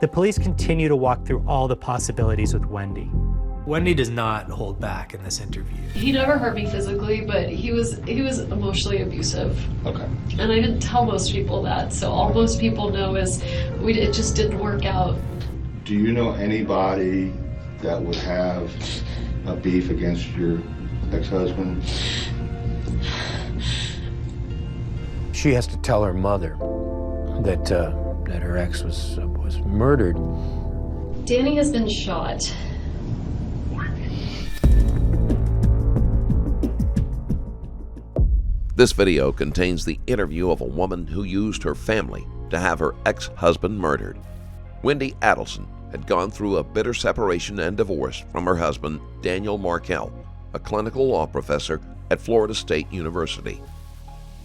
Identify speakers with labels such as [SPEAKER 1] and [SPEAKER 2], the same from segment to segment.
[SPEAKER 1] The police continue to walk through all the possibilities with Wendy.
[SPEAKER 2] Wendy does not hold back in this interview.
[SPEAKER 3] He never hurt me physically, but he was emotionally abusive.
[SPEAKER 4] Okay.
[SPEAKER 3] And I didn't tell most people that, so all most people know is it just didn't work out.
[SPEAKER 4] Do you know anybody that would have a beef against your ex-husband?
[SPEAKER 5] She has to tell her mother that her ex was murdered.
[SPEAKER 3] Danny has been shot.
[SPEAKER 6] This video contains the interview of a woman who used her family to have her ex-husband murdered. Wendy Adelson had gone through a bitter separation and divorce from her husband, Daniel Markell, a clinical law professor at Florida State University.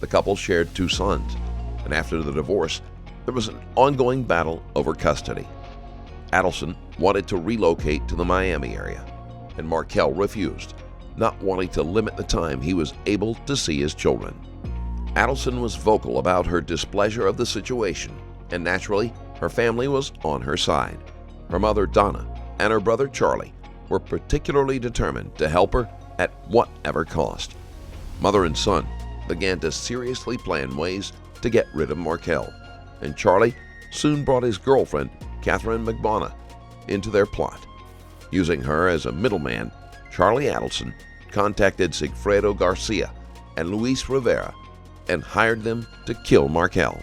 [SPEAKER 6] The couple shared 2 sons, and after the divorce, there was an ongoing battle over custody. Adelson wanted to relocate to the Miami area, and Markell refused, not wanting to limit the time he was able to see his children. Adelson was vocal about her displeasure of the situation, and naturally, her family was on her side. Her mother, Donna, and her brother, Charlie, were particularly determined to help her at whatever cost. Mother and son began to seriously plan ways to get rid of Markell, and Charlie soon brought his girlfriend, Catherine McBonna, into their plot. Using her as a middleman, Charlie Adelson contacted Sigfredo Garcia and Luis Rivera and hired them to kill Markell.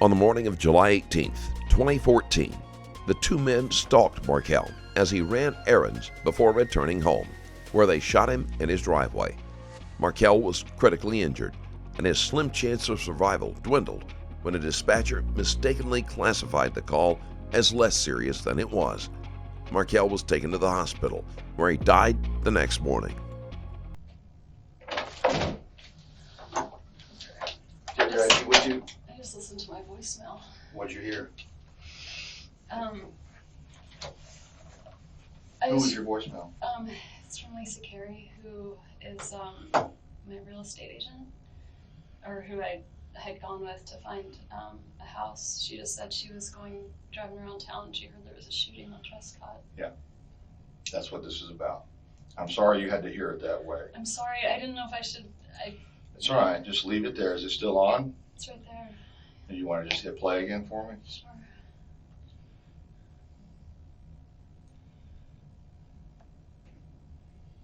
[SPEAKER 6] On the morning of July 18, 2014, the 2 men stalked Markell as he ran errands before returning home, where they shot him in his driveway. Markell was critically injured, and his slim chance of survival dwindled when a dispatcher mistakenly classified the call as less serious than it was. Markell was taken to the hospital, where he died the next morning.
[SPEAKER 3] I just listened to my voicemail.
[SPEAKER 4] What'd you hear?
[SPEAKER 3] Who
[SPEAKER 4] was your voicemail?
[SPEAKER 3] It's from Lisa Carey, who is my real estate agent, or who I had gone with to find a house. She just said she was driving around town and she heard there was a shooting on Trescott.
[SPEAKER 4] Yeah, that's what this is about. I'm sorry you had to hear it that way.
[SPEAKER 3] I'm sorry, I didn't know if I should.
[SPEAKER 4] It's all right, just leave it there. Is it still on?
[SPEAKER 3] It's right there.
[SPEAKER 4] Do you want to just hit play again for me?
[SPEAKER 3] Sure.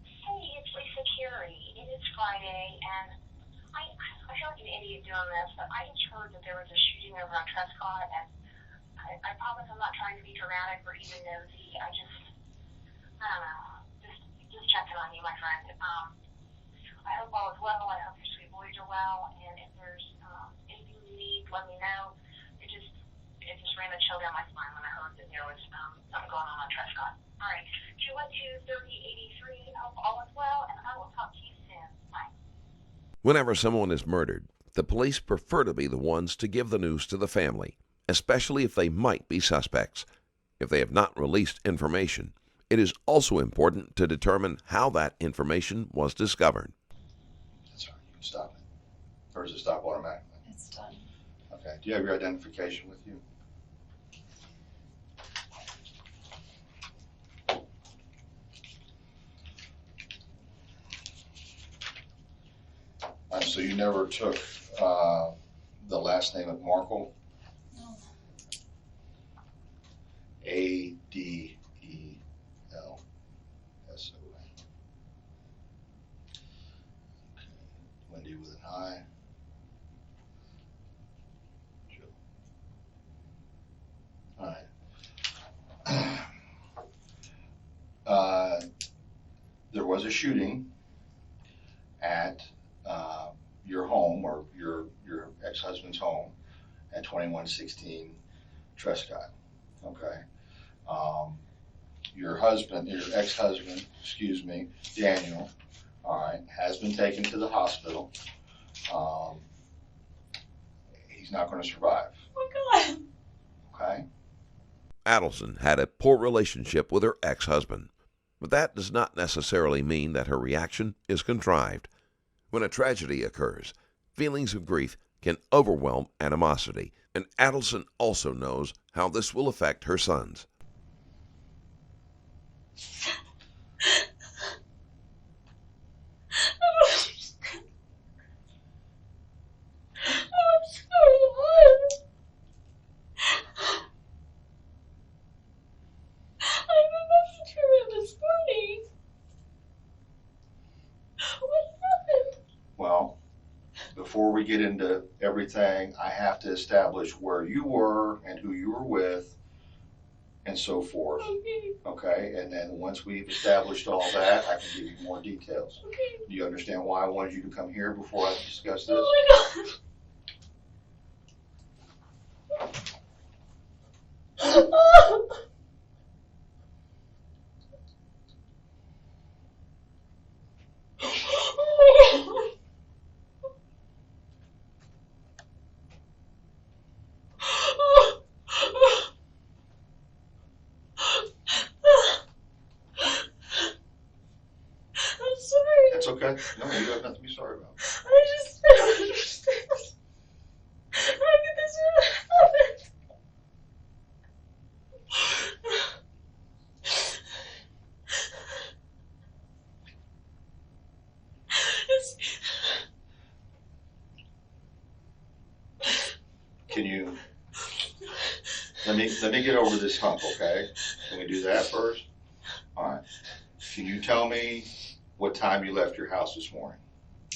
[SPEAKER 7] Hey, it's Lisa Carey. It is Friday, and I feel like an idiot doing this, but I just heard that there was a shooting over on Trescott, and I promise I'm not trying to be dramatic or even nosy. I don't know, just checking on you, my friend. I hope all is well. I hope your sweet boys are well, and if there's anything you need, let me know. It just ran a chill down my spine when I heard that there was something going on Trescott. All right, 212-3083. I hope all is well, and I will talk to you soon. Bye.
[SPEAKER 6] Whenever someone is murdered, the police prefer to be the ones to give the news to the family, especially if they might be suspects. If they have not released information, it is also important to determine how that information was discovered.
[SPEAKER 4] That's all right, you can stop it. Or does it stop automatically?
[SPEAKER 3] It's done.
[SPEAKER 4] Okay, do you have your identification with you? So you never took the last name of Markell?
[SPEAKER 3] No.
[SPEAKER 4] Adelson. Okay. Wendy with an I. Joe. All right. There was a shooting at your home, or your ex-husband's home, at 2116 Trescott. Okay. Your ex-husband, Daniel, all right, has been taken to the hospital. He's not going to survive.
[SPEAKER 3] Oh my God.
[SPEAKER 4] Okay.
[SPEAKER 6] Adelson had a poor relationship with her ex-husband, but that does not necessarily mean that her reaction is contrived. When a tragedy occurs, feelings of grief can overwhelm animosity And Adelson also knows how this will affect her sons.
[SPEAKER 4] Well, before we get into everything, I have to establish where you were and who you were with and so forth. Okay, and then once we've established all that, I can give you more details. Do you understand why I wanted you to come here before I discuss this? That's okay. No, you have nothing to be sorry about.
[SPEAKER 3] I just don't understand. How could this happen?
[SPEAKER 4] Can you let me get over this hump, okay? Can we do that first? All right. Can you tell me what time you left your house this morning?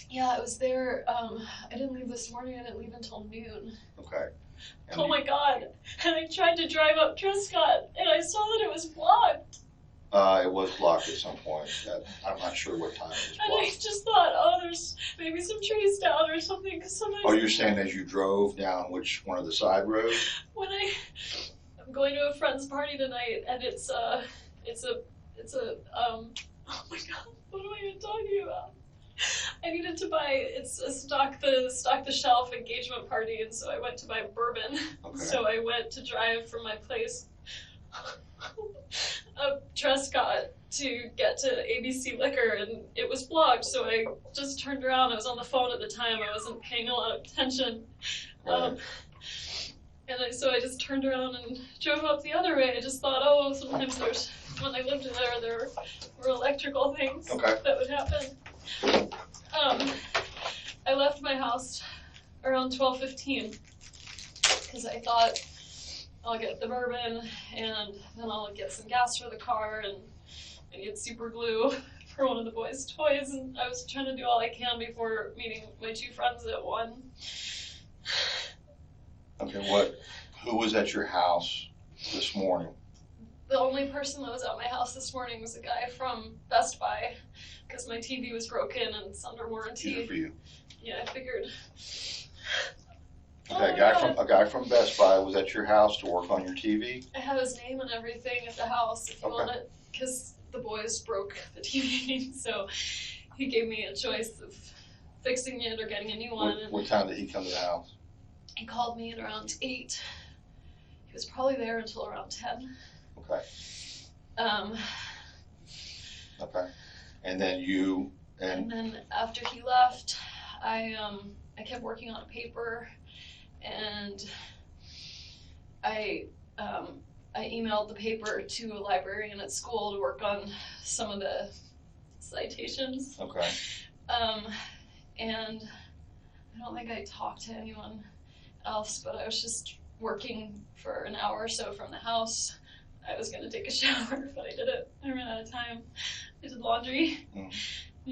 [SPEAKER 3] Yeah, I was there. I didn't leave this morning. I didn't leave until noon.
[SPEAKER 4] Okay. And
[SPEAKER 3] Oh my God. And I tried to drive up Trescott and I saw that it was blocked.
[SPEAKER 4] It was blocked at some point. I'm not sure what time it was
[SPEAKER 3] And I
[SPEAKER 4] blocked.
[SPEAKER 3] just thought, oh, there's maybe some trees down or something. Cause sometimes
[SPEAKER 4] Oh, you're saying as you drove down which one of the side roads?
[SPEAKER 3] when I'm going to a friend's party tonight and it's oh my God, what am I even talking about? I needed to buy, it's a stock the shelf engagement party, and so I went to buy bourbon.
[SPEAKER 4] Okay.
[SPEAKER 3] So I went to drive from my place up Trescott to get to ABC Liquor, and it was blocked, so I just turned around. I was on the phone at the time. I wasn't paying a lot of attention.
[SPEAKER 4] Right.
[SPEAKER 3] So I just turned around and drove up the other way. I just thought, oh, sometimes when I lived there were electrical things
[SPEAKER 4] Okay.
[SPEAKER 3] that would happen. I left my house around 12:15 because I thought I'll get the bourbon and then I'll get some gas for the car and get super glue for one of the boys' toys, and I was trying to do all I can before meeting my two friends at 1.
[SPEAKER 4] Okay, who was at your house this morning?
[SPEAKER 3] The only person that was at my house this morning was a guy from Best Buy because my TV was broken and it's under warranty.
[SPEAKER 4] Either for you.
[SPEAKER 3] Yeah, I figured.
[SPEAKER 4] Okay, a guy from Best Buy was at your house to work on your TV?
[SPEAKER 3] I have his name and everything at the house if you
[SPEAKER 4] Okay.
[SPEAKER 3] want it, because the boys broke the TV, so he gave me a choice of fixing it or getting a new one.
[SPEAKER 4] What time did he come to the house?
[SPEAKER 3] He called me at around 8. He was probably there until around 10.
[SPEAKER 4] Okay. Okay. And then you
[SPEAKER 3] And then after he left, I kept working on a paper, and I emailed the paper to a librarian at school to work on some of the citations.
[SPEAKER 4] okay.
[SPEAKER 3] And I don't think I talked to anyone else, but I was just working for an hour or so from the house. I was gonna take a shower, but I didn't. I ran out of time. I did laundry, and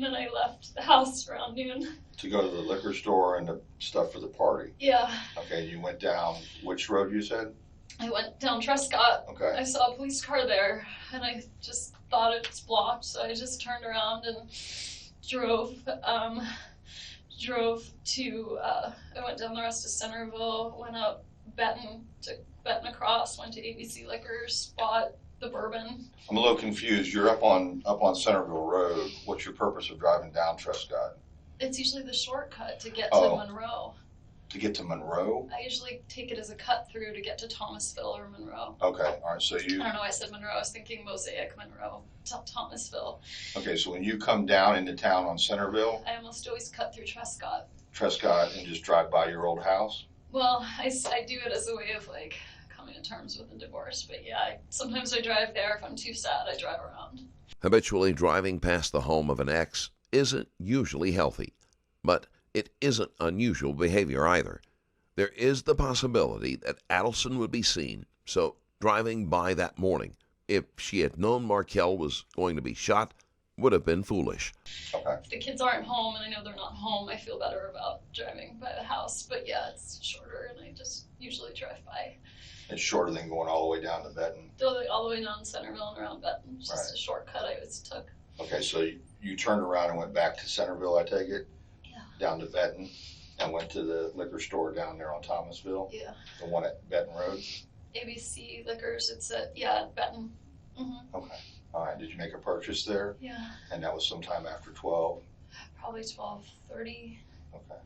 [SPEAKER 3] then I left the house around noon.
[SPEAKER 4] To go to the liquor store and the stuff for the party.
[SPEAKER 3] Yeah,
[SPEAKER 4] Okay, you went down which road you said?
[SPEAKER 3] I went down Trescott.
[SPEAKER 4] Okay.
[SPEAKER 3] I saw a police car there, and I just thought it was blocked, so I just turned around and drove to, I went down the rest of Centerville, went up Benton across, went to ABC Liquors, bought the bourbon.
[SPEAKER 4] I'm a little confused. You're up on Centerville Road. What's your purpose of driving down Trescott?
[SPEAKER 3] It's usually the shortcut to get
[SPEAKER 4] Oh.
[SPEAKER 3] to Monroe.
[SPEAKER 4] To get to Monroe?
[SPEAKER 3] I usually take it as a cut through to get to Thomasville or Monroe.
[SPEAKER 4] Okay, all right, so
[SPEAKER 3] I don't know why I said Monroe. I was thinking Mosaic, Monroe, Thomasville.
[SPEAKER 4] okay, so when you come down into town on Centerville,
[SPEAKER 3] I almost always cut through Trescott.
[SPEAKER 4] Trescott, and just drive by your old house?
[SPEAKER 3] Well, I do it as a way of like coming to terms with the divorce. But yeah, sometimes I drive there. If I'm too sad, I drive around.
[SPEAKER 6] Habitually driving past the home of an ex isn't usually healthy, but it isn't unusual behavior either. There is the possibility that Adelson would be seen, so driving by that morning, if she had known Markel was going to be shot, would have been foolish.
[SPEAKER 4] Okay.
[SPEAKER 3] If the kids aren't home and I know they're not home, I feel better about driving by the house. But yeah, it's shorter and I just usually drive by.
[SPEAKER 4] It's shorter than going all the way down to Benton.
[SPEAKER 3] All the way down Centerville and around Benton. It's just a shortcut I always took.
[SPEAKER 4] Okay, so you turned around and went back to Centerville, I take it?
[SPEAKER 3] Yeah.
[SPEAKER 4] Down to Benton and went to the liquor store down there on Thomasville?
[SPEAKER 3] Yeah.
[SPEAKER 4] The one at Benton Road?
[SPEAKER 3] ABC Liquors. It's at Benton. Mm-hmm.
[SPEAKER 4] Okay. All right. Did you make a purchase there?
[SPEAKER 3] Yeah.
[SPEAKER 4] And that was sometime after 12?
[SPEAKER 3] Probably 12:30.
[SPEAKER 4] Okay.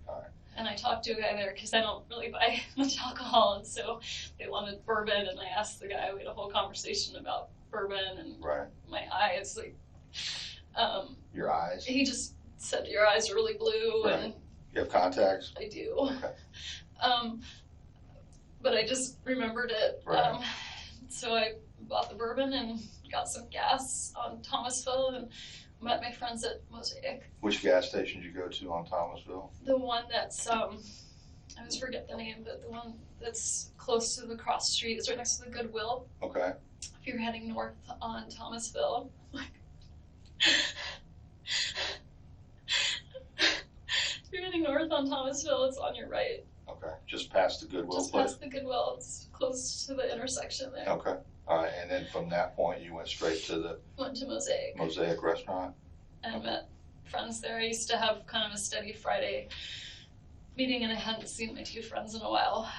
[SPEAKER 4] All right.
[SPEAKER 3] And I talked to a guy there because I don't really buy much alcohol, and so they wanted bourbon, and I asked the guy. We had a whole conversation about bourbon and my eyes. Like,
[SPEAKER 4] your eyes?
[SPEAKER 3] He just said your eyes are really blue, and
[SPEAKER 4] you have contacts?
[SPEAKER 3] I do.
[SPEAKER 4] Okay.
[SPEAKER 3] But I just remembered it.
[SPEAKER 4] Right.
[SPEAKER 3] So I bought the bourbon and got some gas on Thomasville and met my friends at Mosaic.
[SPEAKER 4] Which gas station did you go to on Thomasville?
[SPEAKER 3] The one that's, I always forget the name, but the one that's close to the cross street. It's right next to the Goodwill.
[SPEAKER 4] Okay.
[SPEAKER 3] If you're heading north on Thomasville. If you're heading north on Thomasville, it's on your right.
[SPEAKER 4] Okay. Just past the Goodwill
[SPEAKER 3] Just
[SPEAKER 4] place?
[SPEAKER 3] past the Goodwill. It's close to the intersection there.
[SPEAKER 4] Okay. All right. And then from that point, you went straight to the
[SPEAKER 3] Went to Mosaic.
[SPEAKER 4] Mosaic restaurant?
[SPEAKER 3] And met friends there. I used to have kind of a steady Friday meeting, and I hadn't seen my two friends in a while.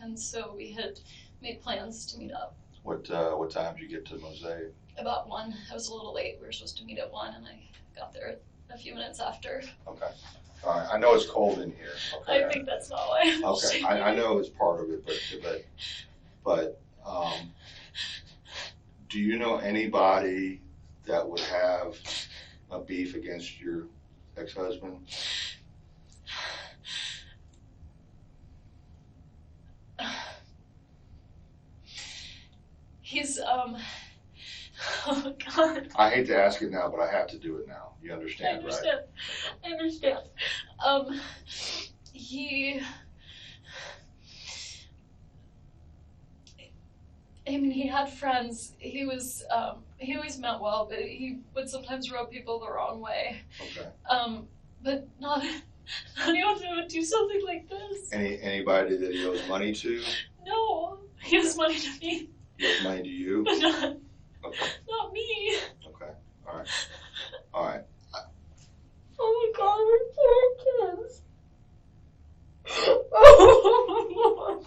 [SPEAKER 3] And so we had made plans to meet up.
[SPEAKER 4] What time did you get to Mosaic?
[SPEAKER 3] About 1. I was a little late. We were supposed to meet at 1, and I got there a few minutes after.
[SPEAKER 4] Okay. All right. I know it's cold in here. Okay.
[SPEAKER 3] I think that's not why I'm
[SPEAKER 4] Okay.
[SPEAKER 3] shaking.
[SPEAKER 4] I know it's part of it, but do you know anybody that would have a beef against your ex-husband?
[SPEAKER 3] He's, oh God.
[SPEAKER 4] I hate to ask it now, but I have to do it now. You understand, right?
[SPEAKER 3] I understand. He had friends. He always meant well, but he would sometimes rub people the wrong way.
[SPEAKER 4] Okay.
[SPEAKER 3] But not anyone who would do something like this.
[SPEAKER 4] Anybody that he owes money to?
[SPEAKER 3] No, he owes money to me.
[SPEAKER 4] He owes money to you?
[SPEAKER 3] But not
[SPEAKER 4] Okay.
[SPEAKER 3] Not me.
[SPEAKER 4] Okay. All right. All right.
[SPEAKER 3] Oh my God, we're poor kids. Oh,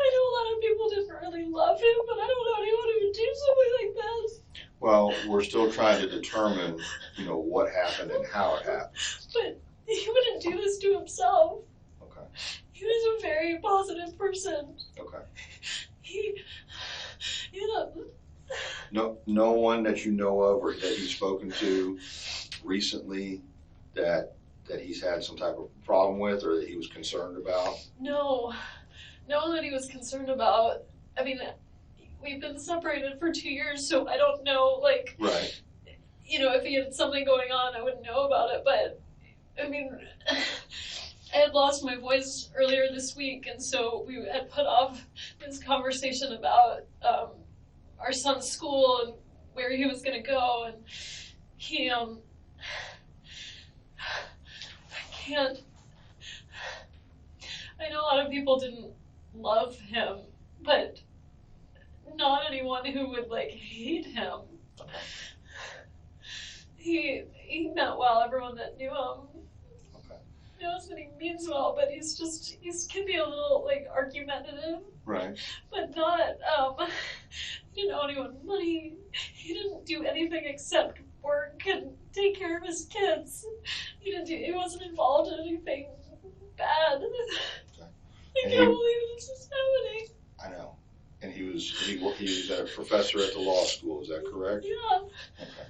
[SPEAKER 3] I know a lot of people didn't really love him, but I don't know anyone who would do something like this.
[SPEAKER 4] Well, we're still trying to determine, what happened and how it happened.
[SPEAKER 3] But he wouldn't do this to himself.
[SPEAKER 4] Okay.
[SPEAKER 3] He was a very positive person.
[SPEAKER 4] Okay. No one that you know of or that you've spoken to recently that he's had some type of problem with or that he was concerned about?
[SPEAKER 3] No one that he was concerned about. I mean, we've been separated for 2 years, so I don't know,
[SPEAKER 4] Right.
[SPEAKER 3] If he had something going on, I wouldn't know about it, but, I mean, I had lost my voice earlier this week, and so we had put off this conversation about our son's school and where he was going to go, and he, I know a lot of people didn't love him, but not anyone who would, hate him. He meant well. Everyone that knew him knows that he means well, but he can be a little, argumentative.
[SPEAKER 4] Right.
[SPEAKER 3] But not, he didn't owe anyone money. He didn't do anything except work and take care of his kids. He wasn't involved in anything bad.
[SPEAKER 4] Okay.
[SPEAKER 3] I can't believe this is happening.
[SPEAKER 4] I know. And he was a professor at the law school, is that correct?
[SPEAKER 3] Yeah.
[SPEAKER 4] Okay.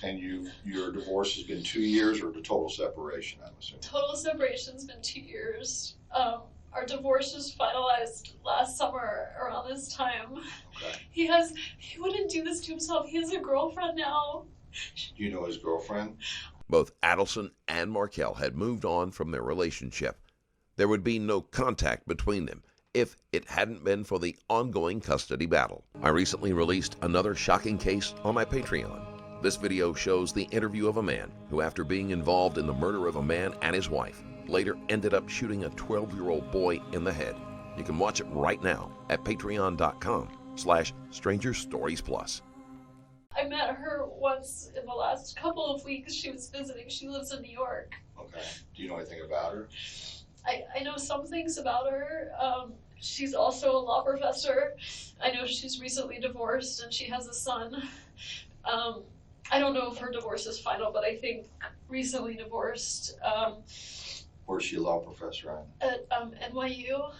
[SPEAKER 4] And your divorce has been 2 years, or the total separation, I'm assuming?
[SPEAKER 3] Total separation's been 2 years. Our divorce was finalized last summer around this time.
[SPEAKER 4] Okay.
[SPEAKER 3] He wouldn't do this to himself. He has a girlfriend now.
[SPEAKER 4] Do you know his girlfriend?
[SPEAKER 6] Both Adelson and Markel had moved on from their relationship. There would be no contact between them if it hadn't been for the ongoing custody battle. I recently released another shocking case on my Patreon. This video shows the interview of a man who, after being involved in the murder of a man and his wife, later ended up shooting a 12-year-old boy in the head. You can watch it right now at patreon.com/strangerstoriesplus.
[SPEAKER 3] I met her once in the last couple of weeks. She was visiting. She lives in New York.
[SPEAKER 4] Okay. Do you know anything about her?
[SPEAKER 3] I know some things about her. She's also a law professor. I know she's recently divorced and she has a son. I don't know if her divorce is final, but I think recently divorced.
[SPEAKER 4] Where's she a law professor at?
[SPEAKER 3] At NYU.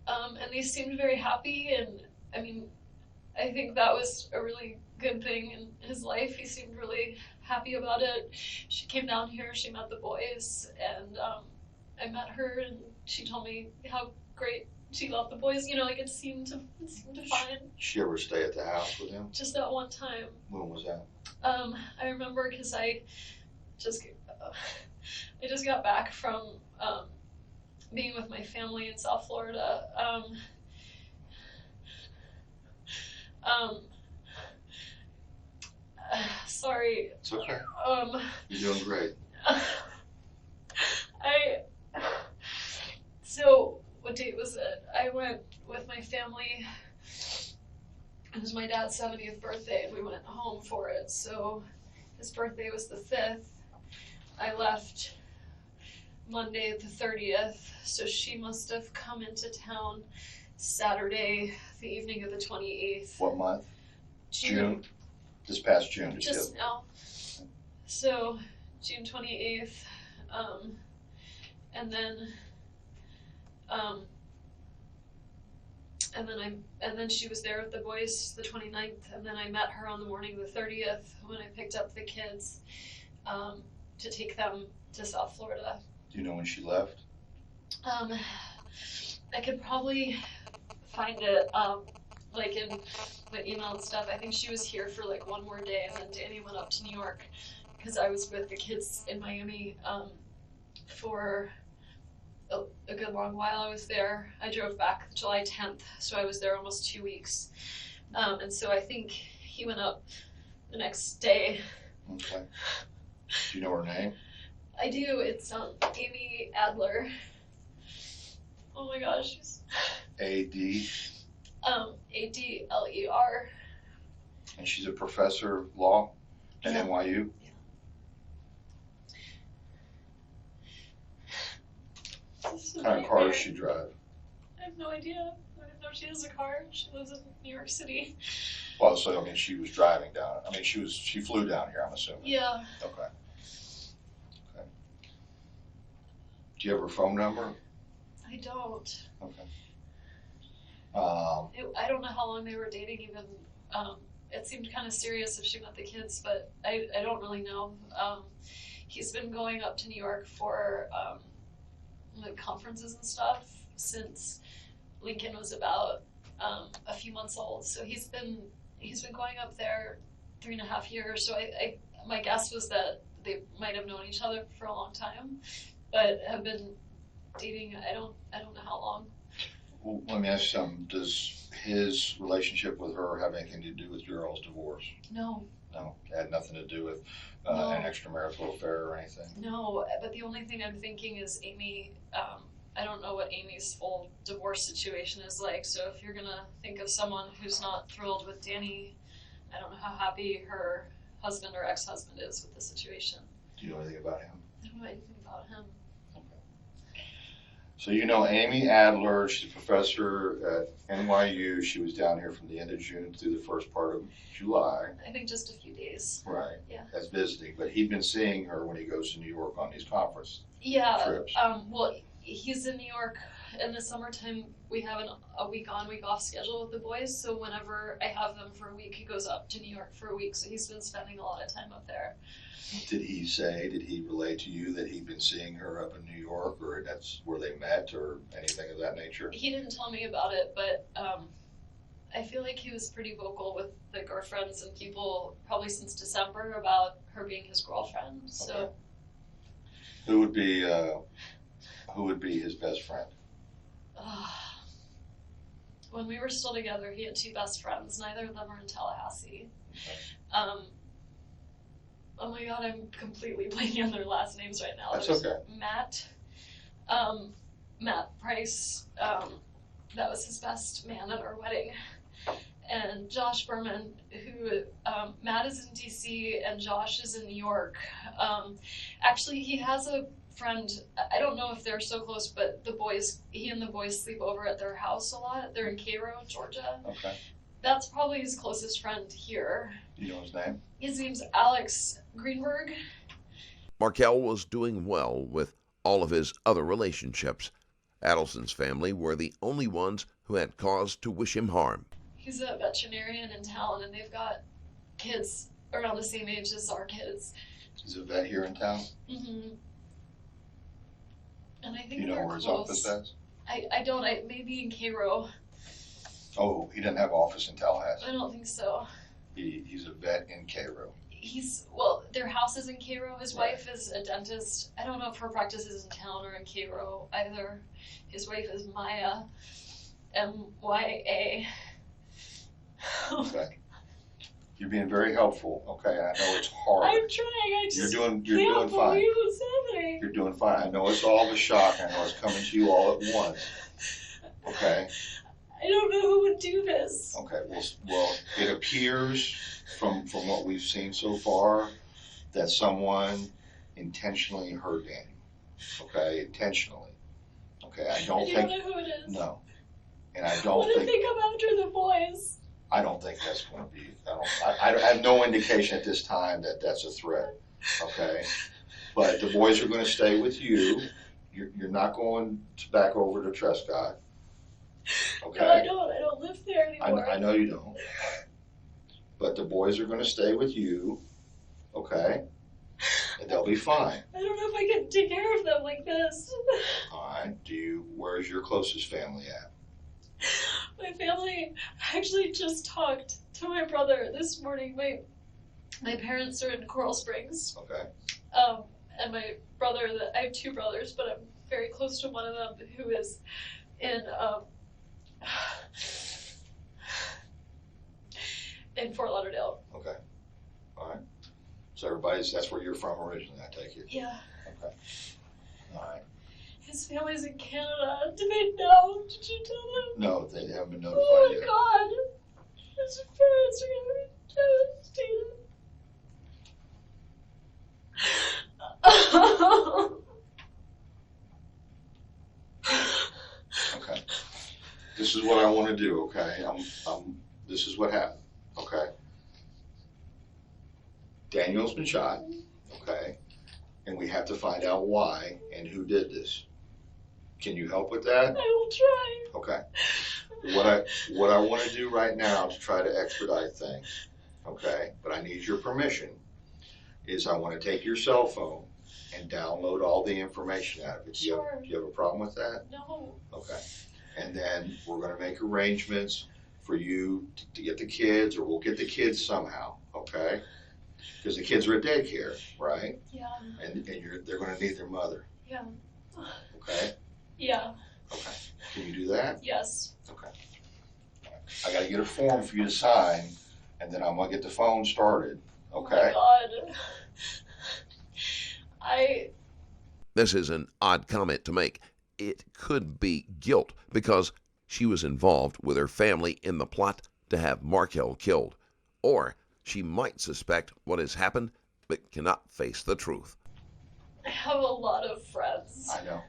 [SPEAKER 3] And they seemed very happy, and I mean, I think that was a really good thing in his life. He seemed really happy about it. She came down here, she met the boys, and I met her, and she told me how great she loved the boys. You know, like it seemed fine.
[SPEAKER 4] Did she ever stay at the house with him?
[SPEAKER 3] Just that one time.
[SPEAKER 4] When was that?
[SPEAKER 3] I remember because I just got back from being with my family in South Florida. Sorry.
[SPEAKER 4] It's okay. You're doing great.
[SPEAKER 3] So what date was it? I went with my family. It was my dad's 70th birthday, and we went home for it. So his birthday was the 5th. I left Monday the 30th, so she must have come into town Saturday, the evening of the 28th.
[SPEAKER 4] What month? June? This past June?
[SPEAKER 3] Just now. So June 28th, and then she was there with the boys the 29th, and then I met her on the morning of the 30th when I picked up the kids to take them to South Florida.
[SPEAKER 4] Do you know when she left?
[SPEAKER 3] I could probably find it like in my email and stuff. I think she was here for like one more day, and then Danny went up to New York because I was with the kids in Miami for a good long while. I was there. I drove back July 10th, so I was there almost 2 weeks. And so I think he went up the next day.
[SPEAKER 4] Okay. Do you know her name?
[SPEAKER 3] I do. It's Amy Adler. Oh my gosh.
[SPEAKER 4] A-D?
[SPEAKER 3] A-D-L-E-R.
[SPEAKER 4] And she's a professor of law at
[SPEAKER 3] Yeah.
[SPEAKER 4] NYU? What kind of car does she drive?
[SPEAKER 3] I have no idea. I don't know if she has a car. She lives in New York City.
[SPEAKER 4] Well, so I mean, she was driving down. I mean, she flew down here, I'm assuming.
[SPEAKER 3] Yeah.
[SPEAKER 4] Okay. Okay. Do you have her phone number?
[SPEAKER 3] I don't.
[SPEAKER 4] Okay.
[SPEAKER 3] I don't know how long they were dating even. It seemed kind of serious if she met the kids, but I don't really know. He's been going up to New York for like conferences and stuff since Lincoln was about a few months old. So he's been going up there 3.5 years. So my guess was that they might have known each other for a long time, but have been dating. I don't know how long.
[SPEAKER 4] Well, let me ask you something. Does his relationship with her have anything to do with your all's divorce?
[SPEAKER 3] No.
[SPEAKER 4] No, it had nothing to do with
[SPEAKER 3] No.
[SPEAKER 4] an extramarital affair or anything?
[SPEAKER 3] No, but the only thing I'm thinking is Amy. I don't know what Amy's full divorce situation is like. So if you're gonna think of someone who's not thrilled with Danny, I don't know how happy her husband or ex-husband is with the situation.
[SPEAKER 4] Do you know anything about him?
[SPEAKER 3] I don't know anything about him.
[SPEAKER 4] So you know Amy Adler, she's a professor at NYU. She was down here from the end of June through the first part of July.
[SPEAKER 3] I think just a few days.
[SPEAKER 4] Right.
[SPEAKER 3] Yeah.
[SPEAKER 4] As visiting, but he'd been seeing her when he goes to New York on these conference
[SPEAKER 3] Yeah.
[SPEAKER 4] trips.
[SPEAKER 3] Well, he's in New York in the summertime, we have a week on, week off schedule with the boys. So whenever I have them for a week, he goes up to New York for a week. So he's been spending a lot of time up there.
[SPEAKER 4] Did he relate to you that he'd been seeing her up in New York, or that's where they met, or anything of that nature?
[SPEAKER 3] He didn't tell me about it, but I feel like he was pretty vocal with the girlfriends and people probably since December about her being his girlfriend. So,
[SPEAKER 4] okay. Who would be his best friend?
[SPEAKER 3] When we were still together, he had two best friends. Neither of them are in Tallahassee.
[SPEAKER 4] Okay.
[SPEAKER 3] Oh my God, I'm completely blanking on their last names right now.
[SPEAKER 4] That's
[SPEAKER 3] There's
[SPEAKER 4] okay.
[SPEAKER 3] Matt Price. That was his best man at our wedding. And Josh Berman, who Matt is in DC and Josh is in New York. Actually, he has a friend. I don't know if they're so close, but he and the boys sleep over at their house a lot. They're in Cairo, Georgia.
[SPEAKER 4] Okay.
[SPEAKER 3] That's probably his closest friend here.
[SPEAKER 4] Do you know his name?
[SPEAKER 3] His name's Alex Greenberg.
[SPEAKER 6] Markel was doing well with all of his other relationships. Adelson's family were the only ones who had cause to wish him harm.
[SPEAKER 3] He's a veterinarian in town, and they've got kids around the same age as our kids.
[SPEAKER 4] He's a vet here in town?
[SPEAKER 3] Mm-hmm. And I think
[SPEAKER 4] Do you know
[SPEAKER 3] they're
[SPEAKER 4] where his
[SPEAKER 3] close.
[SPEAKER 4] office is?
[SPEAKER 3] I don't. Maybe in Cairo.
[SPEAKER 4] Oh, he doesn't have office in Tallahassee.
[SPEAKER 3] I don't think so.
[SPEAKER 4] He's a vet in Cairo.
[SPEAKER 3] Their house is in Cairo. His wife is a dentist. I don't know if her practice is in town or in Cairo either. His wife is Maya, M-Y-A.
[SPEAKER 4] Okay. You're being very helpful. Okay, I know it's hard.
[SPEAKER 3] I'm trying. I just
[SPEAKER 4] You're doing
[SPEAKER 3] can't
[SPEAKER 4] fine.
[SPEAKER 3] believe what's happening.
[SPEAKER 4] You're doing fine. I know it's all the shock. I know it's coming to you all at once. Okay.
[SPEAKER 3] I don't know who would do this.
[SPEAKER 4] Okay. Well, it appears from what we've seen so far that someone intentionally hurt Danny. Okay, intentionally. Okay, I don't
[SPEAKER 3] You
[SPEAKER 4] think.
[SPEAKER 3] don't know who it is.
[SPEAKER 4] No. And I don't
[SPEAKER 3] What if
[SPEAKER 4] think.
[SPEAKER 3] they come after the boys?
[SPEAKER 4] I don't think that's going to be. I have no indication at this time that that's a threat. Okay, but the boys are going to stay with you. You're not going back over to Trescott. Okay.
[SPEAKER 3] No, I don't. I don't live there anymore.
[SPEAKER 4] I know you don't. But the boys are going to stay with you. Okay, and they'll be fine.
[SPEAKER 3] I don't know if I can take care of them like this.
[SPEAKER 4] All right. Where's your closest family at?
[SPEAKER 3] My family actually just talked to my brother this morning. My parents are in Coral Springs.
[SPEAKER 4] Okay.
[SPEAKER 3] And my brother, I have two brothers, but I'm very close to one of them who is in Fort Lauderdale.
[SPEAKER 4] Okay. All right. So that's where you're from originally, I take it.
[SPEAKER 3] Yeah.
[SPEAKER 4] Okay. All right.
[SPEAKER 3] His family's in Canada. Did they know? Did you tell them?
[SPEAKER 4] No, they haven't been notified
[SPEAKER 3] Oh my
[SPEAKER 4] yet.
[SPEAKER 3] God. His parents are gonna be devastated.
[SPEAKER 4] Okay. This is what I want to do, okay? This is what happened, okay? Daniel's been shot, okay? And we have to find out why and who did this. Can you help with that?
[SPEAKER 3] I will try.
[SPEAKER 4] Okay. What I want to do right now to try to expedite things, okay? But I need your permission, is I want to take your cell phone and download all the information out of it.
[SPEAKER 3] Sure.
[SPEAKER 4] Do you have a problem with that?
[SPEAKER 3] No.
[SPEAKER 4] Okay. And then we're going to make arrangements for you to get the kids, or we'll get the kids somehow, okay? Because the kids are at daycare, right?
[SPEAKER 3] Yeah.
[SPEAKER 4] And they're going to need their mother.
[SPEAKER 3] Yeah.
[SPEAKER 4] Okay?
[SPEAKER 3] Yeah.
[SPEAKER 4] Okay. Can you do that?
[SPEAKER 3] Yes.
[SPEAKER 4] Okay. I got to get a form for you to sign, and then I'm going to get the phone started, okay?
[SPEAKER 3] Oh my God.
[SPEAKER 6] This is an odd comment to make. It could be guilt because she was involved with her family in the plot to have Markel killed. Or she might suspect what has happened but cannot face the truth.
[SPEAKER 3] I have a lot of friends.
[SPEAKER 4] I know.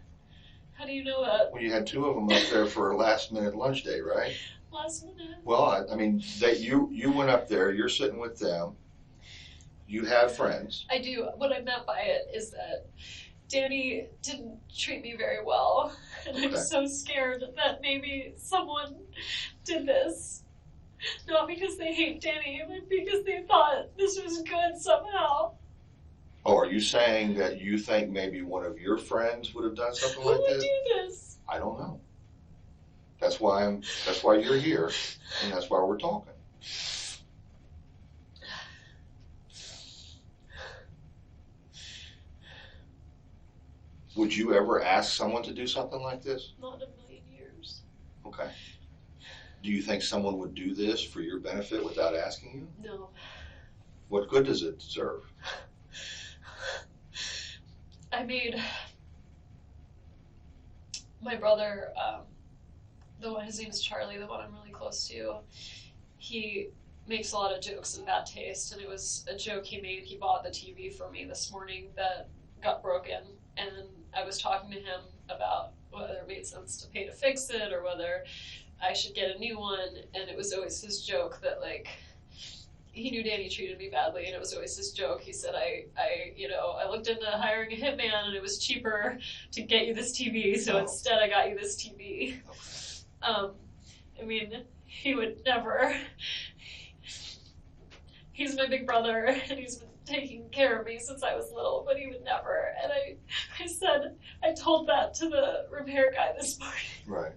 [SPEAKER 3] How do you know that?
[SPEAKER 4] Well, you had two of them up there for a last-minute lunch date, right?
[SPEAKER 3] Last minute?
[SPEAKER 4] Well, I mean, you went up there, you're sitting with them, you have friends.
[SPEAKER 3] I do. What I meant by it is that Danny didn't treat me very well, and I'm
[SPEAKER 4] Okay.
[SPEAKER 3] so scared that maybe someone did this. Not because they hate Danny, but because they thought this was good somehow.
[SPEAKER 4] Oh, are you saying that you think maybe one of your friends would have done something
[SPEAKER 3] Who
[SPEAKER 4] like
[SPEAKER 3] would
[SPEAKER 4] this?
[SPEAKER 3] do this?
[SPEAKER 4] I don't know. That's why you're here, and that's why we're talking. Would you ever ask someone to do something like this?
[SPEAKER 3] Not in a million years.
[SPEAKER 4] Okay. Do you think someone would do this for your benefit without asking you?
[SPEAKER 3] No.
[SPEAKER 4] What good does it serve?
[SPEAKER 3] I made my brother, the one, his name is Charlie, the one I'm really close to, he makes a lot of jokes in bad taste, and it was a joke he made. He bought the TV for me this morning that got broken, and I was talking to him about whether it made sense to pay to fix it or whether I should get a new one, and it was always his joke that, like, he knew Danny treated me badly, and it was always his joke. He said, I looked into hiring a hitman, and it was cheaper to get you this TV, so instead I got you this TV. I mean, he would never. He's my big brother, and he's been taking care of me since I was little, but he would never. And I told that to the repair guy this morning.
[SPEAKER 4] Right.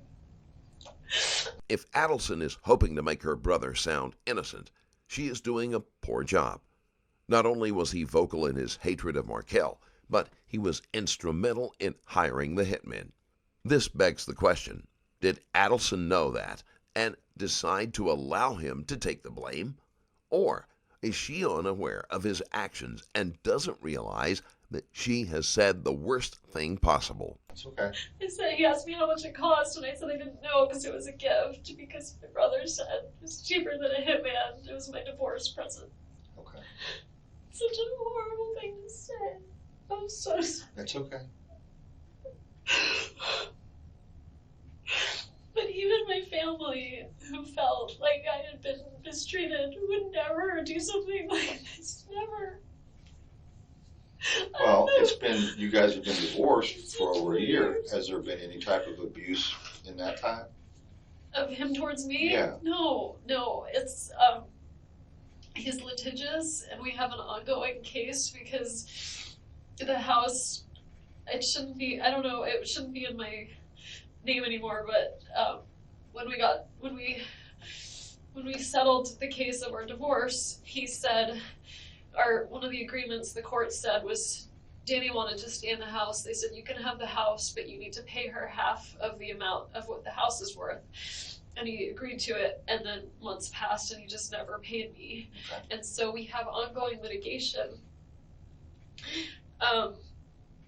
[SPEAKER 6] If Adelson is hoping to make her brother sound innocent, she is doing a poor job. Not only was he vocal in his hatred of Markel, but he was instrumental in hiring the hitmen. This begs the question, did Adelson know that and decide to allow him to take the blame? Or is she unaware of his actions and doesn't realize that she has said the worst thing possible?
[SPEAKER 4] It's okay.
[SPEAKER 3] He asked me how much it cost, and I said I didn't know because it was a gift, because my brother said it was cheaper than a hitman. It was my divorce present.
[SPEAKER 4] Okay.
[SPEAKER 3] Such a horrible thing to say. I'm so sorry.
[SPEAKER 4] It's okay.
[SPEAKER 3] But even my family, who felt like I had been mistreated, would never do something like this. Never.
[SPEAKER 4] Well, you guys have been divorced for over a year. Has there been any type of abuse in that time?
[SPEAKER 3] Of him towards me?
[SPEAKER 4] Yeah.
[SPEAKER 3] No. It's, he's litigious, and we have an ongoing case because the house, it shouldn't be in my name anymore, but when we settled the case of our divorce, he said, one of the agreements the court said was Danny wanted to stay in the house. They said, you can have the house, but you need to pay her half of the amount of what the house is worth. And he agreed to it, and then months passed, and he just never paid me.
[SPEAKER 4] Okay.
[SPEAKER 3] And so we have ongoing litigation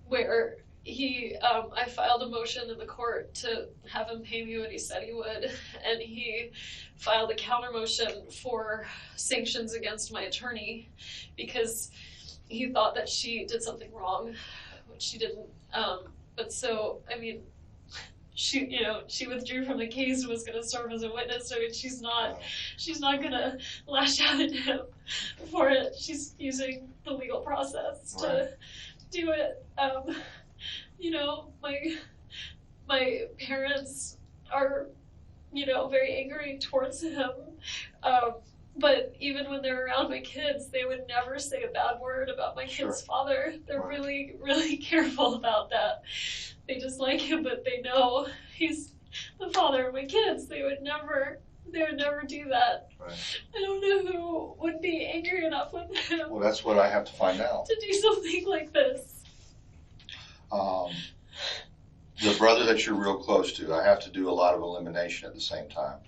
[SPEAKER 3] where I filed a motion in the court to have him pay me what he said he would, and he filed a counter motion for sanctions against my attorney because he thought that she did something wrong, which she didn't. But so, I mean, she withdrew from the case and was going to serve as a witness. So she's not going to lash out at him for it. She's using the legal process to do it. My parents are, very angry towards him. But even when they're around my kids, they would never say a bad word about my kid's father. They're really, really careful about that. They just like him, but they know he's the father of my kids. They would never do that.
[SPEAKER 4] Right.
[SPEAKER 3] I don't know who would be angry enough with him
[SPEAKER 4] Well, that's what I have to find out.
[SPEAKER 3] to do something like this.
[SPEAKER 4] The brother that you're real close to, I have to do a lot of elimination at the same time.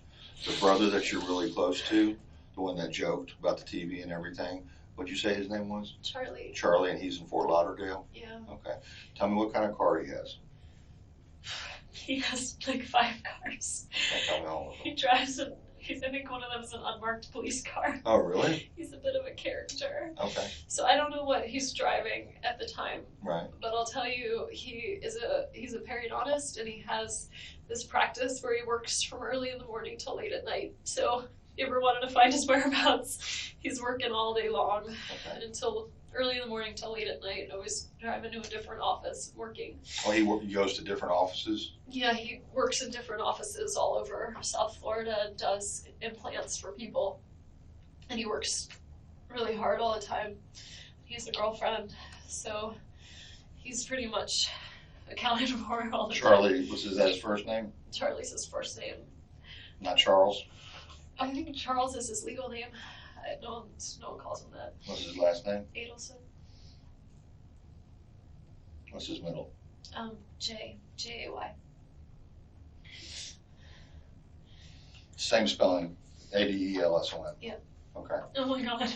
[SPEAKER 4] The brother that you're really close to, the one that joked about the TV and everything, what'd you say his name was?
[SPEAKER 3] Charlie.
[SPEAKER 4] Charlie, and he's in Fort Lauderdale?
[SPEAKER 3] Yeah.
[SPEAKER 4] Okay. Tell me what kind of car he has.
[SPEAKER 3] He has like 5 cars.
[SPEAKER 4] Can't tell me all of
[SPEAKER 3] He
[SPEAKER 4] them.
[SPEAKER 3] drives I think one of them is an unmarked police car.
[SPEAKER 4] Oh, really?
[SPEAKER 3] He's a bit of a character.
[SPEAKER 4] Okay.
[SPEAKER 3] So I don't know what he's driving at the time.
[SPEAKER 4] Right.
[SPEAKER 3] But I'll tell you, he's a periodontist, and he has this practice where he works from early in the morning till late at night. So you ever wanted to find his whereabouts, he's working all day long and
[SPEAKER 4] Okay.
[SPEAKER 3] until early in the morning till late at night, always driving to a different office, working.
[SPEAKER 4] Oh, he goes to different offices?
[SPEAKER 3] Yeah, he works in different offices all over South Florida and does implants for people. And he works really hard all the time. He has a girlfriend, so he's pretty much accounted for all the time.
[SPEAKER 4] Charlie, is that his first name?
[SPEAKER 3] Charlie's his first name.
[SPEAKER 4] Not Charles?
[SPEAKER 3] I think Charles is his legal name. No one calls him that.
[SPEAKER 4] What's his last name?
[SPEAKER 3] Adelson.
[SPEAKER 4] What's his middle?
[SPEAKER 3] J-A-Y.
[SPEAKER 4] Same spelling, Adelson.
[SPEAKER 3] Yeah.
[SPEAKER 4] Okay.
[SPEAKER 3] Oh my god.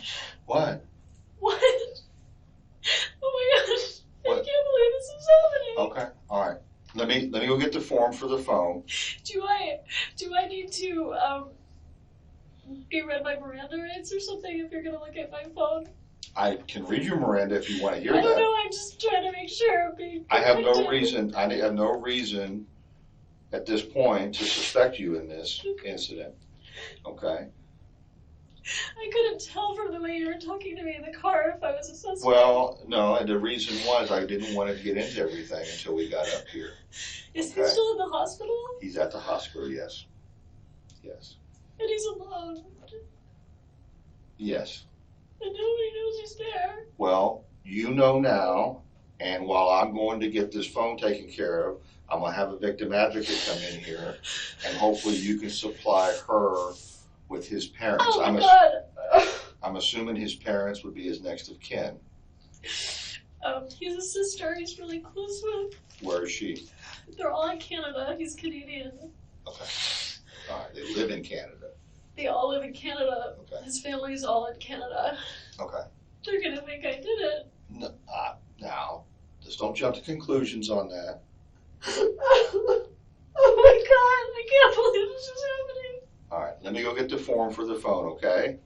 [SPEAKER 4] What?
[SPEAKER 3] What? Oh my gosh. I
[SPEAKER 4] What?
[SPEAKER 3] can't believe this is happening.
[SPEAKER 4] Okay, all right. Let me go get the form for the phone.
[SPEAKER 3] Do I need to be read my Miranda rights or something if you're gonna look at my phone?
[SPEAKER 4] I can read you Miranda if you want to hear
[SPEAKER 3] I don't
[SPEAKER 4] that.
[SPEAKER 3] know, I'm just trying to make sure I'm being
[SPEAKER 4] I have no
[SPEAKER 3] protected.
[SPEAKER 4] reason at this point to suspect you in this incident. Okay?
[SPEAKER 3] I couldn't tell from the way you were talking to me in the car if I was a suspect.
[SPEAKER 4] Well, no, and the reason was I didn't want to get into everything until we got up here.
[SPEAKER 3] Is he
[SPEAKER 4] okay.
[SPEAKER 3] still in the hospital?
[SPEAKER 4] He's at the hospital, yes. Yes.
[SPEAKER 3] And he's alone.
[SPEAKER 4] Yes.
[SPEAKER 3] And nobody knows he's there.
[SPEAKER 4] Well, you know now, and while I'm going to get this phone taken care of, I'm going to have a victim advocate come in here, and hopefully you can supply her with his parents.
[SPEAKER 3] Oh my god.
[SPEAKER 4] I'm assuming his parents would be his next of kin.
[SPEAKER 3] He's a sister he's really close with.
[SPEAKER 4] Where is she?
[SPEAKER 3] They're all in Canada. He's Canadian.
[SPEAKER 4] Okay. All right, they live in Canada.
[SPEAKER 3] They all live in Canada.
[SPEAKER 4] Okay.
[SPEAKER 3] His family's all in Canada.
[SPEAKER 4] Okay.
[SPEAKER 3] They're gonna think I did it.
[SPEAKER 4] No, now, just don't jump to conclusions on that.
[SPEAKER 3] Oh my god, I can't believe this is happening.
[SPEAKER 4] All right, let me go get the form for the phone, okay?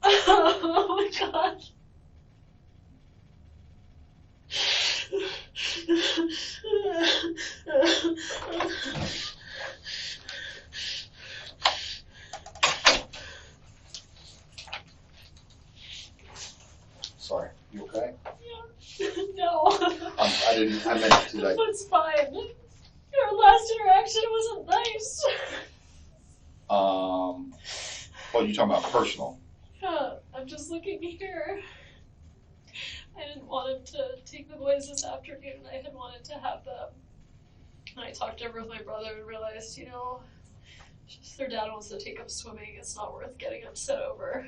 [SPEAKER 3] Oh my god.
[SPEAKER 4] Sorry, you okay?
[SPEAKER 3] No.
[SPEAKER 4] I meant to, like,
[SPEAKER 3] It's fine. Our last interaction wasn't nice.
[SPEAKER 4] well, you're talking about personal.
[SPEAKER 3] Yeah, I'm just looking here. I didn't want him to take the boys this afternoon. I had wanted to have them. And I talked over with my brother and realized, just their dad wants to take them swimming. It's not worth getting upset over.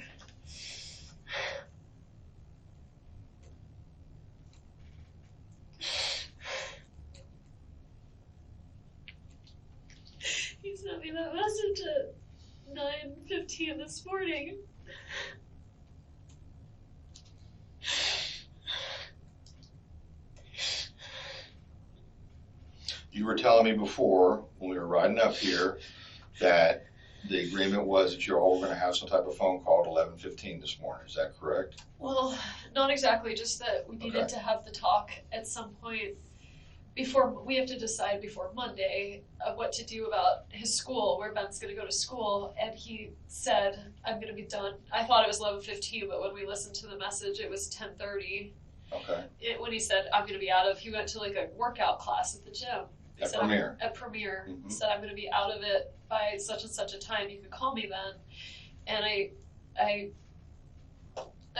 [SPEAKER 3] He sent me that message at 9:15 this morning.
[SPEAKER 4] You were telling me before, when we were riding up here, that the agreement was that you're all going to have some type of phone call at 11:15 this morning. Is that correct?
[SPEAKER 3] Well, not exactly, just that we needed
[SPEAKER 4] Okay.
[SPEAKER 3] to have the talk at some point before, we have to decide before Monday what to do about his school, where Ben's gonna go to school, and he said, I'm gonna be done. I thought it was 11:15, but when we listened to the message, it was 10:30.
[SPEAKER 4] Okay.
[SPEAKER 3] When he said, I'm gonna be he went to like a workout class at the gym. He
[SPEAKER 4] At
[SPEAKER 3] said,
[SPEAKER 4] Premier.
[SPEAKER 3] At Premier. He
[SPEAKER 4] Mhm.
[SPEAKER 3] said, I'm gonna be out of it by such and such a time, you can call me then. And I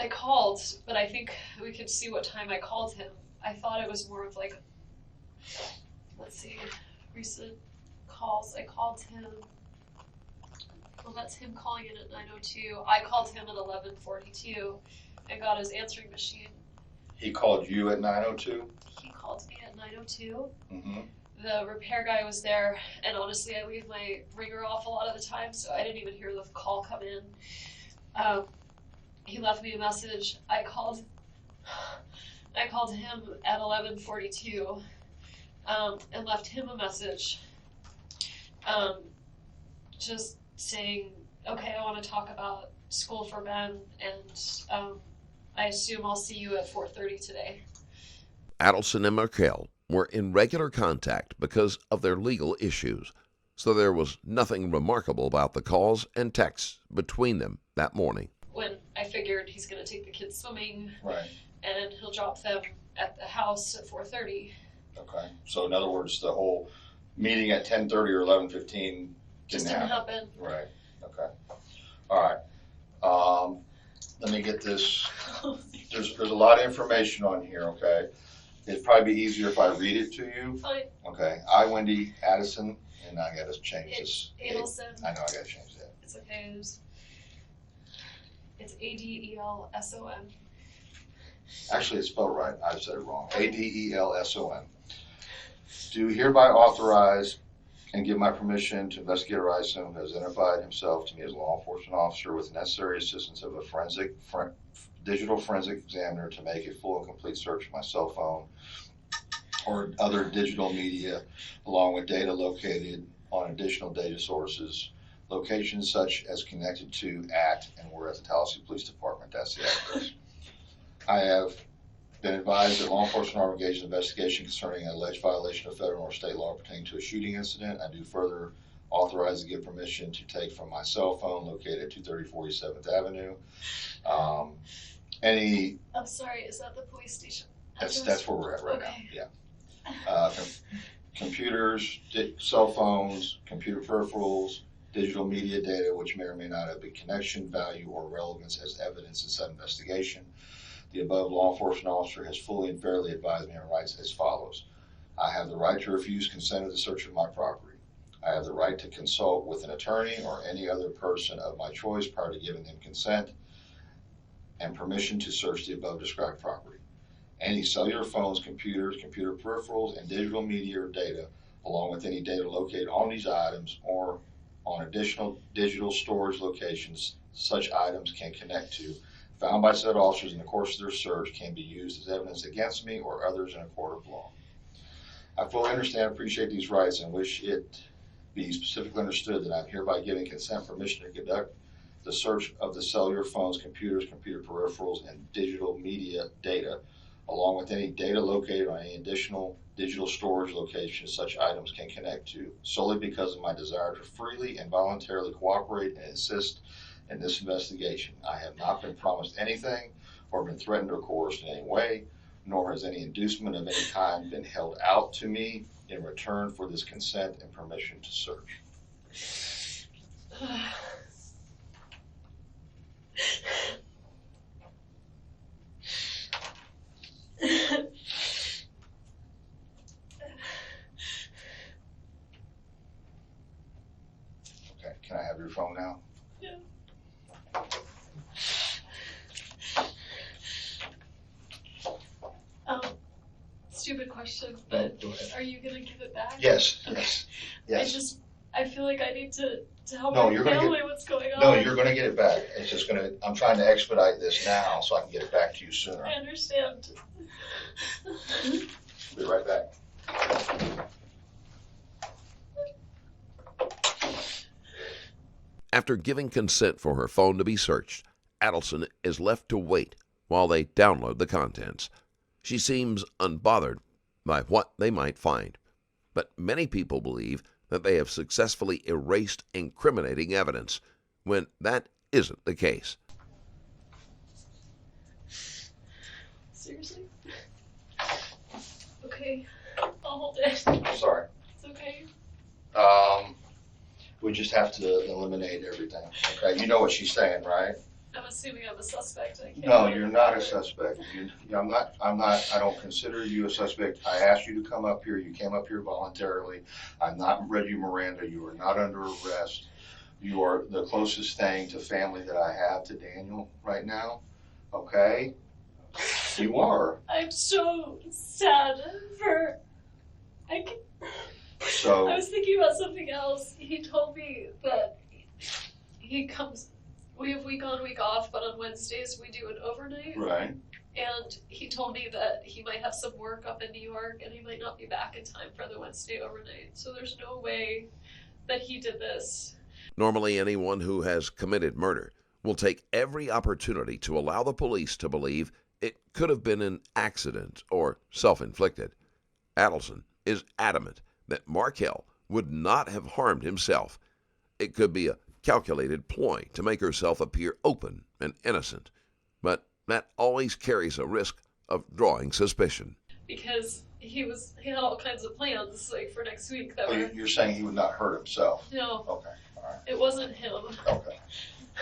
[SPEAKER 3] called, but I think we could see what time I called him. I thought it was more of like, let's see, recent calls. I called him, well, that's him calling in at 9:02. I called him at 11:42 and got his answering machine.
[SPEAKER 4] He called you at 9:02?
[SPEAKER 3] He called me at 9:02.
[SPEAKER 4] Mm-hmm.
[SPEAKER 3] The repair guy was there, and honestly, I leave my ringer off a lot of the time, so I didn't even hear the call come in. He left me a message. I called him at 11:42, and left him a message, just saying, okay, I want to talk about school for men, and I assume I'll see you at 4:30 today.
[SPEAKER 6] Adelson and Markel were in regular contact because of their legal issues, so there was nothing remarkable about the calls and texts between them that morning.
[SPEAKER 3] When I figured he's going to take the kids swimming,
[SPEAKER 4] Right.
[SPEAKER 3] and he'll drop them at the house at 4:30.
[SPEAKER 4] Okay. So in other words, the whole meeting at 10:30 or 11:15
[SPEAKER 3] Just
[SPEAKER 4] didn't
[SPEAKER 3] didn't
[SPEAKER 4] happen.
[SPEAKER 3] happen.
[SPEAKER 4] Right. Okay. All right. Let me get this. There's a lot of information on here. Okay. It'd probably be easier if I read it to you.
[SPEAKER 3] Fine.
[SPEAKER 4] Okay. I, Wendy Adelson, and I got to change this.
[SPEAKER 3] Adelson.
[SPEAKER 4] I know I got to change that.
[SPEAKER 3] It's okay. It's Adelson.
[SPEAKER 4] Actually, it's spelled right. I said it wrong. Adelson. Do hereby authorize and give my permission to investigate Adelson, who has identified himself to me as a law enforcement officer with the necessary assistance of a digital forensic examiner to make a full and complete search of my cell phone or other digital media, along with data located on additional data sources, locations such as connected to at and were at the Tallahassee Police Department. That's the address. I have been advised that law enforcement are engaged in investigation concerning an alleged violation of federal or state law pertaining to a shooting incident. I do further authorize and give permission to take from my cell phone located at 230 47th Avenue.
[SPEAKER 3] I'm sorry, is that the police station?
[SPEAKER 4] That's where we're at right
[SPEAKER 3] Okay.
[SPEAKER 4] now. Yeah. Computers, cell phones, computer peripherals, digital media data, which may or may not have a connection, value, or relevance as evidence in said investigation. The above law enforcement officer has fully and fairly advised me on rights as follows. I have the right to refuse consent of the search of my property. I have the right to consult with an attorney or any other person of my choice prior to giving them consent and permission to search the above described property. Any cellular phones, computers, computer peripherals, and digital media or data, along with any data located on these items or on additional digital storage locations such items can connect to, found by said officers in the course of their search, can be used as evidence against me or others in a court of law. I fully understand and appreciate these rights and wish it be specifically understood that I'm hereby giving consent permission to conduct the search of the cellular phones, computers, computer peripherals, and digital media data, along with any data located on any additional digital storage locations such items can connect to, solely because of my desire to freely and voluntarily cooperate and assist in this investigation. I have not been promised anything or been threatened or coerced in any way, nor has any inducement of any kind been held out to me in return for this consent and permission to search. Okay, can I have your phone now?
[SPEAKER 3] Yeah. Stupid question, but
[SPEAKER 4] Go ahead.
[SPEAKER 3] are you gonna give it back?
[SPEAKER 4] Yes,
[SPEAKER 3] Okay.
[SPEAKER 4] yes.
[SPEAKER 3] I feel like I need to tell
[SPEAKER 4] No,
[SPEAKER 3] my
[SPEAKER 4] you're gonna
[SPEAKER 3] family what's going on.
[SPEAKER 4] No, you're gonna get it back. It's just I'm trying to expedite this now so I can get it back to you sooner.
[SPEAKER 3] I understand.
[SPEAKER 4] Be right back.
[SPEAKER 6] After giving consent for her phone to be searched, Adelson is left to wait while they download the contents. She seems unbothered by what they might find, but many people believe that they have successfully erased incriminating evidence, when that isn't the case.
[SPEAKER 3] Seriously? Okay, I'll hold it.
[SPEAKER 4] Sorry.
[SPEAKER 3] It's okay.
[SPEAKER 4] We just have to eliminate everything. Okay, you know what she's saying, right?
[SPEAKER 3] I'm assuming I'm a suspect. I can't
[SPEAKER 4] No,
[SPEAKER 3] really
[SPEAKER 4] you're not a
[SPEAKER 3] remember.
[SPEAKER 4] suspect. I don't consider you a suspect. I asked you to come up here. You came up here voluntarily. I've not read you Miranda. You are not under arrest. You are the closest thing to family that I have to Daniel right now. Okay? You are.
[SPEAKER 3] I'm so sad for. I
[SPEAKER 4] So,
[SPEAKER 3] was thinking about something else. He told me that he comes. We have week on, week off, but on Wednesdays we do an overnight.
[SPEAKER 4] right.
[SPEAKER 3] And he told me that he might have some work up in New York and he might not be back in time for the Wednesday overnight. So there's no way that he did this.
[SPEAKER 6] Normally, anyone who has committed murder will take every opportunity to allow the police to believe it could have been an accident or self-inflicted. Adelson is adamant that Markel would not have harmed himself. It could be a calculated ploy to make herself appear open and innocent, but that always carries a risk of drawing suspicion.
[SPEAKER 3] Because he had all kinds of plans, like, for next week that were...
[SPEAKER 4] You're saying he would not hurt himself?
[SPEAKER 3] No.
[SPEAKER 4] Okay, all right.
[SPEAKER 3] It wasn't him.
[SPEAKER 4] Okay.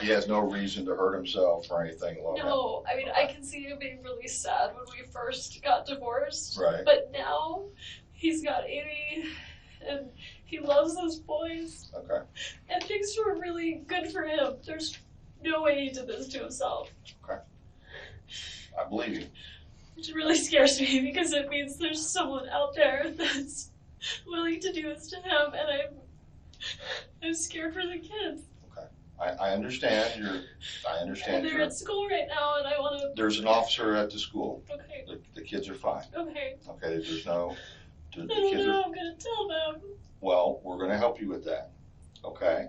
[SPEAKER 4] He has no reason to hurt himself or anything along that.
[SPEAKER 3] No, I mean, I can see him being really sad when we first got divorced.
[SPEAKER 4] Right.
[SPEAKER 3] But now he's got Amy, and he loves those boys.
[SPEAKER 4] Okay.
[SPEAKER 3] And things were really good for him. There's no way he did this to himself.
[SPEAKER 4] Okay. I believe you.
[SPEAKER 3] Which really scares me because it means there's someone out there that's willing to do this to him, and I'm scared for the kids.
[SPEAKER 4] Okay. I understand I understand
[SPEAKER 3] And they're at school right now, and I want to...
[SPEAKER 4] There's an officer at the school.
[SPEAKER 3] Okay.
[SPEAKER 4] The kids are fine.
[SPEAKER 3] Okay.
[SPEAKER 4] Okay, there's no...
[SPEAKER 3] I don't know, I'm going to tell them.
[SPEAKER 4] Well, we're going to help you with that. Okay?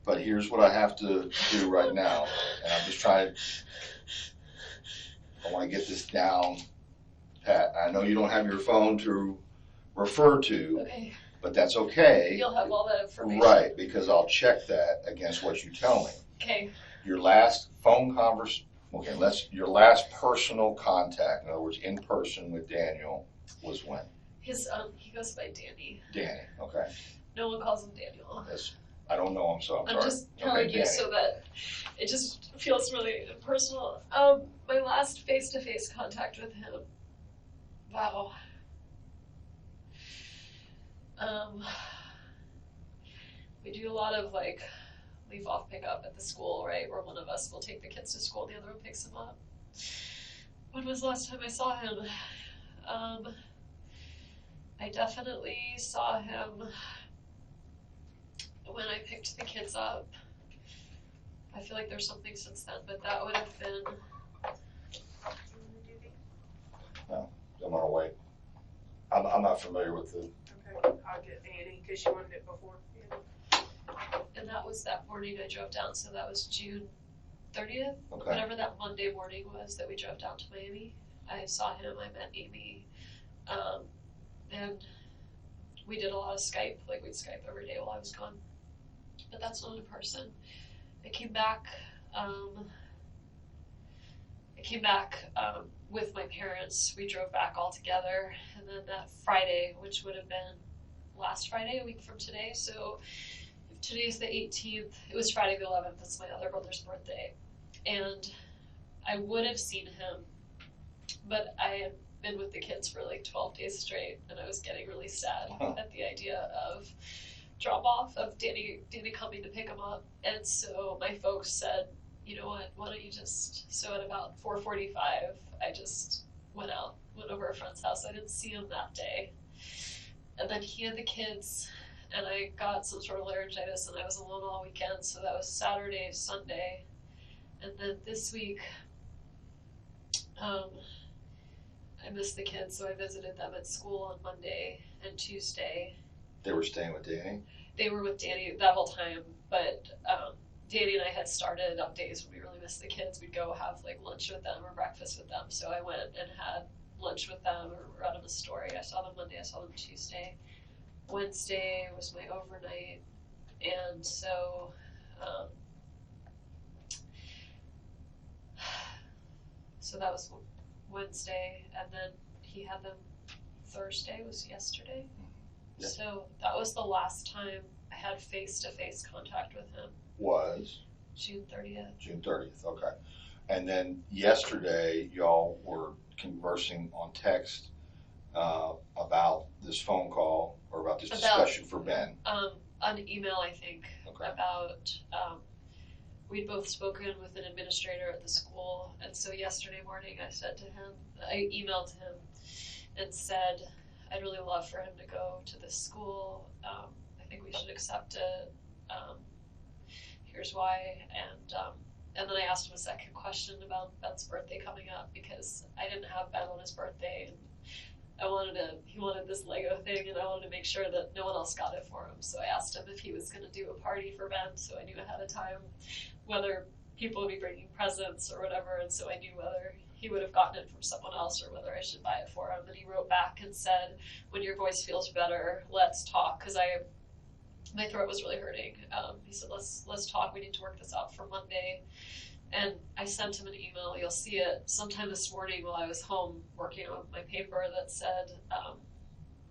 [SPEAKER 4] But here's what I have to do right now, and I'm just trying to... I want to get this down, Pat. I know you don't have your phone to refer to,
[SPEAKER 3] Okay.
[SPEAKER 4] but that's okay.
[SPEAKER 3] You'll have all that information.
[SPEAKER 4] Right, because I'll check that against what you tell me.
[SPEAKER 3] Okay.
[SPEAKER 4] Your last phone your last personal contact, in other words, in person with Daniel, was when?
[SPEAKER 3] He goes by Danny.
[SPEAKER 4] Danny, okay.
[SPEAKER 3] No one calls him Daniel.
[SPEAKER 4] I don't know him, so I'm sorry.
[SPEAKER 3] I'm just telling you
[SPEAKER 4] Danny.
[SPEAKER 3] so that it just feels really personal. My last face-to-face contact with him, wow. We do a lot of, like, leave-off pickup at the school, right, where one of us will take the kids to school and the other one picks them up. When was the last time I saw him? I definitely saw him when I picked the kids up. I feel like there's something since then, but that would have been...
[SPEAKER 4] No, I'm gonna wait. I'm not familiar with the...
[SPEAKER 8] Okay, I'll get Annie, because she wanted it before. Yeah.
[SPEAKER 3] And that was that morning I drove down, so that was June 30th,
[SPEAKER 4] Okay.
[SPEAKER 3] whatever that Monday morning was that we drove down to Miami. I saw him, I met Amy, and we did a lot of Skype, like we'd Skype every day while I was gone. But that's not in person. I came back with my parents. We drove back all together, and then that Friday, which would have been last Friday, a week from today, so if today's the 18th, it was Friday the 11th, that's my other brother's birthday, and I would have seen him, but I had been with the kids for like 12 days straight, and I was getting really sad at the idea of drop-off of Danny coming to pick him up, and so my folks said, you know what, why don't you just, so at about 4:45, I just went over a friend's house. I didn't see him that day, and then he had the kids, and I got some sort of laryngitis, and I was alone all weekend, so that was Saturday, Sunday, and then this week, I missed the kids, so I visited them at school on Monday and Tuesday.
[SPEAKER 4] They were staying with Danny?
[SPEAKER 3] They were with Danny that whole time, but Danny and I had started on days when we really missed the kids. We'd go have like lunch with them or breakfast with them. So I went and had lunch with them or read them a story. I saw them Monday, I saw them Tuesday. Wednesday was my overnight, and so so that was Wednesday, and then he had them Thursday was yesterday.
[SPEAKER 4] Yeah.
[SPEAKER 3] So that was the last time I had face-to-face contact with him.
[SPEAKER 4] Was?
[SPEAKER 3] June 30th.
[SPEAKER 4] June 30th, okay. And then yesterday, y'all were conversing on text about this phone call or about this discussion for Ben.
[SPEAKER 3] On email, I think,
[SPEAKER 4] Okay.
[SPEAKER 3] about, we'd both spoken with an administrator at the school, and so yesterday morning I emailed him and said, I'd really love for him to go to this school. I think we should accept it. Here's why. And then I asked him a second question about Ben's birthday coming up, because I didn't have Ben on his birthday, and he wanted this Lego thing, and I wanted to make sure that no one else got it for him. So I asked him if he was going to do a party for Ben, so I knew ahead of time whether people would be bringing presents or whatever, and so I knew whether he would have gotten it from someone else or whether I should buy it for him. And he wrote back and said, "When your voice feels better, let's talk," because my throat was really hurting. He said, let's talk. We need to work this out for Monday. And I sent him an email. You'll see it sometime this morning while I was home working on my paper that said,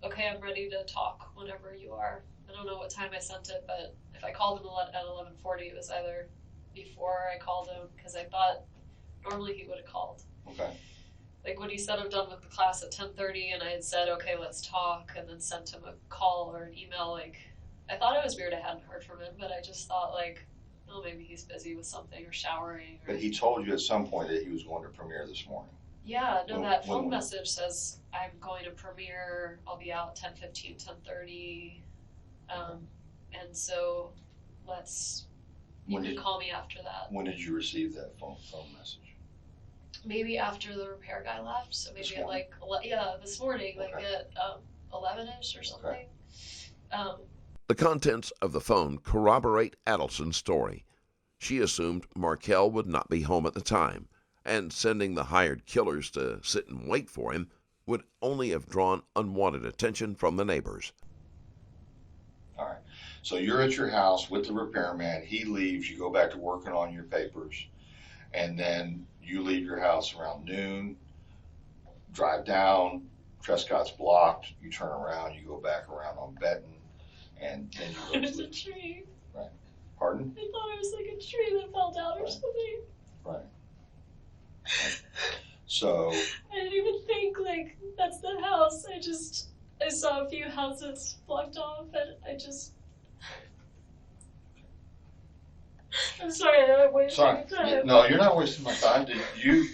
[SPEAKER 3] okay, I'm ready to talk whenever you are. I don't know what time I sent it, but if I called him at 11:40, it was either before I called him, because I thought normally he would have called.
[SPEAKER 4] Okay.
[SPEAKER 3] Like when he said I'm done with the class at 10:30, and I had said, okay, let's talk, and then sent him a call or an email, like, I thought it was weird I hadn't heard from him, but I just thought, like, oh, maybe he's busy with something or showering. Or...
[SPEAKER 4] But he told you at some point that he was going to premiere this morning.
[SPEAKER 3] Yeah, no, that phone message says I'm going to premiere, I'll be out 10:15, 10:30, and so you can call me after that.
[SPEAKER 4] When did you receive that phone message?
[SPEAKER 3] Maybe after the repair guy left, so maybe at like, this morning, like at 11-ish or something. Okay.
[SPEAKER 6] The contents of the phone corroborate Adelson's story. She assumed Markel would not be home at the time, and sending the hired killers to sit and wait for him would only have drawn unwanted attention from the neighbors.
[SPEAKER 4] All right. So you're at your house with the repairman. He leaves. You go back to working on your papers, and then you leave your house around noon, drive down, Trescott's blocked, you turn around, you go back around on Benton, and then you go
[SPEAKER 3] There's
[SPEAKER 4] to
[SPEAKER 3] a tree.
[SPEAKER 4] Right. Pardon?
[SPEAKER 3] I thought it was like a tree that fell down or something.
[SPEAKER 4] Right. So.
[SPEAKER 3] I didn't even think, like, that's the house. I saw a few houses blocked off, and I'm sorry, I'm wasting time.
[SPEAKER 4] No, you're not wasting my time.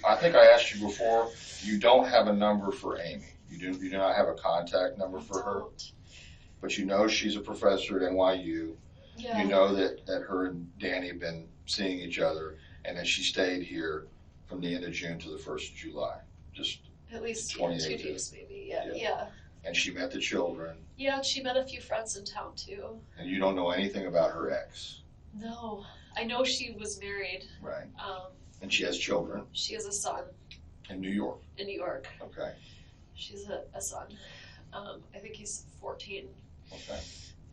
[SPEAKER 4] I think I asked you before, you don't have a number for Amy. You do not have a contact number for her. But you know she's a professor at NYU.
[SPEAKER 3] Yeah.
[SPEAKER 4] You know that her and Danny have been seeing each other, and that she stayed here from the end of June to the 1st of July. Just
[SPEAKER 3] at least 2 days, maybe. Yeah.
[SPEAKER 4] And she met the children.
[SPEAKER 3] Yeah, she met a few friends in town too.
[SPEAKER 4] And you don't know anything about her ex.
[SPEAKER 3] No, I know she was married.
[SPEAKER 4] Right. And she has children.
[SPEAKER 3] She has a son.
[SPEAKER 4] In New York.
[SPEAKER 3] In New York.
[SPEAKER 4] Okay.
[SPEAKER 3] She's a son. I think he's 14.
[SPEAKER 4] Okay.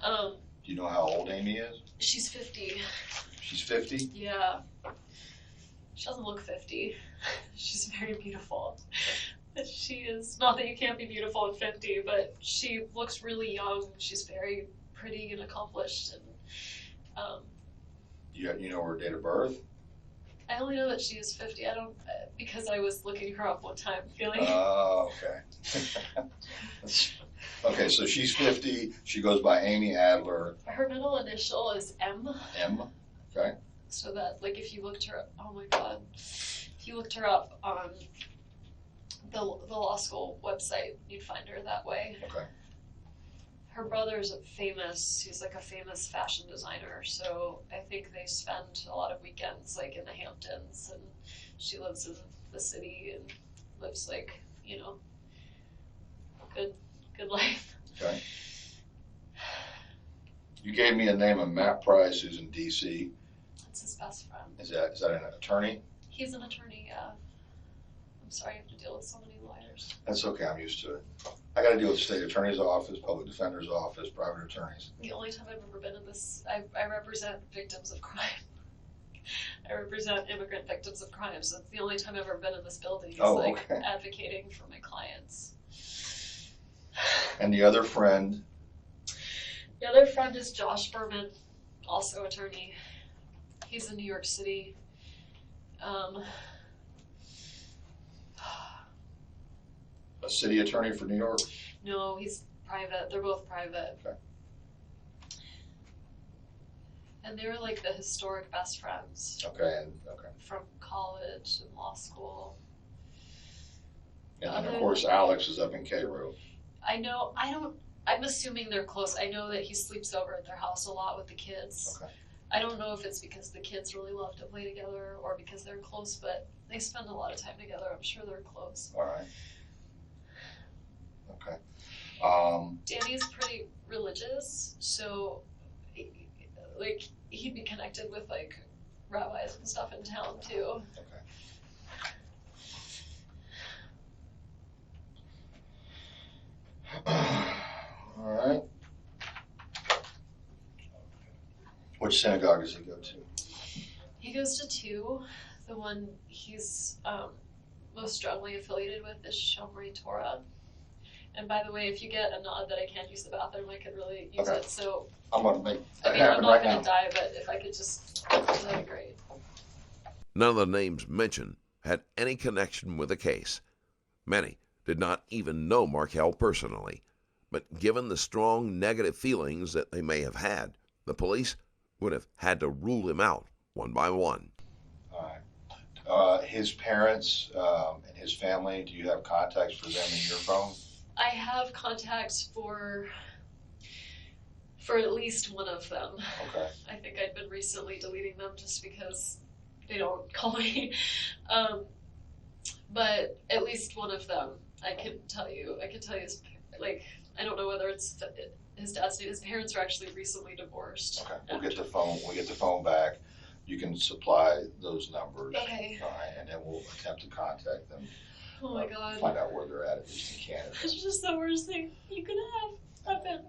[SPEAKER 4] Do you know how old Amy is?
[SPEAKER 3] She's 50.
[SPEAKER 4] She's 50?
[SPEAKER 3] Yeah. She doesn't look 50. She's very beautiful. She is, not that you can't be beautiful at 50, but she looks really young. She's very pretty and accomplished. And
[SPEAKER 4] you know her date of birth?
[SPEAKER 3] I only know that she is 50. I don't, because I was looking her up one time, feeling.
[SPEAKER 4] Oh, okay. Okay, so she's 50. She goes by Amy Adler.
[SPEAKER 3] Her middle initial is M.
[SPEAKER 4] M. Okay.
[SPEAKER 3] So that, like, if you looked her up, oh my God, if you looked her up on the law school website, you'd find her that way.
[SPEAKER 4] Okay.
[SPEAKER 3] Her brother's he's like a famous fashion designer, so I think they spend a lot of weekends like in the Hamptons, and she lives in the city and lives like, good life.
[SPEAKER 4] Okay. You gave me a name of Matt Price, who's in DC.
[SPEAKER 3] That's his best friend.
[SPEAKER 4] Is that an attorney?
[SPEAKER 3] He's an attorney, yeah. I'm sorry I have to deal with so many lawyers.
[SPEAKER 4] That's okay, I'm used to it. I got to deal with the state attorney's office, public defender's office, private attorneys.
[SPEAKER 3] The only time I've ever been in this, I represent victims of crime. I represent immigrant victims of crime, so it's the only time I've ever been in this building. Is advocating for my clients.
[SPEAKER 4] And the other friend?
[SPEAKER 3] The other friend is Josh Berman, also attorney. He's in New York City.
[SPEAKER 4] A city attorney for New York?
[SPEAKER 3] No, he's private. They're both private.
[SPEAKER 4] Okay.
[SPEAKER 3] And they were like the historic best friends.
[SPEAKER 4] Okay.
[SPEAKER 3] From college and law school.
[SPEAKER 4] And then, of course, Alex is up in Cairo.
[SPEAKER 3] I know. I'm assuming they're close. I know that he sleeps over at their house a lot with the kids.
[SPEAKER 4] Okay.
[SPEAKER 3] I don't know if it's because the kids really love to play together or because they're close, but they spend a lot of time together. I'm sure they're close.
[SPEAKER 4] All right. Okay.
[SPEAKER 3] Danny's pretty religious, so like he'd be connected with like rabbis and stuff in town too.
[SPEAKER 4] Okay. All right. Which synagogue does he go to?
[SPEAKER 3] He goes to two. The one he's most strongly affiliated with is Shomrei Torah. And by the way, if you get a nod that I can't use the bathroom, I could really use it. So
[SPEAKER 4] I'm going to make that
[SPEAKER 3] I'm
[SPEAKER 4] happen
[SPEAKER 3] not
[SPEAKER 4] right
[SPEAKER 3] going
[SPEAKER 4] now.
[SPEAKER 3] to die, but if I could just, that'd be great.
[SPEAKER 6] None of the names mentioned had any connection with the case. Many did not even know Markel personally, but given the strong negative feelings that they may have had, the police would have had to rule him out one by one.
[SPEAKER 4] All right. His parents and his family, do you have contacts for them in your phone?
[SPEAKER 3] I have contacts for at least one of them.
[SPEAKER 4] Okay.
[SPEAKER 3] I think I've been recently deleting them just because they don't call me. But at least one of them, I can tell you his, like, I don't know whether it's his dad's name. His parents were actually recently divorced.
[SPEAKER 4] Okay. We'll get the phone back. You can supply those numbers.
[SPEAKER 3] Okay.
[SPEAKER 4] All right. And then we'll attempt to contact them.
[SPEAKER 3] Oh my God.
[SPEAKER 4] Find out where they're at least in Canada.
[SPEAKER 3] It's just the worst thing you could have happen.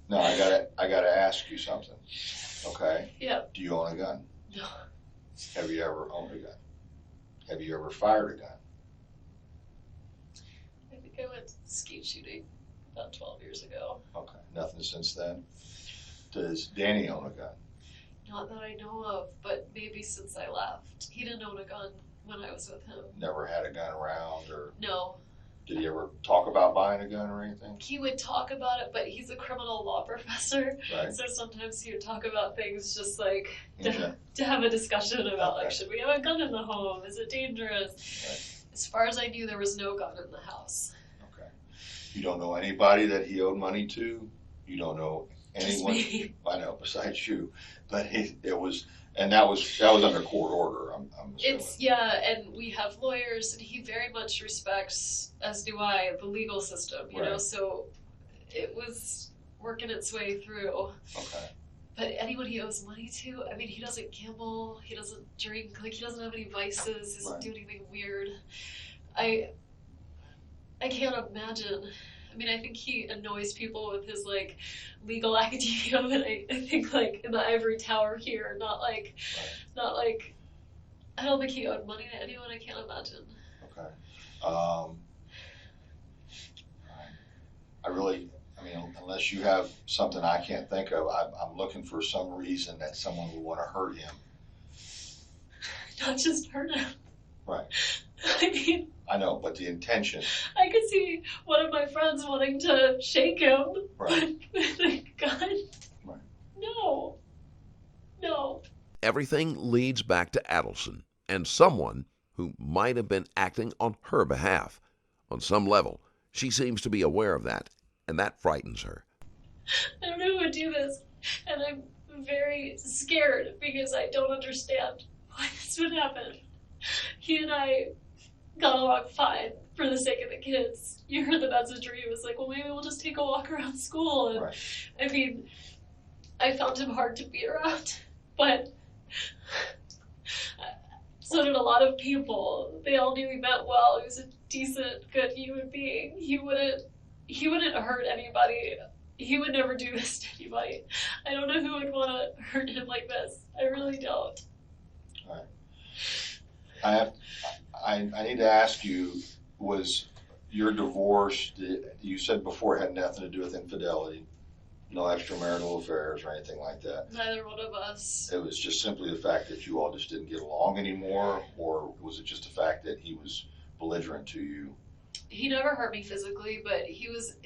[SPEAKER 4] Now I gotta ask you something. Okay?
[SPEAKER 3] Yeah.
[SPEAKER 4] Do you own a gun?
[SPEAKER 3] No.
[SPEAKER 4] Have you ever owned a gun? Have you ever fired a gun?
[SPEAKER 3] I think I went skeet shooting about 12 years ago.
[SPEAKER 4] Okay. Nothing since then? Does Danny own a gun?
[SPEAKER 3] Not that I know of, but maybe since I left. He didn't own a gun when I was with him.
[SPEAKER 4] Never had a gun around, or
[SPEAKER 3] No.
[SPEAKER 4] did he ever talk about buying a gun or anything?
[SPEAKER 3] He would talk about it, but he's a criminal law professor.
[SPEAKER 4] Right.
[SPEAKER 3] So sometimes he would talk about things just like
[SPEAKER 4] Okay.
[SPEAKER 3] to have a discussion about, like,
[SPEAKER 4] Okay.
[SPEAKER 3] should we have a gun in the home? Is it dangerous?
[SPEAKER 4] Right.
[SPEAKER 3] As far as I knew, there was no gun in the house.
[SPEAKER 4] Okay. You don't know anybody that he owed money to? You don't know
[SPEAKER 3] Just
[SPEAKER 4] anyone?
[SPEAKER 3] me.
[SPEAKER 4] I know, besides you. But that was under court order, I'm assuming.
[SPEAKER 3] It's, yeah, and we have lawyers, and he very much respects, as do I, the legal system, you know,
[SPEAKER 4] Right.
[SPEAKER 3] so it was working its way through.
[SPEAKER 4] Okay.
[SPEAKER 3] But anyone he owes money to, I mean, he doesn't gamble, he doesn't drink, like, he doesn't have any vices, he doesn't
[SPEAKER 4] Right.
[SPEAKER 3] do anything weird. I can't imagine. I mean, I think he annoys people with his, like, legal academia, but I think, like, in the ivory tower here, not like, I don't think he owed money to anyone, I can't imagine.
[SPEAKER 4] Okay. I mean, unless you have something I can't think of, I'm looking for some reason that someone would want to hurt him.
[SPEAKER 3] Not just hurt him.
[SPEAKER 4] Right.
[SPEAKER 3] I mean,
[SPEAKER 4] I know, but the intention.
[SPEAKER 3] I could see one of my friends wanting to shake him,
[SPEAKER 4] Right.
[SPEAKER 3] but with a gun.
[SPEAKER 4] Right.
[SPEAKER 3] No.
[SPEAKER 6] Everything leads back to Adelson and someone who might have been acting on her behalf. On some level, she seems to be aware of that, and that frightens her.
[SPEAKER 3] I don't know who would do this, and I'm very scared because I don't understand why this would happen. He and I got along fine for the sake of the kids. You heard the messaging. It was like, well, maybe we'll just take a walk around school. And
[SPEAKER 4] Right.
[SPEAKER 3] I mean, I found him hard to be around, but so did a lot of people. They all knew he meant well. He was a decent, good human being. He wouldn't hurt anybody. He would never do this to anybody. I don't know who would want to hurt him like this. I really don't.
[SPEAKER 4] All right. I need to ask you, was your divorce, you said before it had nothing to do with infidelity, no extramarital affairs or anything like that.
[SPEAKER 3] Neither one of us.
[SPEAKER 4] It was just simply the fact that you all just didn't get along anymore, or was it just the fact that he was belligerent to you?
[SPEAKER 3] He never hurt me physically, but he was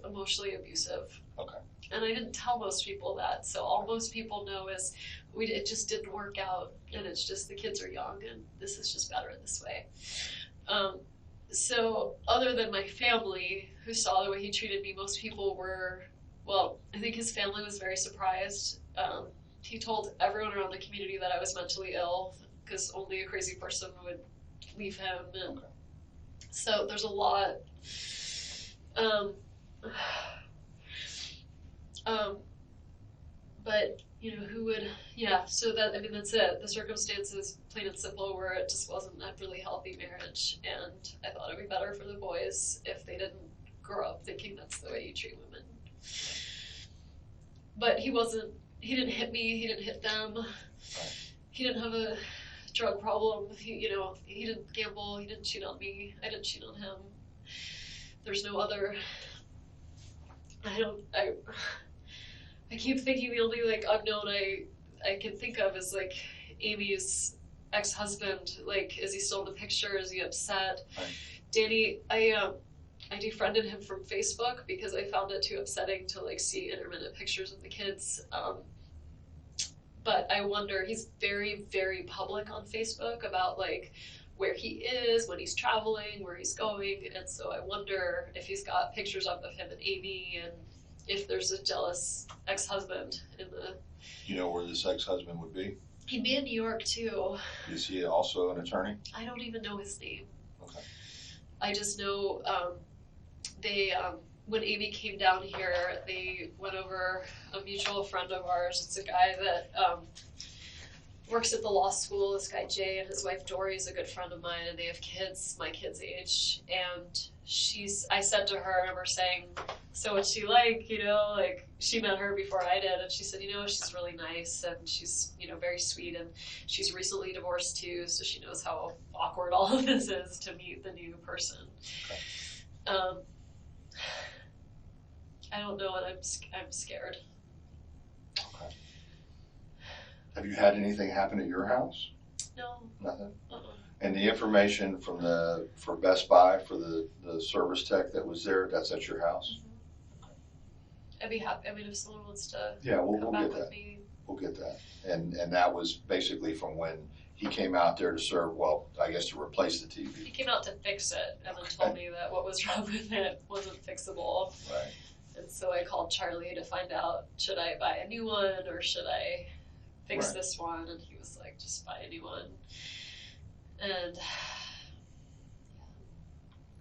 [SPEAKER 3] emotionally abusive.
[SPEAKER 4] Okay.
[SPEAKER 3] And I didn't tell most people that, so all most people know is it just didn't work out, and it's just the kids are young, and this is just better this way. So other than my family, who saw the way he treated me, most people were, well, I think his family was very surprised. He told everyone around the community that I was mentally ill, because only a crazy person would leave him, and
[SPEAKER 4] Okay.
[SPEAKER 3] so there's a lot. But you know, who would, yeah, so that, I mean, that's it. The circumstances, plain and simple, where it just wasn't a really healthy marriage, and I thought it'd be better for the boys if they didn't grow up thinking that's the way you treat women. But he didn't hit me, he didn't hit them, he didn't have a drug problem, he didn't gamble, he didn't cheat on me, I didn't cheat on him. There's no other, I keep thinking the only like unknown I can think of is like Amy's ex-husband. Like, is he still in the picture? Is he upset?
[SPEAKER 4] Right.
[SPEAKER 3] Danny, I defriended him from Facebook because I found it too upsetting to like see intermittent pictures of the kids. But I wonder, he's very, very public on Facebook about like where he is, when he's traveling, where he's going, and so I wonder if he's got pictures up of him and Amy, and if there's a jealous ex-husband in the...
[SPEAKER 4] You know where this ex-husband would be?
[SPEAKER 3] He'd be in New York too.
[SPEAKER 4] Is he also an attorney?
[SPEAKER 3] I don't even know his name.
[SPEAKER 4] Okay.
[SPEAKER 3] I just know when Amy came down here, they went over a mutual friend of ours. It's a guy that works at the law school. This guy Jay and his wife Dory is a good friend of mine, and they have kids, my kid's age. And I said to her, I remember saying, so what's she like, you know, like she met her before I did, and she said, you know, she's really nice, and she's, you know, very sweet, and she's recently divorced too, so she knows how awkward all of this is to meet the new person. Okay. I don't know, and I'm scared.
[SPEAKER 4] Okay. Have you had anything happen at your house?
[SPEAKER 3] No.
[SPEAKER 4] Nothing?
[SPEAKER 3] Uh-uh.
[SPEAKER 4] And the information for Best Buy, for the service tech that was there, that's at your house?
[SPEAKER 3] Mm-hmm. Okay. I'd be happy, I mean, if someone wants to
[SPEAKER 4] we'll
[SPEAKER 3] back
[SPEAKER 4] get
[SPEAKER 3] with
[SPEAKER 4] that.
[SPEAKER 3] me.
[SPEAKER 4] We'll get that. And that was basically from when he came out there to serve, well, I guess to replace the TV.
[SPEAKER 3] He came out to fix it, and then told me that what was wrong with it wasn't fixable.
[SPEAKER 4] Right.
[SPEAKER 3] And so I called Charlie to find out, should I buy a new one or should I fix
[SPEAKER 4] Right.
[SPEAKER 3] this one? And he was like, just buy a new one. And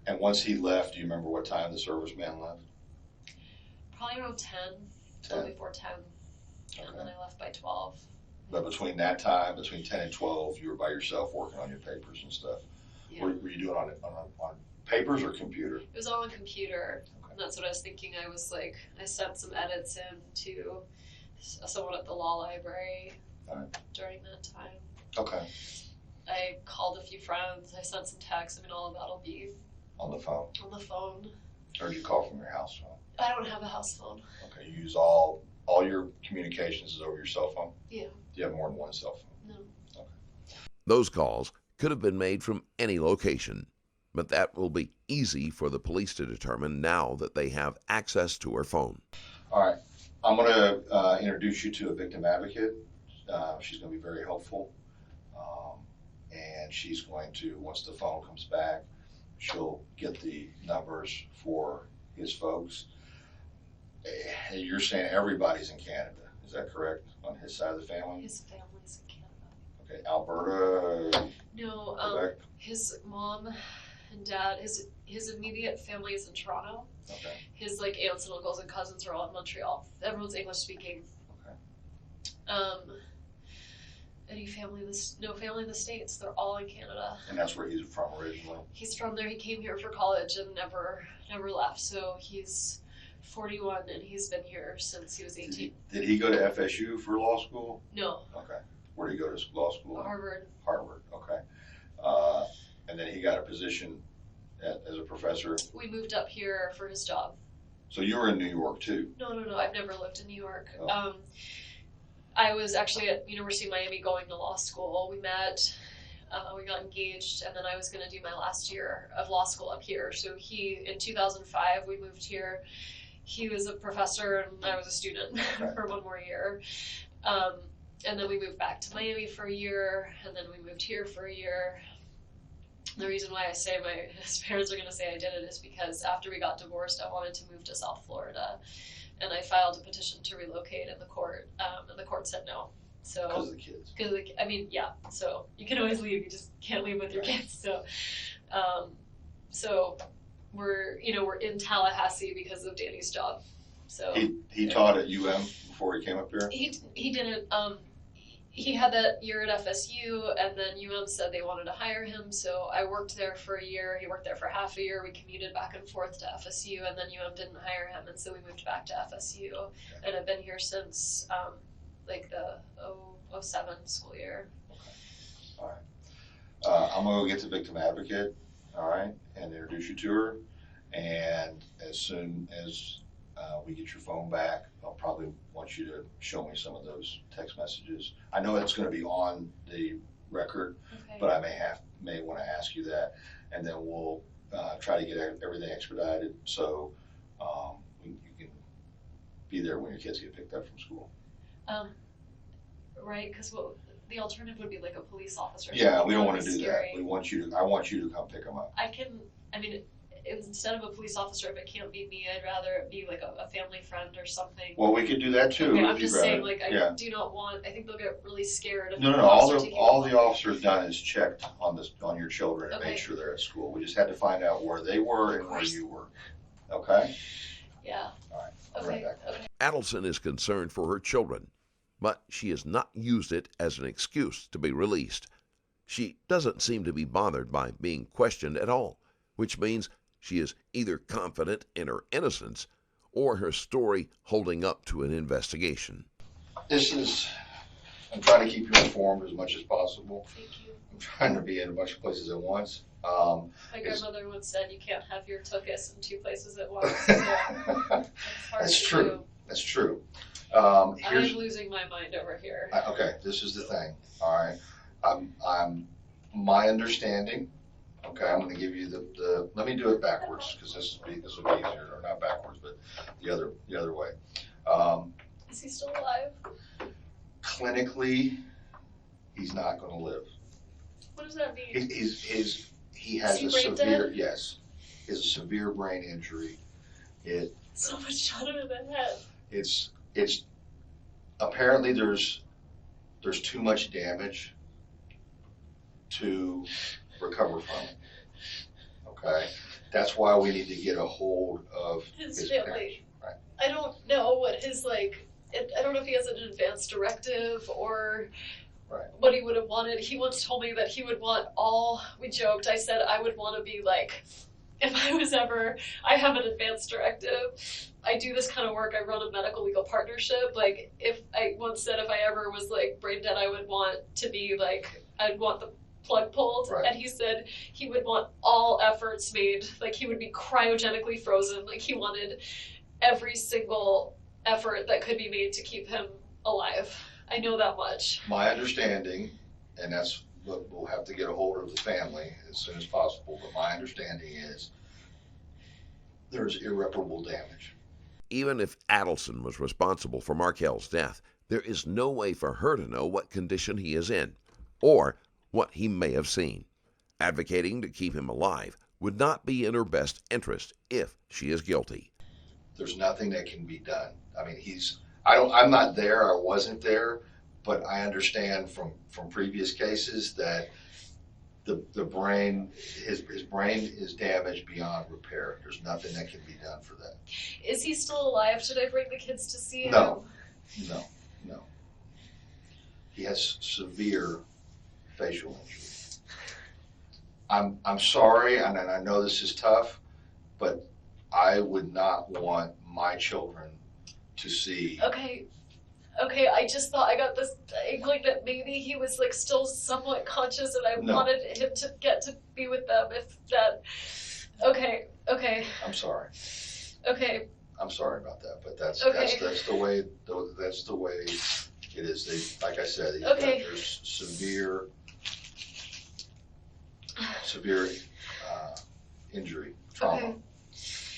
[SPEAKER 4] And once he left, do you remember what time the serviceman left?
[SPEAKER 3] probably around 10,
[SPEAKER 4] 10.
[SPEAKER 3] before 10.
[SPEAKER 4] Okay.
[SPEAKER 3] And then I left by 12.
[SPEAKER 4] But between that time, between 10 and 12, you were by yourself working on your papers and stuff.
[SPEAKER 3] Yeah.
[SPEAKER 4] Were you doing it on papers or computer?
[SPEAKER 3] It was all on computer.
[SPEAKER 4] Okay.
[SPEAKER 3] And that's what I was thinking. I was like, I sent some edits in to someone at the law library during that time.
[SPEAKER 4] Okay.
[SPEAKER 3] I called a few friends. I sent some texts. I mean, all of that'll be
[SPEAKER 4] On the phone?
[SPEAKER 3] on the phone.
[SPEAKER 4] Or did you call from your house phone?
[SPEAKER 3] I don't have a house phone.
[SPEAKER 4] Okay, you use all your communications is over your cell phone?
[SPEAKER 3] Yeah.
[SPEAKER 4] Do you have more than one cell phone?
[SPEAKER 3] No.
[SPEAKER 6] Those calls could have been made from any location, but that will be easy for the police to determine now that they have access to her phone.
[SPEAKER 4] All right, I'm going to introduce you to a victim advocate. She's going to be very helpful, and she's going to, once the phone comes back, she'll get the numbers for his folks. You're saying everybody's in Canada, is that correct, on his side of the family?
[SPEAKER 3] His family's in Canada.
[SPEAKER 4] Okay, Alberta,
[SPEAKER 3] No,
[SPEAKER 4] Quebec?
[SPEAKER 3] his mom and dad, his immediate family is in Toronto.
[SPEAKER 4] Okay,
[SPEAKER 3] His like aunts and uncles and cousins are all in Montreal. Everyone's English speaking.
[SPEAKER 4] okay.
[SPEAKER 3] Any family no family in the States. They're all in Canada.
[SPEAKER 4] And that's where he's from originally?
[SPEAKER 3] He's from there. He came here for college and never left. So he's 41 and he's been here since he was 18.
[SPEAKER 4] Did he go to FSU for law school?
[SPEAKER 3] No,
[SPEAKER 4] Okay. Where did he go to law school?
[SPEAKER 3] Harvard.
[SPEAKER 4] Harvard, okay. And then he got a position as a professor.
[SPEAKER 3] We moved up here for his job.
[SPEAKER 4] So you were in New York too?
[SPEAKER 3] No. I've never lived in New York.
[SPEAKER 4] Oh.
[SPEAKER 3] I was actually at University of Miami going to law school. We met, we got engaged, and then I was going to do my last year of law school up here. So in 2005, we moved here. He was a professor and I was a student for one more year. And then we moved back to Miami for a year, and then we moved here for a year. The reason why I say his parents are going to say I did it is because after we got divorced, I wanted to move to South Florida. And I filed a petition to relocate in the court, and the court said no. So
[SPEAKER 4] Because of the kids?
[SPEAKER 3] So you can always leave, you just can't leave with your kids. So we're in Tallahassee because of Danny's job. So
[SPEAKER 4] He taught at UM before he came up here?
[SPEAKER 3] he didn't. He had that year at FSU, and then UM said they wanted to hire him, so I worked there for a year. He worked there for half a year. We commuted back and forth to FSU, and then UM didn't hire him, and so we moved back to FSU, and I've been here since like the 07 school year.
[SPEAKER 4] All right. I'm gonna go get the victim advocate, all right, and introduce you to her. And as soon as we get your phone back, I'll probably want you to show me some of those text messages. I know it's gonna be on the record,
[SPEAKER 3] Okay.
[SPEAKER 4] but I may wanna ask you that. And then we'll try to get everything expedited, so you can be there when your kids get picked up from school.
[SPEAKER 3] Right, because the alternative would be like a police officer.
[SPEAKER 4] Yeah, we don't wanna
[SPEAKER 3] That'd be
[SPEAKER 4] do
[SPEAKER 3] scary.
[SPEAKER 4] that. I want you to come pick them up.
[SPEAKER 3] Instead of a police officer, if it can't be me, I'd rather it be like a family friend or something.
[SPEAKER 4] Well, we could do that too.
[SPEAKER 3] Okay,
[SPEAKER 4] if
[SPEAKER 3] I'm
[SPEAKER 4] you'd
[SPEAKER 3] just
[SPEAKER 4] rather.
[SPEAKER 3] saying, like,
[SPEAKER 4] Yeah.
[SPEAKER 3] I do not want, I think they'll get really scared. If
[SPEAKER 4] No.
[SPEAKER 3] the
[SPEAKER 4] All
[SPEAKER 3] officer
[SPEAKER 4] the officer's done is checked on your children and
[SPEAKER 3] Okay.
[SPEAKER 4] made sure they're at school. We just had to find out where they were and where you were. Okay?
[SPEAKER 3] Yeah.
[SPEAKER 4] All right. I'll be right
[SPEAKER 3] Okay.
[SPEAKER 4] back.
[SPEAKER 3] Okay.
[SPEAKER 6] Adelson is concerned for her children, but she has not used it as an excuse to be released. She doesn't seem to be bothered by being questioned at all, which means she is either confident in her innocence or her story holding up to an investigation.
[SPEAKER 4] I'm trying to keep you informed as much as possible.
[SPEAKER 3] Thank you.
[SPEAKER 4] I'm trying to be in a bunch of places at once.
[SPEAKER 3] My grandmother once said you can't have your tuchus in two places at once. So it's hard
[SPEAKER 4] That's
[SPEAKER 3] to
[SPEAKER 4] true.
[SPEAKER 3] do.
[SPEAKER 4] That's true.
[SPEAKER 3] I'm losing my mind over here.
[SPEAKER 4] Okay, this is the thing, all right? I'm my understanding, okay, I'm gonna give you let me do it backwards, because this will be easier, or not backwards, but the other way.
[SPEAKER 3] Is he still alive?
[SPEAKER 4] Clinically, he's not gonna live.
[SPEAKER 3] What does that mean?
[SPEAKER 4] He has
[SPEAKER 3] he
[SPEAKER 4] a
[SPEAKER 3] brain
[SPEAKER 4] severe,
[SPEAKER 3] dead?
[SPEAKER 4] yes, he has a severe brain injury.
[SPEAKER 3] Someone shot him in the head.
[SPEAKER 4] It's apparently there's too much damage to recover from it. Okay, that's why we need to get a hold of
[SPEAKER 3] His
[SPEAKER 4] his
[SPEAKER 3] family.
[SPEAKER 4] parents. Right.
[SPEAKER 3] I don't know what his I don't know if he has an advance directive or
[SPEAKER 4] Right.
[SPEAKER 3] what he would have wanted. He once told me that he would want we joked, I said I would want to be like, if I have an advance directive, I do this kind of work, I run a medical legal partnership. Like, I once said if I ever was like brain dead, I would want to be like, I'd want the plug pulled.
[SPEAKER 4] Right.
[SPEAKER 3] And he said he would want all efforts made, like he would be cryogenically frozen, like he wanted every single effort that could be made to keep him alive. I know that much.
[SPEAKER 4] My understanding, and that's what we'll have to get a hold of the family as soon as possible, but my understanding is there's irreparable damage.
[SPEAKER 6] Even if Adelson was responsible for Markel's death, there is no way for her to know what condition he is in or what he may have seen. Advocating to keep him alive would not be in her best interest if she is guilty.
[SPEAKER 4] There's nothing that can be done. I mean, I'm not there, I wasn't there, but I understand from previous cases that the brain, his brain is damaged beyond repair. There's nothing that can be done for that.
[SPEAKER 3] Is he still alive? Should I bring the kids to see him?
[SPEAKER 4] No. He has severe facial injury. I'm sorry, and I know this is tough, but I would not want my children to see.
[SPEAKER 3] Okay, I just thought I got this inkling that maybe he was like still somewhat conscious and I
[SPEAKER 4] No.
[SPEAKER 3] wanted him to get to be with them okay.
[SPEAKER 4] I'm sorry.
[SPEAKER 3] Okay,
[SPEAKER 4] I'm sorry about that, but that's
[SPEAKER 3] Okay.
[SPEAKER 4] that's the way it is. Like I said,
[SPEAKER 3] Okay.
[SPEAKER 4] there's severe injury, trauma.
[SPEAKER 3] Okay.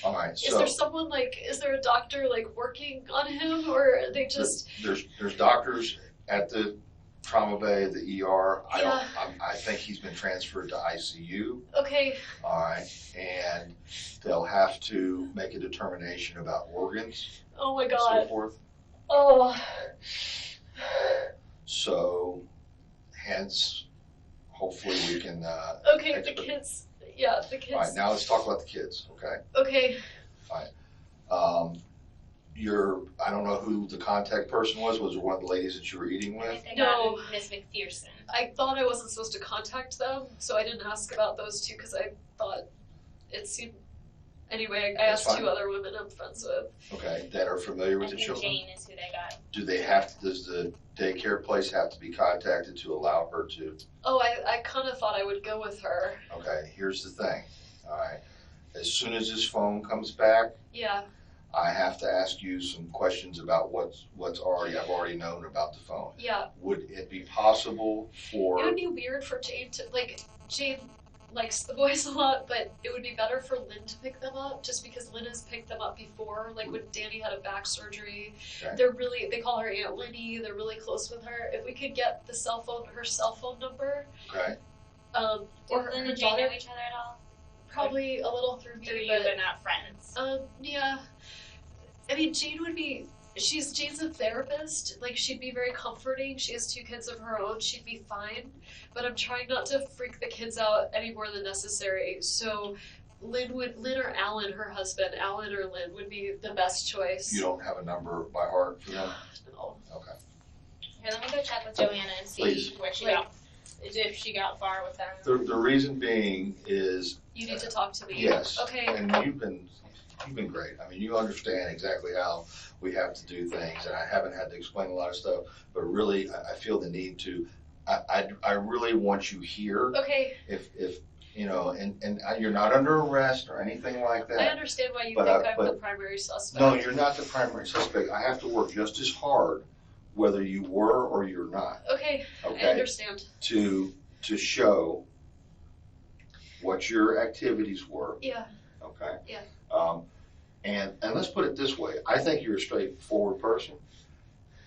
[SPEAKER 4] All right,
[SPEAKER 3] Is
[SPEAKER 4] so
[SPEAKER 3] there someone is there a doctor working on him, or are they just?
[SPEAKER 4] there's doctors at the trauma bay, the ER.
[SPEAKER 3] Yeah.
[SPEAKER 4] I think he's been transferred to ICU.
[SPEAKER 3] Okay,
[SPEAKER 4] All right, and they'll have to make a determination about organs
[SPEAKER 3] oh my
[SPEAKER 4] and so
[SPEAKER 3] God,
[SPEAKER 4] forth.
[SPEAKER 3] oh.
[SPEAKER 4] So, hence, hopefully we can.
[SPEAKER 3] Okay, the kids, the kids.
[SPEAKER 4] All right, now let's talk about the kids, okay?
[SPEAKER 3] Okay,
[SPEAKER 4] I don't know who the contact person was. Was it one of the ladies that you were eating
[SPEAKER 9] I
[SPEAKER 4] with?
[SPEAKER 9] think
[SPEAKER 3] No.
[SPEAKER 9] Miss McPherson.
[SPEAKER 3] I thought I wasn't supposed to contact them, so I didn't ask about those two because I thought it seemed. Anyway, I
[SPEAKER 4] That's
[SPEAKER 3] asked
[SPEAKER 4] fine.
[SPEAKER 3] 2 other women I'm friends with.
[SPEAKER 4] Okay, that are familiar with
[SPEAKER 9] I
[SPEAKER 4] the
[SPEAKER 9] think
[SPEAKER 4] children?
[SPEAKER 9] Jane is who they got.
[SPEAKER 4] Does the daycare place have to be contacted to allow her to?
[SPEAKER 3] Oh, I kind of thought I would go with her.
[SPEAKER 4] Okay, here's the thing, all right. As soon as this phone comes back,
[SPEAKER 3] Yeah.
[SPEAKER 4] I have to ask you some questions about I've already known about the phone.
[SPEAKER 3] Yeah.
[SPEAKER 4] Would it be possible for?
[SPEAKER 3] It would be weird for Jane to, Jane likes the boys a lot, but it would be better for Lynn to pick them up, just because Lynn has picked them up before, like when Danny had a back surgery.
[SPEAKER 4] Okay.
[SPEAKER 3] They call her Aunt Linny, they're really close with her. If we could get her cell phone number,
[SPEAKER 4] Okay,
[SPEAKER 3] or
[SPEAKER 9] Do Lynn
[SPEAKER 3] her
[SPEAKER 9] and Jane
[SPEAKER 3] daughter,
[SPEAKER 9] know each other at all?
[SPEAKER 3] probably a little through me,
[SPEAKER 9] Through you,
[SPEAKER 3] but
[SPEAKER 9] but not friends.
[SPEAKER 3] yeah. I mean, Jane's a therapist. Like, she'd be very comforting. She has 2 kids of her own. She'd be fine. But I'm trying not to freak the kids out any more than necessary. So Lynn or Alan, her husband, Alan or Lynn would be the best choice.
[SPEAKER 4] you don't have a number by heart for them?
[SPEAKER 3] No.
[SPEAKER 4] Okay.
[SPEAKER 9] Here, let me go check with Joanna and see
[SPEAKER 4] Please.
[SPEAKER 9] where she
[SPEAKER 3] Like-
[SPEAKER 9] got, if she got far with them.
[SPEAKER 4] The reason being is,
[SPEAKER 3] You need to talk to me.
[SPEAKER 4] yes,
[SPEAKER 3] Okay.
[SPEAKER 4] and you've been great. I mean, you understand exactly how we have to do things, and I haven't had to explain a lot of stuff, but really, I feel the need to, I really want you here.
[SPEAKER 3] Okay.
[SPEAKER 4] If you know, and you're not under arrest or anything like
[SPEAKER 3] I
[SPEAKER 4] that.
[SPEAKER 3] understand why you
[SPEAKER 4] But
[SPEAKER 3] think I'm
[SPEAKER 4] but-
[SPEAKER 3] the primary suspect.
[SPEAKER 4] No, you're not the primary suspect. I have to work just as hard, whether you were or you're not,
[SPEAKER 3] Okay. I
[SPEAKER 4] okay?
[SPEAKER 3] understand.
[SPEAKER 4] To show what your activities were,
[SPEAKER 3] Yeah.
[SPEAKER 4] okay?
[SPEAKER 3] Yeah.
[SPEAKER 4] And let's put it this way, I think you're a straightforward person,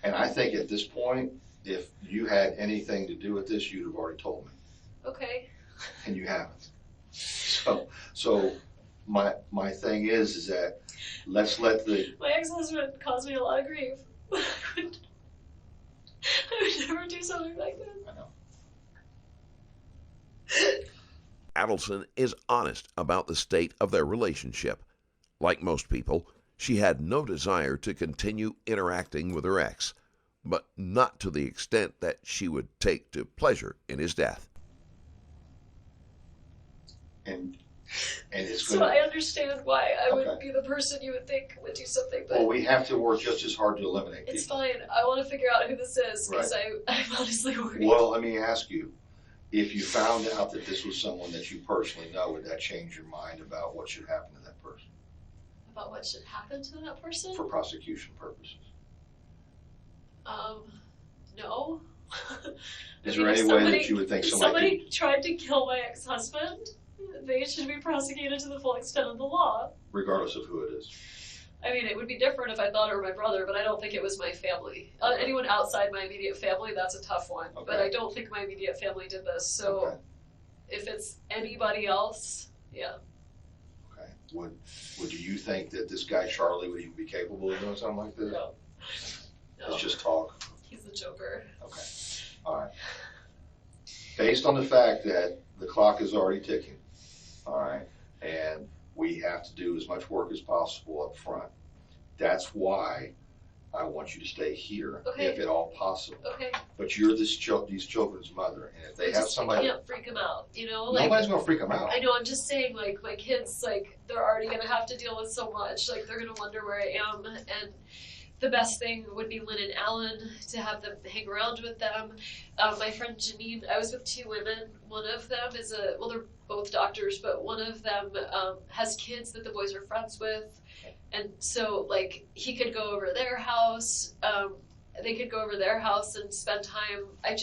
[SPEAKER 4] and I think at this point, if you had anything to do with this, you'd have already told me,
[SPEAKER 3] Okay.
[SPEAKER 4] and you haven't. So my thing is that let's let the,
[SPEAKER 3] My ex-husband caused me a lot of grief. I would never do something like that.
[SPEAKER 4] I know.
[SPEAKER 6] Adelson is honest about the state of their relationship. Like most people, she had no desire to continue interacting with her ex, but not to the extent that she would take to pleasure in his death.
[SPEAKER 4] And it's
[SPEAKER 3] So
[SPEAKER 4] gonna,
[SPEAKER 3] I understand why I would
[SPEAKER 4] Okay.
[SPEAKER 3] be the person you would think would do something, but
[SPEAKER 4] well, we have to work just as hard to eliminate
[SPEAKER 3] it's
[SPEAKER 4] people.
[SPEAKER 3] fine. I want to figure out who this is because I'm honestly worried.
[SPEAKER 4] Well, let me ask you, if you found out that this was someone that you personally know, would that change your mind about what should happen to that person
[SPEAKER 3] About what should happen to that person?
[SPEAKER 4] for prosecution purposes?
[SPEAKER 3] No.
[SPEAKER 4] Is
[SPEAKER 3] I mean,
[SPEAKER 4] there
[SPEAKER 3] if
[SPEAKER 4] any way that you would think
[SPEAKER 3] if
[SPEAKER 4] somebody
[SPEAKER 3] tried to kill my ex-husband, they should be prosecuted to the full extent of the law.
[SPEAKER 4] regardless of who it is?
[SPEAKER 3] I mean, it would be different if I thought it were my brother, but I don't think it was my family. Anyone outside my immediate family, that's a tough one. But
[SPEAKER 4] Okay.
[SPEAKER 3] I don't think my immediate family did this. So
[SPEAKER 4] Okay.
[SPEAKER 3] if it's anybody else, yeah.
[SPEAKER 4] Okay. Would you think that this guy Charlie would even be capable of doing something like this?
[SPEAKER 3] No.
[SPEAKER 4] It's just talk.
[SPEAKER 3] He's a joker.
[SPEAKER 4] Okay. All right. Based on the fact that the clock is already ticking, all right, and we have to do as much work as possible up front. That's why I want you to stay here,
[SPEAKER 3] Okay.
[SPEAKER 4] if at all possible.
[SPEAKER 3] Okay.
[SPEAKER 4] But you're these children's mother, and if they have
[SPEAKER 3] I
[SPEAKER 4] somebody,
[SPEAKER 3] can't freak him out, you know? Like,
[SPEAKER 4] nobody's gonna freak them out.
[SPEAKER 3] I know, I'm just saying, like, my kids, like, they're already gonna have to deal with so much. Like, they're gonna wonder where I am, and the best thing would be Lynn and Alan, to have them hang around with them. My friend Janine, I was with 2 women. One of them is they're both doctors, but one of them has kids that the boys are friends with. And so, like, he could go over their house. They could go over their house and spend time. I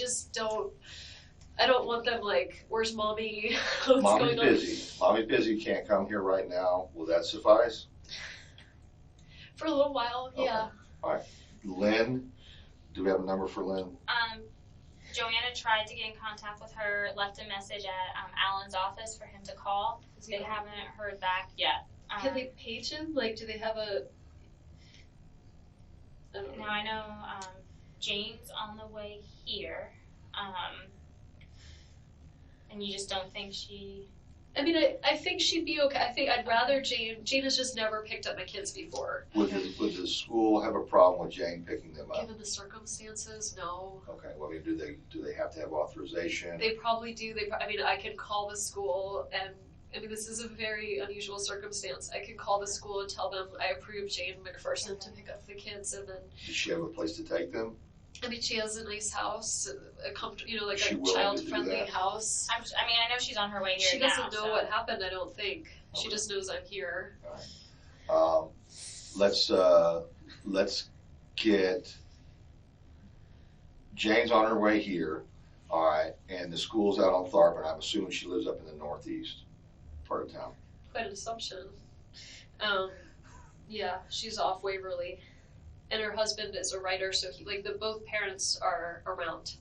[SPEAKER 3] don't want them, like, where's mommy? What's
[SPEAKER 4] Mommy's
[SPEAKER 3] going on?
[SPEAKER 4] busy. Mommy's busy, can't come here right now. Will that suffice?
[SPEAKER 3] For a little while, yeah.
[SPEAKER 4] All right. Lynn, do we have a number for Lynn?
[SPEAKER 9] Joanna tried to get in contact with her, left a message at Alan's office for him to call. They haven't heard back yet.
[SPEAKER 3] Can they page him? Like, do they have a... I don't know.
[SPEAKER 9] Now I know Jane's on the way here, and you just don't think she
[SPEAKER 3] I mean, I think she'd be okay. I think I'd rather Jane. Jane has just never picked up my kids before.
[SPEAKER 4] Would the school have a problem with Jane picking them up?
[SPEAKER 3] Given the circumstances, no.
[SPEAKER 4] Okay. Well, I mean, do they have to have authorization?
[SPEAKER 3] They probably do. I mean, I can call the school, and I mean, this is a very unusual circumstance. I can call the school and tell them I approve Jane McPherson to pick up the kids, and then.
[SPEAKER 4] Does she have a place to take them?
[SPEAKER 3] I mean, she has a nice house, a comfortable, like
[SPEAKER 4] She
[SPEAKER 3] a
[SPEAKER 4] willing to do
[SPEAKER 3] child-friendly
[SPEAKER 4] that?
[SPEAKER 3] house.
[SPEAKER 9] I mean, I know she's on her way here
[SPEAKER 3] She
[SPEAKER 9] now.
[SPEAKER 3] doesn't know
[SPEAKER 9] so.
[SPEAKER 3] what happened. I don't think. She
[SPEAKER 4] Okay.
[SPEAKER 3] just knows I'm here.
[SPEAKER 4] Let's get Jane's on her way here, all right, and the school's out on Tharp, and I'm assuming she lives up in the northeast part of town.
[SPEAKER 3] Quite an assumption. Yeah, she's off Waverly, and her husband is a writer, so both parents are around.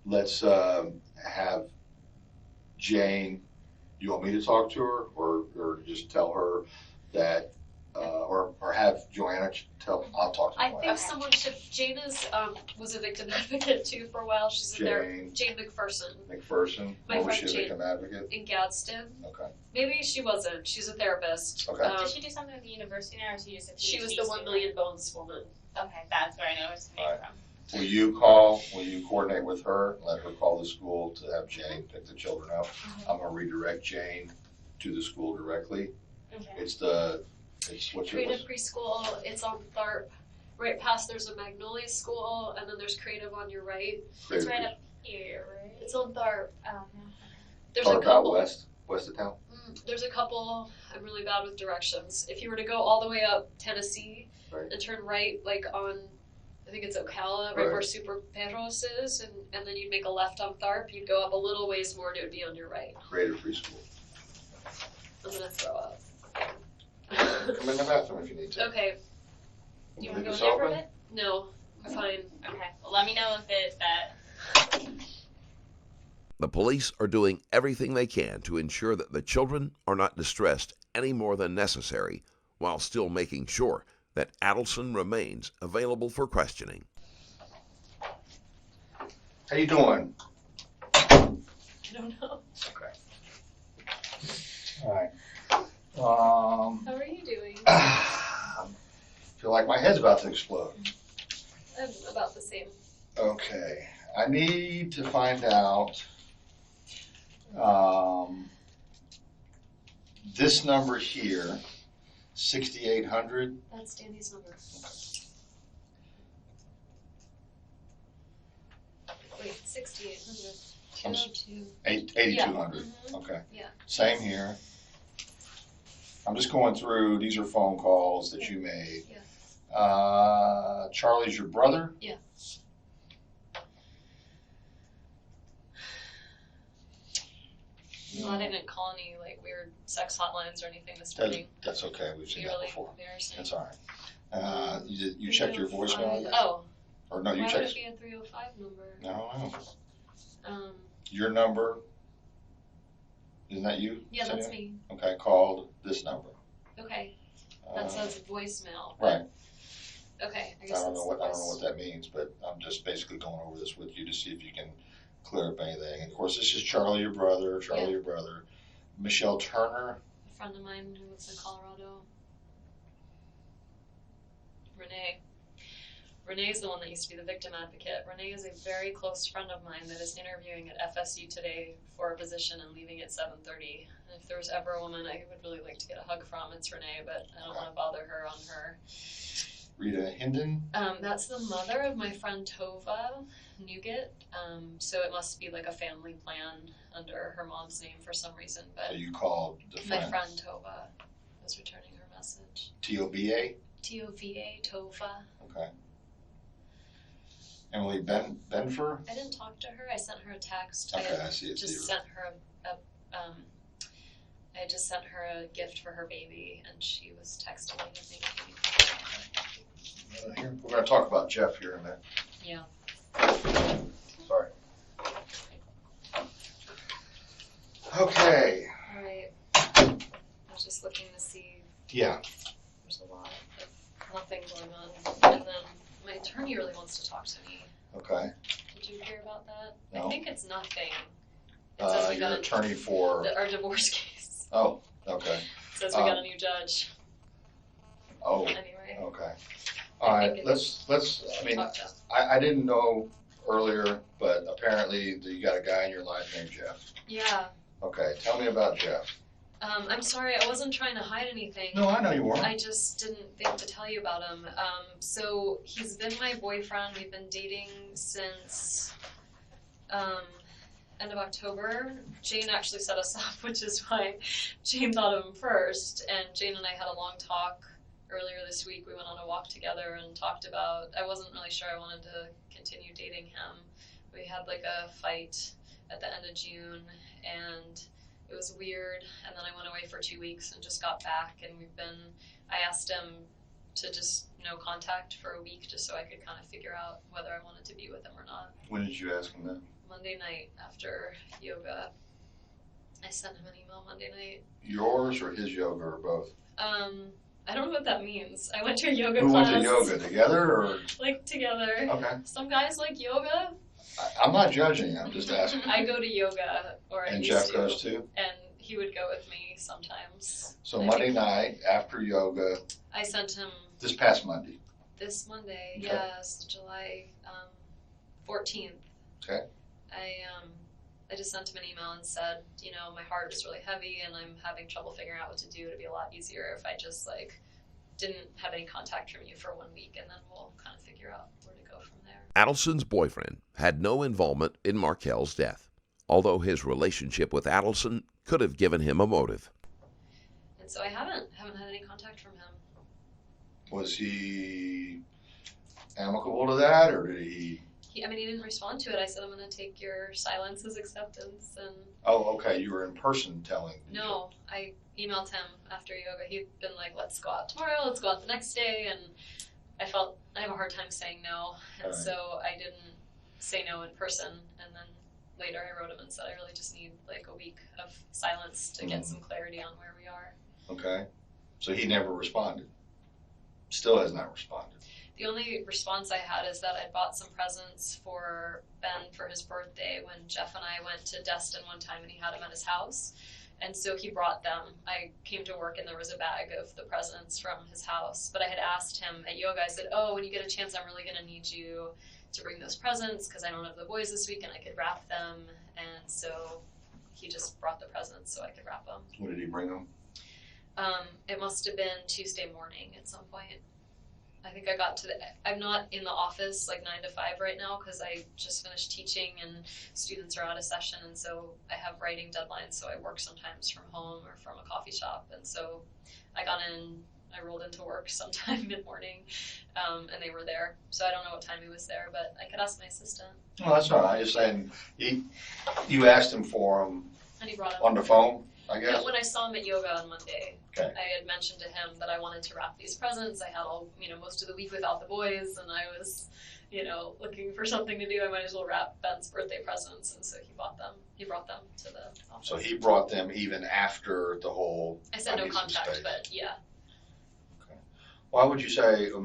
[SPEAKER 4] Let's have Jane. You want me to talk to her, or just tell her that, or have Joanna tell? I'll talk to
[SPEAKER 3] I
[SPEAKER 4] Joanna.
[SPEAKER 3] think someone should. Jane was a victim advocate too for a while. She's in there. Jane McPherson
[SPEAKER 4] McPherson.
[SPEAKER 3] My
[SPEAKER 4] What was
[SPEAKER 3] friend
[SPEAKER 4] she, a
[SPEAKER 3] Jane.
[SPEAKER 4] victim advocate?
[SPEAKER 3] in Gadsden.
[SPEAKER 4] Okay.
[SPEAKER 3] Maybe she wasn't. She's a therapist.
[SPEAKER 4] Okay.
[SPEAKER 9] Did she do something at the university now, or is she just a PhD
[SPEAKER 3] She was the 1
[SPEAKER 9] student?
[SPEAKER 3] million bones woman.
[SPEAKER 9] Okay, that's where I know it's coming
[SPEAKER 4] Alright.
[SPEAKER 9] from.
[SPEAKER 4] Will you coordinate with her, let her call the school to have Jane pick the children up? I'm gonna redirect Jane to the school directly.
[SPEAKER 9] Okay.
[SPEAKER 4] It's what's your,
[SPEAKER 3] Creative preschool. It's on Tharp. Right past there's a Magnolia school, and then there's Creative on your right.
[SPEAKER 9] It's right up here, right?
[SPEAKER 3] It's on Tharp.
[SPEAKER 9] Oh,
[SPEAKER 3] There's a
[SPEAKER 4] Tharp out
[SPEAKER 3] couple.
[SPEAKER 4] west of town?
[SPEAKER 3] There's a couple. I'm really bad with directions. If you were to go all the way up Tennessee
[SPEAKER 4] Right.
[SPEAKER 3] and turn right, like on, I think it's Ocala, right
[SPEAKER 4] Right.
[SPEAKER 3] where Super Perros is, and then you'd make a left on Tharp. You'd go up a little ways more, and it would be on your right.
[SPEAKER 4] Creative preschool.
[SPEAKER 3] I'm gonna throw up.
[SPEAKER 4] Come in the bathroom if you need to.
[SPEAKER 3] Okay.
[SPEAKER 9] You
[SPEAKER 4] Leave
[SPEAKER 9] wanna go
[SPEAKER 4] this
[SPEAKER 9] in there for a
[SPEAKER 4] open?
[SPEAKER 9] bit?
[SPEAKER 3] No, I'm fine.
[SPEAKER 9] Okay, well, let me know if that.
[SPEAKER 6] The police are doing everything they can to ensure that the children are not distressed any more than necessary, while still making sure that Adelson remains available for questioning.
[SPEAKER 4] How you doing?
[SPEAKER 3] I don't know.
[SPEAKER 4] Okay. All right.
[SPEAKER 3] How are you doing?
[SPEAKER 4] Feel like my head's about to explode.
[SPEAKER 3] I'm about the same.
[SPEAKER 4] Okay, I need to find out, this number here, 6800.
[SPEAKER 3] That's Danny's number. Wait, 6,800.
[SPEAKER 4] I'm
[SPEAKER 3] 202.
[SPEAKER 4] 8200.
[SPEAKER 3] Yeah.
[SPEAKER 4] Okay.
[SPEAKER 3] Yeah.
[SPEAKER 4] Same here. I'm just going through, these are phone calls that you made.
[SPEAKER 3] Yeah.
[SPEAKER 4] Charlie's your brother?
[SPEAKER 3] Yeah. No, I didn't call any weird sex hotlines or anything this morning.
[SPEAKER 4] That's okay, we've seen that
[SPEAKER 3] Really
[SPEAKER 4] before.
[SPEAKER 3] embarrassing.
[SPEAKER 4] That's all right. You checked your voicemail yet?
[SPEAKER 3] Oh,
[SPEAKER 4] Or no, you
[SPEAKER 3] why would
[SPEAKER 4] checked,
[SPEAKER 3] it be a 305 number?
[SPEAKER 4] I don't know.
[SPEAKER 3] Um,
[SPEAKER 4] Your number, isn't that you?
[SPEAKER 3] yeah, that's
[SPEAKER 4] Cindy?
[SPEAKER 3] me.
[SPEAKER 4] Okay, called this number.
[SPEAKER 3] Okay, that says voicemail.
[SPEAKER 4] Right.
[SPEAKER 3] Okay, I
[SPEAKER 4] I
[SPEAKER 3] guess
[SPEAKER 4] don't
[SPEAKER 3] that's
[SPEAKER 4] know what
[SPEAKER 3] voice.
[SPEAKER 4] that means, but I'm just basically going over this with you to see if you can clear up anything. And of course, this is Charlie, your brother.
[SPEAKER 3] Yeah.
[SPEAKER 4] Your brother. Michelle Turner.
[SPEAKER 3] A friend of mine who lives in Colorado. Renee. Renee's the one that used to be the victim advocate. Renee is a very close friend of mine that is interviewing at FSU today for a position and leaving at 7:30. And if there was ever a woman I would really like to get a hug from, it's Renee, but I don't want to bother her on her.
[SPEAKER 4] Rita Hinden.
[SPEAKER 3] That's the mother of my friend Tova Nugget. So it must be like a family plan under her mom's name for some reason.
[SPEAKER 4] So
[SPEAKER 3] But
[SPEAKER 4] you called the
[SPEAKER 3] my
[SPEAKER 4] friend.
[SPEAKER 3] friend Tova was returning her message.
[SPEAKER 4] TOBA.
[SPEAKER 3] Tova, Tova.
[SPEAKER 4] Okay. Emily Benfer.
[SPEAKER 3] I didn't talk to her. I sent her a text.
[SPEAKER 4] Okay, I see it.
[SPEAKER 3] Just sent her I just sent her a gift for her baby, and she was texting me to thank me.
[SPEAKER 4] Here. We're going to talk about Jeff here in a minute.
[SPEAKER 3] Yeah.
[SPEAKER 4] Sorry. Okay.
[SPEAKER 3] All right. I was just looking to see.
[SPEAKER 4] Yeah.
[SPEAKER 3] There's a lot of nothing going on, and then my attorney really wants to talk to me.
[SPEAKER 4] Okay.
[SPEAKER 3] Did you hear about that?
[SPEAKER 4] No.
[SPEAKER 3] I think it's nothing. It says we
[SPEAKER 4] Your
[SPEAKER 3] got
[SPEAKER 4] attorney for.
[SPEAKER 3] our divorce case.
[SPEAKER 4] Oh, okay.
[SPEAKER 3] It says we got a new judge.
[SPEAKER 4] Oh,
[SPEAKER 3] Anyway.
[SPEAKER 4] okay. All right. Let's. I mean, I didn't know earlier, but apparently you got a guy in your life named Jeff.
[SPEAKER 3] Yeah.
[SPEAKER 4] Okay. Tell me about Jeff.
[SPEAKER 3] I'm sorry, I wasn't trying to hide anything.
[SPEAKER 4] No, I know you weren't.
[SPEAKER 3] I just didn't think to tell you about him. So he's been my boyfriend. We've been dating since end of October. Jane actually set us up, which is why Jane thought of him first. And Jane and I had a long talk earlier this week. We went on a walk together and talked about, I wasn't really sure I wanted to continue dating him. We had like a fight at the end of June, and it was weird, and then I went away for 2 weeks and just got back, and I asked him to just no contact for a week just so I could kind of figure out whether I wanted to be with him or not.
[SPEAKER 4] When did you ask him that?
[SPEAKER 3] Monday night after yoga. I sent him an email Monday night.
[SPEAKER 4] Yours or his yoga or both?
[SPEAKER 3] I don't know what that means. I went to a yoga
[SPEAKER 4] Who
[SPEAKER 3] class.
[SPEAKER 4] went to yoga, together or?
[SPEAKER 3] Like together.
[SPEAKER 4] Okay.
[SPEAKER 3] Some guys like yoga.
[SPEAKER 4] I'm not judging, I'm just asking.
[SPEAKER 3] I go to yoga, or I
[SPEAKER 4] And
[SPEAKER 3] used
[SPEAKER 4] Jeff
[SPEAKER 3] to,
[SPEAKER 4] goes too?
[SPEAKER 3] and he would go with me sometimes.
[SPEAKER 4] So Monday night after yoga,
[SPEAKER 3] I sent him
[SPEAKER 4] this past Monday.
[SPEAKER 3] this Monday,
[SPEAKER 4] Okay.
[SPEAKER 3] yes, July 14th.
[SPEAKER 4] Okay.
[SPEAKER 3] I just sent him an email and said, you know, my heart is really heavy and I'm having trouble figuring out what to do. It'd be a lot easier if I just like didn't have any contact from you for 1 week, and then we'll kind of figure out where to go from there.
[SPEAKER 6] Adelson's boyfriend had no involvement in Markel's death, although his relationship with Adelson could have given him a motive.
[SPEAKER 3] And so I haven't had any contact from him.
[SPEAKER 4] Was he amicable to that, or did he?
[SPEAKER 3] He didn't respond to it. I said, I'm going to take your silence as acceptance. And
[SPEAKER 4] Oh, okay, you were in person telling.
[SPEAKER 3] no, I emailed him after yoga. He'd been like, let's go out tomorrow, let's go out the next day. And I felt I have a hard time saying no. And
[SPEAKER 4] Right.
[SPEAKER 3] so I didn't say no in person. And then later I wrote him and said, I really just need like a week of silence to get some clarity on where we are.
[SPEAKER 4] Okay, so he never responded. Still has not responded.
[SPEAKER 3] The only response I had is that I bought some presents for Ben for his birthday when Jeff and I went to Destin one time and he had them at his house. And so he brought them. I came to work and there was a bag of the presents from his house. But I had asked him at yoga, I said, oh, when you get a chance, I'm really going to need you to bring those presents because I don't have the boys this week and I could wrap them. And so he just brought the presents so I could wrap them.
[SPEAKER 4] When did he bring them?
[SPEAKER 3] It must have been Tuesday morning at some point. I think I got to I'm not in the office like 9 to 5 right now because I just finished teaching and students are out of session, and so I have writing deadlines, so I work sometimes from home or from a coffee shop. And so I rolled into work sometime mid-morning, and they were there. So I don't know what time he was there, but I could ask my assistant.
[SPEAKER 4] Well, that's all right. I'm just saying, you asked him for them
[SPEAKER 3] And he brought him.
[SPEAKER 4] on the phone, I guess?
[SPEAKER 3] When I saw him at yoga on Monday,
[SPEAKER 4] Okay.
[SPEAKER 3] I had mentioned to him that I wanted to wrap these presents. I had most of the week without the boys, and I was, looking for something to do. I might as well wrap Ben's birthday presents, and so he brought them. He brought them to the office.
[SPEAKER 4] So he brought them even after the whole.
[SPEAKER 3] I said no
[SPEAKER 4] need some
[SPEAKER 3] contact,
[SPEAKER 4] space.
[SPEAKER 3] but yeah.
[SPEAKER 4] Okay. Why would you say? How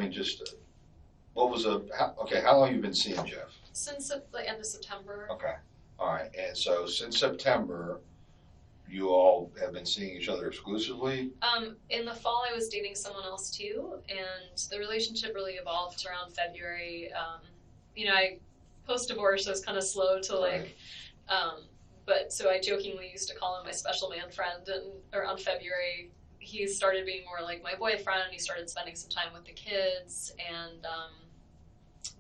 [SPEAKER 4] long have you been seeing Jeff?
[SPEAKER 3] Since the end of September.
[SPEAKER 4] Okay. All right. And so since September, you all have been seeing each other exclusively?
[SPEAKER 3] In the fall, I was dating someone else too, and the relationship really evolved around February. I post-divorce, I was kind of slow to
[SPEAKER 4] Right.
[SPEAKER 3] but so I jokingly used to call him my special man friend, and around February, he started being more like my boyfriend. He started spending some time with the kids, and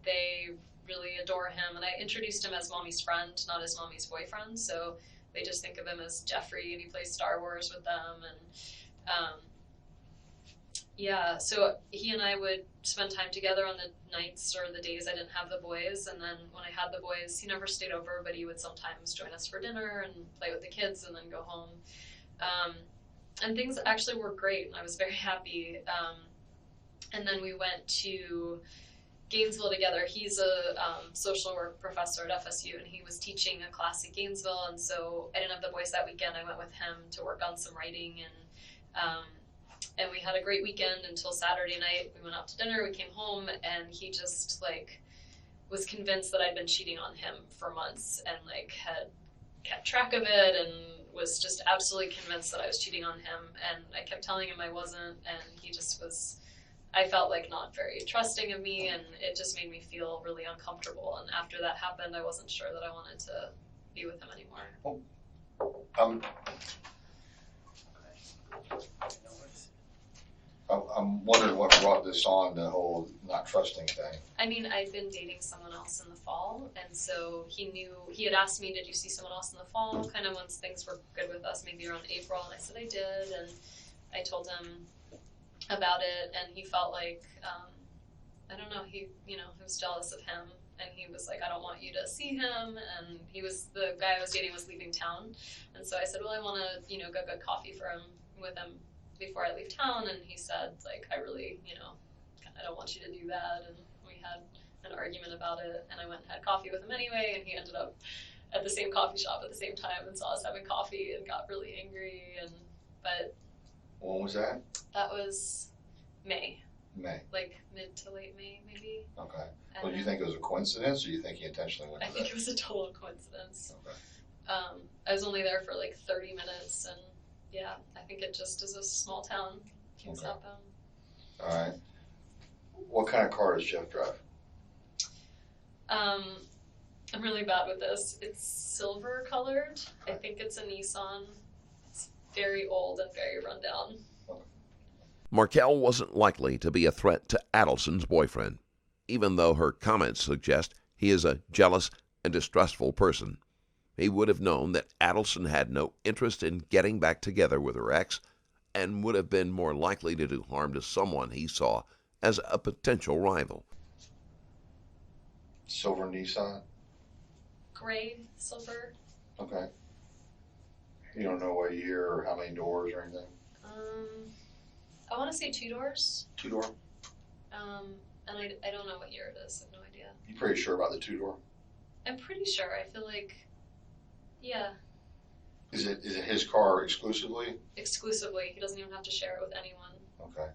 [SPEAKER 3] they really adore him. And I introduced him as mommy's friend, not as mommy's boyfriend, so they just think of him as Jeffrey, and he plays Star Wars with them. And so he and I would spend time together on the nights or the days I didn't have the boys. And then when I had the boys, he never stayed over, but he would sometimes join us for dinner and play with the kids and then go home. And things actually were great, and I was very happy. And then we went to Gainesville together. He's a social work professor at FSU, and he was teaching a class at Gainesville, and so I didn't have the boys that weekend. I went with him to work on some writing, and we had a great weekend until Saturday night. We went out to dinner, we came home, and he just was convinced that I'd been cheating on him for months and had kept track of it and was just absolutely convinced that I was cheating on him. And I kept telling him I wasn't, and he just was, I felt like not very trusting of me, and it just made me feel really uncomfortable. And after that happened, I wasn't sure that I wanted to be with him anymore.
[SPEAKER 4] I'm wondering what brought this on, the whole not trusting thing.
[SPEAKER 3] I mean, I'd been dating someone else in the fall, and so he had asked me, did you see someone else in the fall? Kind of once things were good with us, maybe around April, and I said I did, and I told him about it, and he felt like, I don't know, he was jealous of him, and he was like, I don't want you to see him, and the guy I was dating was leaving town, and so I said, well, I want to, go get coffee with him before I leave town, and he said, like, I really, I don't want you to do that, and we had an argument about it, and I went and had coffee with him anyway, and he ended up at the same coffee shop at the same time and saw us having coffee and got really angry, but
[SPEAKER 4] When was that?
[SPEAKER 3] that was May,
[SPEAKER 4] May.
[SPEAKER 3] like mid to late May, maybe.
[SPEAKER 4] Okay.
[SPEAKER 3] And
[SPEAKER 4] Well, do you think it was a coincidence, or do you think he intentionally went
[SPEAKER 3] I
[SPEAKER 4] to
[SPEAKER 3] think
[SPEAKER 4] that?
[SPEAKER 3] it was a total coincidence.
[SPEAKER 4] Okay.
[SPEAKER 3] I was only there for like 30 minutes, and yeah, I think it just is a small town.
[SPEAKER 4] Okay. All right. What kind of car does Jeff drive?
[SPEAKER 3] I'm really bad with this. It's silver colored. I think it's a Nissan. It's very old and very rundown.
[SPEAKER 6] Markel wasn't likely to be a threat to Adelson's boyfriend, even though her comments suggest he is a jealous and distrustful person. He would have known that Adelson had no interest in getting back together with her ex, and would have been more likely to do harm to someone he saw as a potential rival.
[SPEAKER 4] Silver Nissan?
[SPEAKER 3] Gray, silver.
[SPEAKER 4] Okay. You don't know what year or how many doors or anything?
[SPEAKER 3] I want to say 2 doors.
[SPEAKER 4] 2-door?
[SPEAKER 3] And I don't know what year it is. I have no idea.
[SPEAKER 4] You pretty sure about the 2-door?
[SPEAKER 3] I'm pretty sure. I feel like, yeah,
[SPEAKER 4] Is it his car exclusively?
[SPEAKER 3] exclusively. He doesn't even have to share it with anyone.
[SPEAKER 4] Okay.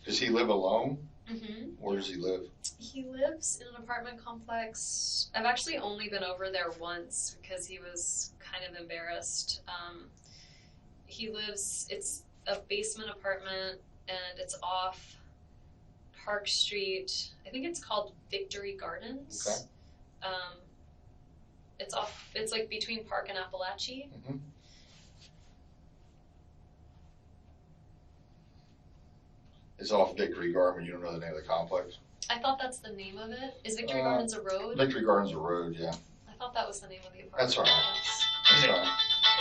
[SPEAKER 4] Does he live alone?
[SPEAKER 3] Mm-hmm.
[SPEAKER 4] Where does he live?
[SPEAKER 3] He lives in an apartment complex. I've actually only been over there once because he was kind of embarrassed. It's a basement apartment, and it's off Park Street. I think it's called Victory Gardens.
[SPEAKER 4] Okay.
[SPEAKER 3] It's like between Park and Appalachie.
[SPEAKER 4] Mm-hmm. It's off Victory Garden. You don't know the name of the complex?
[SPEAKER 3] I thought that's the name of it. Is Victory Gardens a road?
[SPEAKER 4] Victory Garden's a road, yeah.
[SPEAKER 3] I thought that was the name of the apartment.
[SPEAKER 4] That's all right.
[SPEAKER 3] complex.
[SPEAKER 4] That's fine.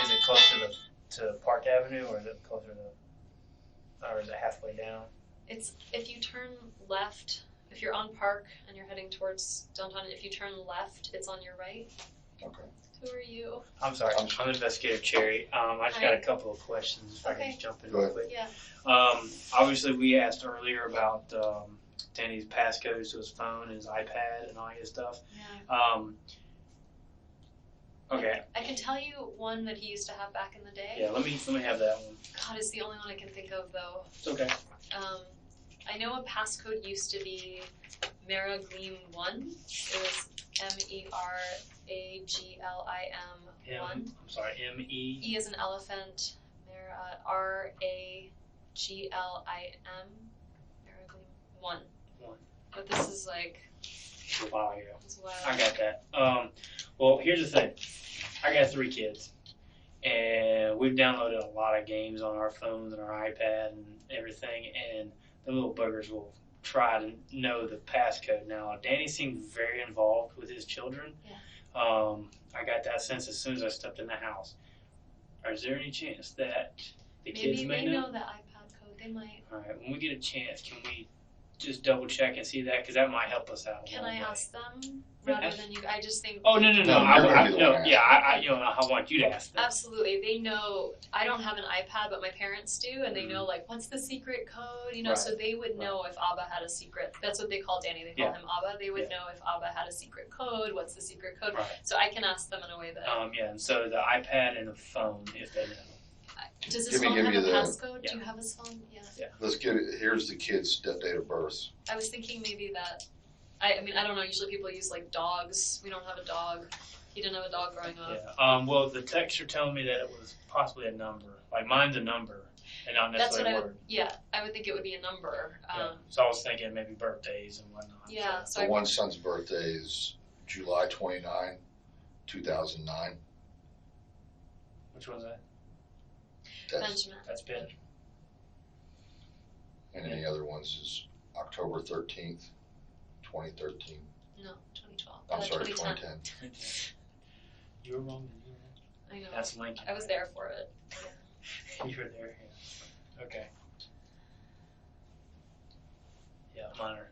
[SPEAKER 10] Is it closer to Park Avenue, or is it closer to, or is it halfway down?
[SPEAKER 3] It's if you turn left, if you're on Park and you're heading towards downtown, and if you turn left, it's on your right.
[SPEAKER 4] Okay.
[SPEAKER 3] Who are you?
[SPEAKER 10] I'm sorry, I'm Investigator Cherry. I just got
[SPEAKER 3] Hi.
[SPEAKER 10] a couple of questions if I can just jump in
[SPEAKER 4] Go
[SPEAKER 10] real
[SPEAKER 4] ahead.
[SPEAKER 10] quick.
[SPEAKER 3] Yeah.
[SPEAKER 10] Obviously we asked earlier about Danny's passcodes to his phone and his iPad and all his stuff.
[SPEAKER 3] Yeah.
[SPEAKER 10] Okay.
[SPEAKER 3] I can tell you one that he used to have back in the day.
[SPEAKER 10] Yeah, let me have that one.
[SPEAKER 3] God, it's the only one I can think of though.
[SPEAKER 10] It's okay.
[SPEAKER 3] I know a passcode used to be Meraglim 1. It was MERAGLIM 1.
[SPEAKER 10] I'm sorry, M-E.
[SPEAKER 3] E is an elephant. RAGLIM. Meraglim 1.
[SPEAKER 10] 1.
[SPEAKER 3] But this is like.
[SPEAKER 10] A while ago.
[SPEAKER 3] It's a while
[SPEAKER 10] I got that. Well, here's the thing. I got 3 kids, and we've downloaded a lot of games on our phones and our iPad and everything, and the little buggers will try to know the passcode. Now, Danny seemed very involved with his children.
[SPEAKER 3] Yeah.
[SPEAKER 10] I got that sense as soon as I stepped in the house. Is there any chance that the
[SPEAKER 3] Maybe
[SPEAKER 10] kids may
[SPEAKER 3] they know the iPad code. They might.
[SPEAKER 10] All right, when we get a chance, can we just double check and see that? Because that might help us out.
[SPEAKER 3] Can I ask them
[SPEAKER 10] Yeah,
[SPEAKER 3] rather than you? I just think.
[SPEAKER 10] Oh, no.
[SPEAKER 4] No, you're gonna be the one
[SPEAKER 10] Yeah,
[SPEAKER 4] asking.
[SPEAKER 10] I want you to ask them.
[SPEAKER 3] Absolutely. They know. I don't have an iPad, but my parents do, and they know, like, what's the secret code,
[SPEAKER 10] Right.
[SPEAKER 3] so they would know if Abba had a secret. That's what they call Danny. They call
[SPEAKER 10] Yeah.
[SPEAKER 3] him Abba. They would
[SPEAKER 10] Yeah.
[SPEAKER 3] know if Abba had a secret code, what's the secret code.
[SPEAKER 10] Right.
[SPEAKER 3] So I can ask them in a way that.
[SPEAKER 10] Yeah, and so the iPad and the phone, if they know.
[SPEAKER 3] Does his
[SPEAKER 4] Give me-
[SPEAKER 3] phone
[SPEAKER 4] give
[SPEAKER 3] have
[SPEAKER 4] me
[SPEAKER 3] a
[SPEAKER 4] the-
[SPEAKER 3] passcode?
[SPEAKER 10] Yeah.
[SPEAKER 3] Do you have his phone? Yeah.
[SPEAKER 4] Let's get it. Here's the kid's date of birth.
[SPEAKER 3] I was thinking maybe that. I mean, I don't know. Usually people use, like, dogs. We don't have a dog. He didn't have a dog growing up.
[SPEAKER 10] Yeah. Well, the texts are telling me that it was possibly a number. Like mine's a number, and not
[SPEAKER 3] That's what
[SPEAKER 10] necessarily
[SPEAKER 3] I
[SPEAKER 10] a
[SPEAKER 3] would.
[SPEAKER 10] word.
[SPEAKER 3] Yeah, I would think it would be a number.
[SPEAKER 10] Yeah. So I was thinking maybe birthdays and whatnot.
[SPEAKER 3] Yeah. So
[SPEAKER 4] The one son's birthday is July 29, 2009.
[SPEAKER 10] Which one's that?
[SPEAKER 3] Benjamin.
[SPEAKER 10] That's Ben.
[SPEAKER 4] And any other ones is October 13th, 2013.
[SPEAKER 3] No, 2012.
[SPEAKER 4] I'm sorry,
[SPEAKER 3] 2010.
[SPEAKER 4] 2010.
[SPEAKER 10] You were wrong.
[SPEAKER 3] I know.
[SPEAKER 10] That's Lincoln.
[SPEAKER 3] I was there for it.
[SPEAKER 10] You were there. Yeah. Okay. Yeah, mine are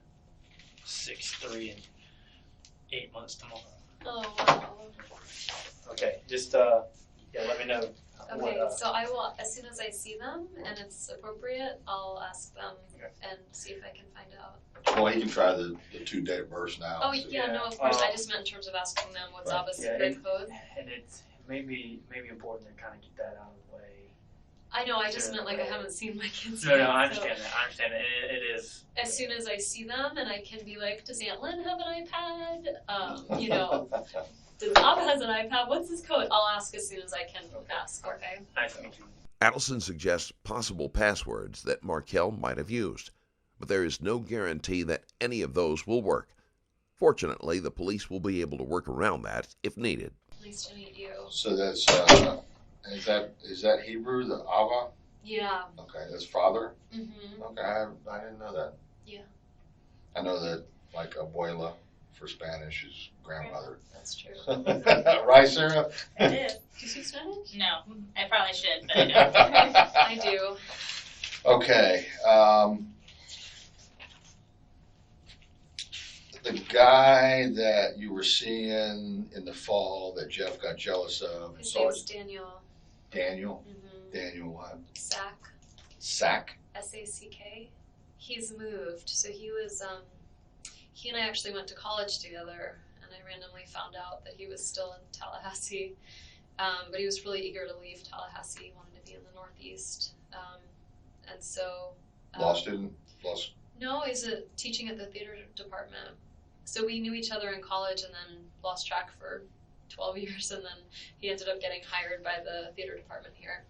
[SPEAKER 10] 6, 3, and 8 months tomorrow.
[SPEAKER 3] Oh wow.
[SPEAKER 10] Okay, just let me know.
[SPEAKER 3] Okay, so I will, as soon as I see them and it's appropriate, I'll ask them and see if I can find out.
[SPEAKER 4] Well, he can try the 2 date of birth now.
[SPEAKER 3] Oh,
[SPEAKER 4] so-
[SPEAKER 3] yeah, no, of course. I just meant in terms of asking them what's
[SPEAKER 4] Right.
[SPEAKER 3] obviously
[SPEAKER 10] Yeah,
[SPEAKER 3] their code.
[SPEAKER 10] And it's maybe important to kind of get that out of the way.
[SPEAKER 3] I know, I just meant like I haven't seen my kids
[SPEAKER 10] No,
[SPEAKER 3] yet.
[SPEAKER 10] I
[SPEAKER 3] so
[SPEAKER 10] understand that. I understand that. And it is.
[SPEAKER 3] as soon as I see them and I can be like, does Aunt Lynn have an iPad? You know, does Papa has an iPad? What's his code? I'll ask as soon as I can ask, okay?
[SPEAKER 10] Nice to meet you.
[SPEAKER 6] Adelson suggests possible passwords that Markel might have used, but there is no guarantee that any of those will work. Fortunately, the police will be able to work around that if needed.
[SPEAKER 3] Nice to meet you.
[SPEAKER 4] So that's, is that Hebrew, the Ava?
[SPEAKER 3] Yeah.
[SPEAKER 4] Okay, that's father?
[SPEAKER 3] Mm-hmm.
[SPEAKER 4] Okay, I didn't know that.
[SPEAKER 3] Yeah.
[SPEAKER 4] I know that, like, abuela for Spanish is grandmother.
[SPEAKER 3] That's true.
[SPEAKER 4] Right, Sarah?
[SPEAKER 9] I did.
[SPEAKER 3] Do you speak Spanish?
[SPEAKER 9] No, I probably should, but I don't.
[SPEAKER 3] I do.
[SPEAKER 4] Okay, the guy that you were seeing in the fall that Jeff got jealous of and
[SPEAKER 3] His
[SPEAKER 4] saw
[SPEAKER 3] name's Daniel.
[SPEAKER 4] Daniel?
[SPEAKER 3] Mm-hmm.
[SPEAKER 4] Daniel what?
[SPEAKER 3] Sack.
[SPEAKER 4] Sack?
[SPEAKER 3] S-A-C-K. He's moved. So he was, he and I actually went to college together, and I randomly found out that he was still in Tallahassee. But he was really eager to leave Tallahassee. He wanted to be in the Northeast. And so.
[SPEAKER 4] Law student? Lost.
[SPEAKER 3] No, he's teaching at the theater department. So we knew each other in college and then lost track for 12 years, and then he ended up getting hired by the theater department here.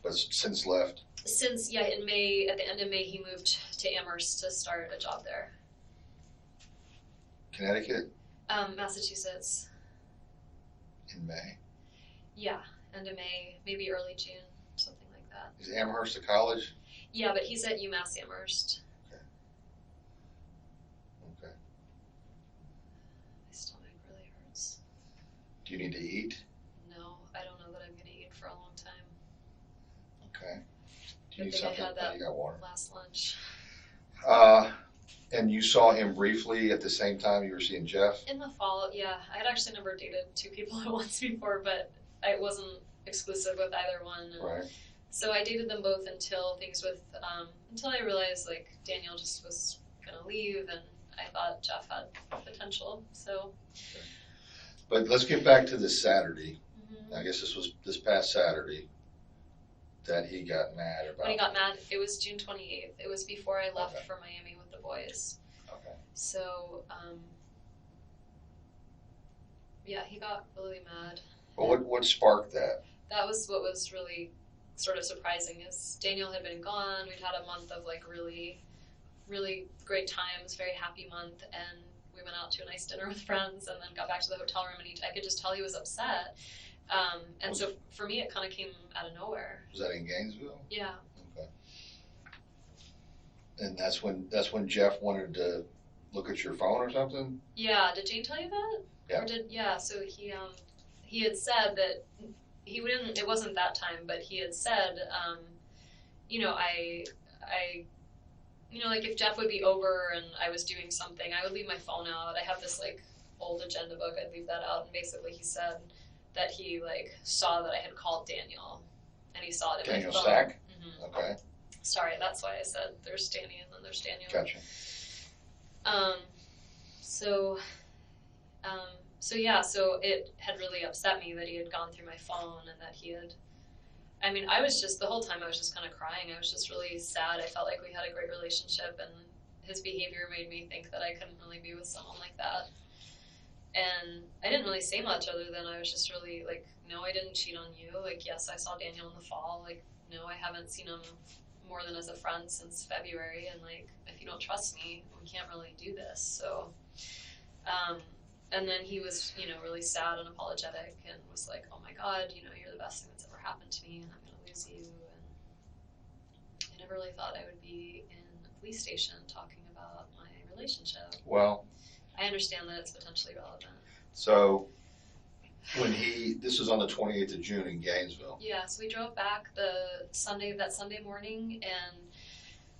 [SPEAKER 4] But since left?
[SPEAKER 3] Since, yeah, in May, at the end of May, he moved to Amherst to start a job there.
[SPEAKER 4] Connecticut?
[SPEAKER 3] Massachusetts.
[SPEAKER 4] In May?
[SPEAKER 3] Yeah, end of May, maybe early June, something like that.
[SPEAKER 4] Is Amherst a college?
[SPEAKER 3] Yeah, but he's at UMass Amherst.
[SPEAKER 4] Okay.
[SPEAKER 3] My stomach really hurts.
[SPEAKER 4] Do you need to eat?
[SPEAKER 3] No, I don't know that I'm going to eat for a long time.
[SPEAKER 4] Okay. Do you
[SPEAKER 3] I
[SPEAKER 4] need
[SPEAKER 3] think I
[SPEAKER 4] something?
[SPEAKER 3] had that
[SPEAKER 4] You got water.
[SPEAKER 3] last lunch.
[SPEAKER 4] And you saw him briefly at the same time you were seeing Jeff?
[SPEAKER 3] In the fall, yeah. I had actually never dated 2 people at once before, but I wasn't exclusive with either one. And
[SPEAKER 4] Right.
[SPEAKER 3] so I dated them both until until I realized like Daniel just was gonna leave, and I thought Jeff had potential. So.
[SPEAKER 4] But let's get back to this Saturday.
[SPEAKER 3] Mm-hmm.
[SPEAKER 4] I guess this was this past Saturday that he got mad about.
[SPEAKER 3] When he got mad, it was June 28th. It was before I left
[SPEAKER 4] Okay.
[SPEAKER 3] for Miami with the boys.
[SPEAKER 4] Okay.
[SPEAKER 3] So, yeah, he got really mad.
[SPEAKER 4] But what sparked that?
[SPEAKER 3] That was what was really sort of surprising is Daniel had been gone. We'd had a month of like really, really great times, very happy month, and we went out to a nice dinner with friends and then got back to the hotel room, and I could just tell he was upset. And so for me, it kind of came out of nowhere.
[SPEAKER 4] Was that in Gainesville?
[SPEAKER 3] Yeah.
[SPEAKER 4] Okay. And that's when Jeff wanted to look at your phone or something?
[SPEAKER 3] Yeah. Did Jane tell you that?
[SPEAKER 4] Yeah.
[SPEAKER 3] Or so he had said that he wouldn't, it wasn't that time, but he had said, like if Jeff would be over and I was doing something, I would leave my phone out. I have this like old agenda book, I'd leave that out. And basically he said that he like saw that I had called Daniel, and he saw it in
[SPEAKER 4] Daniel
[SPEAKER 3] my phone.
[SPEAKER 4] Stack?
[SPEAKER 3] Mm-hmm.
[SPEAKER 4] Okay.
[SPEAKER 3] Sorry, that's why I said there's Danny and then there's Daniel.
[SPEAKER 4] Gotcha.
[SPEAKER 3] So it had really upset me that he had gone through my phone and that he had, I was just, the whole time I was just kind of crying. I was just really sad. I felt like we had a great relationship, and his behavior made me think that I couldn't really be with someone like that. And I didn't really say much other than I was just really like, no, I didn't cheat on you. Like, yes, I saw Daniel in the fall. Like, no, I haven't seen him more than as a friend since February. And like, if you don't trust me, we can't really do this. So, and then he was, you know, really sad and apologetic and was like, oh my God, you know, you're the best thing that's ever happened to me and I'm going to lose you. And I never really thought I would be in a police station talking about my relationship.
[SPEAKER 4] Well,
[SPEAKER 3] I understand that it's potentially relevant.
[SPEAKER 4] so when this was on the 28th of June in Gainesville.
[SPEAKER 3] Yeah, so we drove back that Sunday morning, and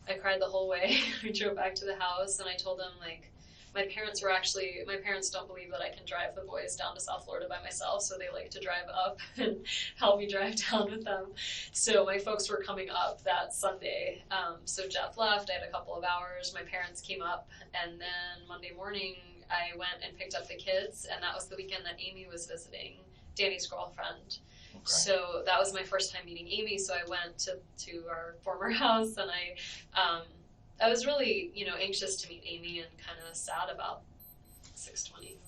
[SPEAKER 3] I cried the whole way. We drove back to the house, and I told them, like, my parents don't believe that I can drive the boys down to South Florida by myself, so they like to drive up and help me drive down with them. So my folks were coming up that Sunday. So Jeff left, I had a couple of hours, my parents came up, and then Monday morning I went and picked up the kids, and that was the weekend that Amy was visiting, Danny's girlfriend. Okay. So that was my first time meeting Amy, so I went to our former house, and I was really, you know, anxious to meet Amy and kind of sad about 620.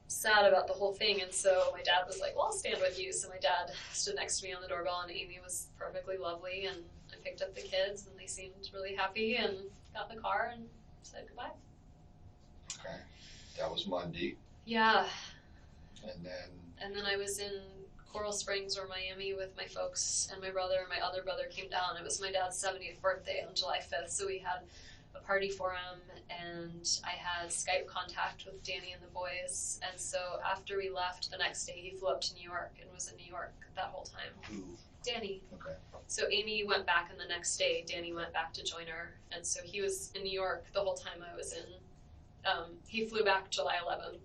[SPEAKER 3] Sad about the whole thing, and so my dad was like, well, I'll stand with you. So my dad stood next to me on the doorbell, and Amy was perfectly lovely, and I picked up the kids, and they seemed really happy, and got in the car and said goodbye.
[SPEAKER 4] Okay. That was Monday.
[SPEAKER 3] Yeah.
[SPEAKER 4] And then
[SPEAKER 3] I was in Coral Springs or Miami with my folks, and my other brother came down. It was my dad's 70th birthday on July 5th, so we had a party for him, and I had Skype contact with Danny and the boys. And so after we left the next day, he flew up to New York and was in New York that whole time.
[SPEAKER 4] Who?
[SPEAKER 3] Danny.
[SPEAKER 4] Okay.
[SPEAKER 3] So Amy went back, and the next day Danny went back to join her, and so he was in New York the whole time I was in. He flew back July 11th.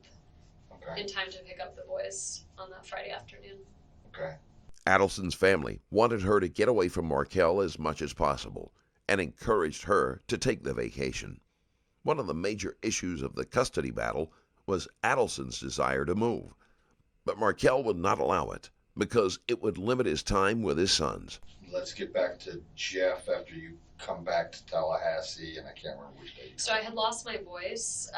[SPEAKER 3] Okay. In time to pick up the boys on that Friday afternoon.
[SPEAKER 4] Okay.
[SPEAKER 6] Adelson's family wanted her to get away from Markel as much as possible and encouraged her to take the vacation. One of the major issues of the custody battle was Adelson's desire to move, but Markel would not allow it because it would limit his time with his sons.
[SPEAKER 4] Let's get back to Jeff after you come back to Tallahassee, and I can't remember which day.
[SPEAKER 3] So I had lost my voice.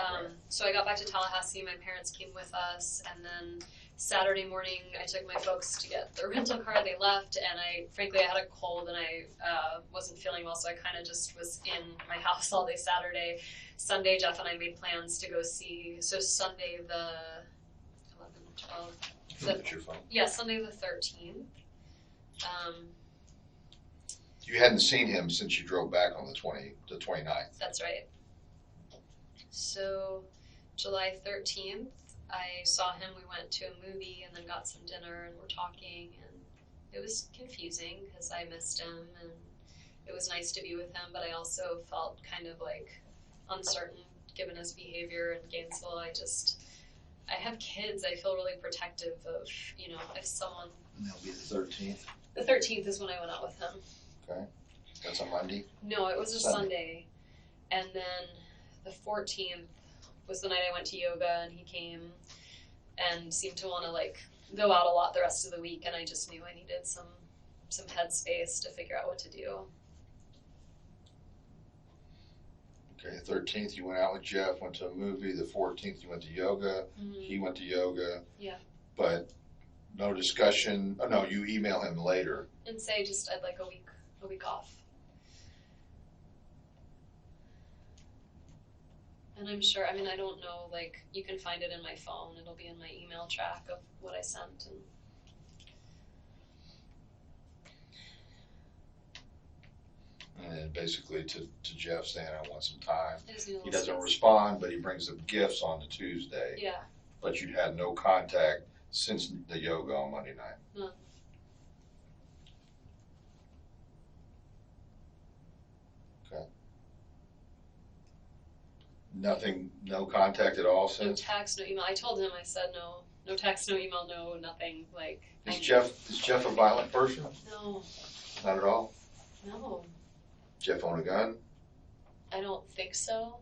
[SPEAKER 3] So I got back to Tallahassee. My parents came with us, and then Saturday morning I took my folks to get their rental car. They left, and frankly I had a cold and I wasn't feeling well, so I kind of just was in my house all day Saturday. Sunday, Jeff and I made plans to go see. So Sunday the 11th, 12th.
[SPEAKER 4] Your phone.
[SPEAKER 3] Yeah, Sunday the 13th.
[SPEAKER 4] You hadn't seen him since you drove back on the 29th.
[SPEAKER 3] That's right. So July 13th, I saw him. We went to a movie and then got some dinner and we're talking, and it was confusing because I missed him and it was nice to be with him, but I also felt kind of like uncertain given his behavior in Gainesville. I have kids. I feel really protective of, you know, if someone.
[SPEAKER 4] And that'll be the 13th.
[SPEAKER 3] The 13th is when I went out with him.
[SPEAKER 4] Okay. That's a Monday?
[SPEAKER 3] No, it was a Sunday. And then the 14th was the night I went to yoga, and he came and seemed to want to like go out a lot the rest of the week, and I just knew I needed some headspace to figure out what to do.
[SPEAKER 4] Okay, the 13th you went out with Jeff, went to a movie. The 14th you went to yoga. Mm-hmm. He went to yoga.
[SPEAKER 3] Yeah.
[SPEAKER 4] But no discussion. Oh no, you email him later.
[SPEAKER 3] And say just I'd like a week off. And I'm sure, I mean, I don't know, like, you can find it in my phone. It'll be in my email track of what I sent.
[SPEAKER 4] And then basically to Jeff saying, I want some time. He doesn't respond, but he brings the gifts on the Tuesday.
[SPEAKER 3] Yeah.
[SPEAKER 4] But you'd had no contact since the yoga on Monday night.
[SPEAKER 3] No.
[SPEAKER 4] Okay. Nothing, no contact at all since?
[SPEAKER 3] No text, no email. I told him, I said no text, no email, no nothing. Like.
[SPEAKER 4] Is Jeff a violent person?
[SPEAKER 3] No.
[SPEAKER 4] Not at all?
[SPEAKER 3] No.
[SPEAKER 4] Jeff own a gun?
[SPEAKER 3] I don't think so.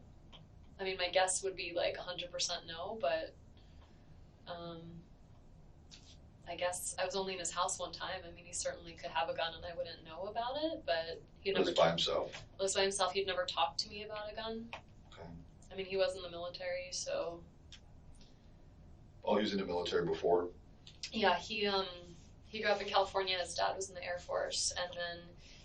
[SPEAKER 3] I mean, my guess would be like 100% no, but I guess I was only in his house one time. I mean, he certainly could have a gun and I wouldn't know about it, but he never
[SPEAKER 4] lives by himself.
[SPEAKER 3] Lives by himself. He'd never talked to me about a gun.
[SPEAKER 4] Okay.
[SPEAKER 3] I mean, he was in the military, so
[SPEAKER 4] Oh, he was in the military before?
[SPEAKER 3] Yeah, he grew up in California. His dad was in the Air Force, and then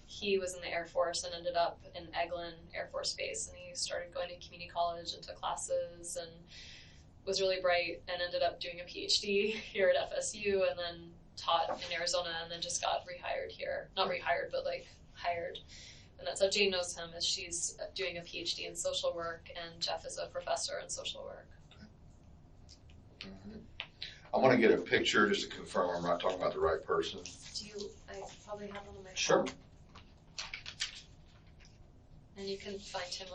[SPEAKER 3] he was in the Air Force and ended up in Eglin Air Force Base, and he started going to community college and took classes and was really bright and ended up doing a PhD here at FSU and then taught in Arizona and then just got rehired here. Not rehired, but like hired. And that's how Jane knows him, is she's doing a PhD in social work and Jeff is a professor in social work.
[SPEAKER 4] I want to get a picture just to confirm I'm not talking about the right person.
[SPEAKER 3] I probably have one on my
[SPEAKER 4] Sure.
[SPEAKER 3] phone. And you can find him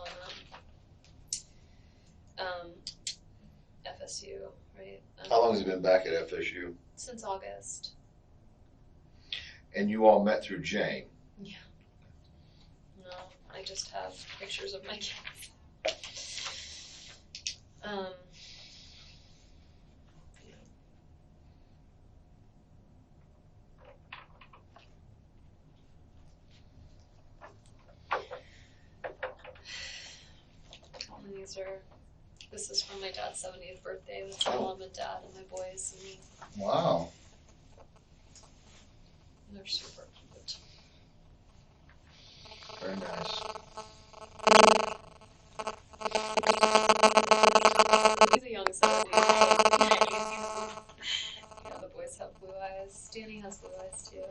[SPEAKER 3] on FSU, right?
[SPEAKER 4] How long has he been back at FSU?
[SPEAKER 3] Since August.
[SPEAKER 4] And you all met through Jane?
[SPEAKER 3] Yeah. No, I just have pictures of my kids. This is from my dad's 70th birthday with my mom and dad and my boys and me.
[SPEAKER 4] Wow.
[SPEAKER 3] And they're super cute.
[SPEAKER 4] Very nice.
[SPEAKER 3] He's a young 70s. Yeah, the boys have blue eyes. Danny has blue eyes too.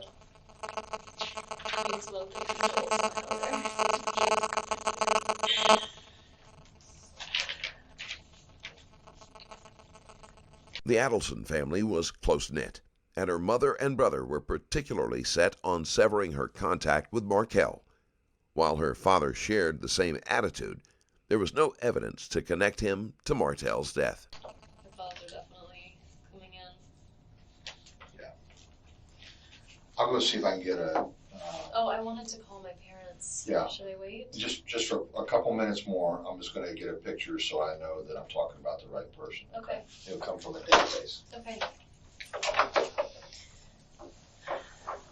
[SPEAKER 3] He's lovely.
[SPEAKER 6] The Adelson family was close-knit, and her mother and brother were particularly set on severing her contact with Markel. While her father shared the same attitude, there was no evidence to connect him to Martel's death.
[SPEAKER 3] The thoughts are definitely coming in.
[SPEAKER 4] Yeah. I'll go see if I can get a...
[SPEAKER 3] Oh, I wanted to call my parents.
[SPEAKER 4] Yeah.
[SPEAKER 3] Should I wait?
[SPEAKER 4] Just for a couple minutes more, I'm just going to get a picture so I know that I'm talking about the right person.
[SPEAKER 3] Okay.
[SPEAKER 4] It'll come from a database.
[SPEAKER 3] Okay.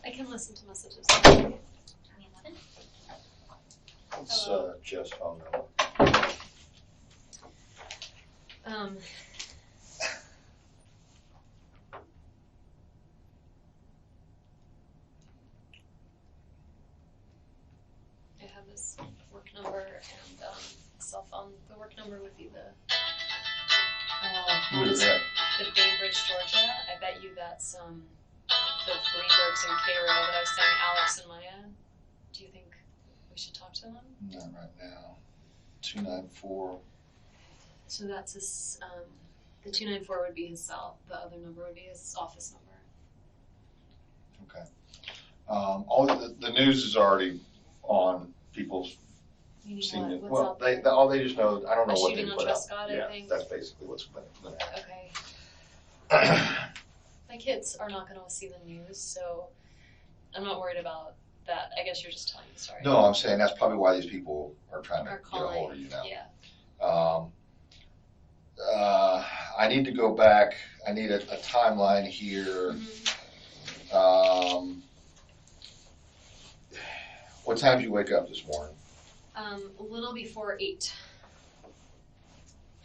[SPEAKER 3] I can listen to messages.
[SPEAKER 4] It's Jeff's phone number.
[SPEAKER 3] I have his work number and cell phone. The work number would be the
[SPEAKER 4] Who is that?
[SPEAKER 3] the Bainbridge, Georgia. I bet you that's the Greenbergs and Cairo that I was saying, Alex and Maya. Do you think we should talk to them?
[SPEAKER 4] Not right now. 294.
[SPEAKER 3] So that's his, the 294 would be his cell. The other number would be his office number.
[SPEAKER 4] Okay. All the news is already on. People's seen it. Well, they just know. I don't know what they
[SPEAKER 3] shooting on
[SPEAKER 4] put out.
[SPEAKER 3] Trescott, I
[SPEAKER 4] Yeah,
[SPEAKER 3] think.
[SPEAKER 4] that's basically what's going to happen.
[SPEAKER 3] Okay. My kids are not going to see the news, so I'm not worried about that. I guess you're just telling the story.
[SPEAKER 4] No, I'm saying that's probably why these people are trying to
[SPEAKER 3] Are
[SPEAKER 4] get a hold of you now.
[SPEAKER 3] Yeah.
[SPEAKER 4] I need to go back. I need a timeline here.
[SPEAKER 3] Mm-hmm.
[SPEAKER 4] What time did you wake up this morning?
[SPEAKER 3] A little before 8.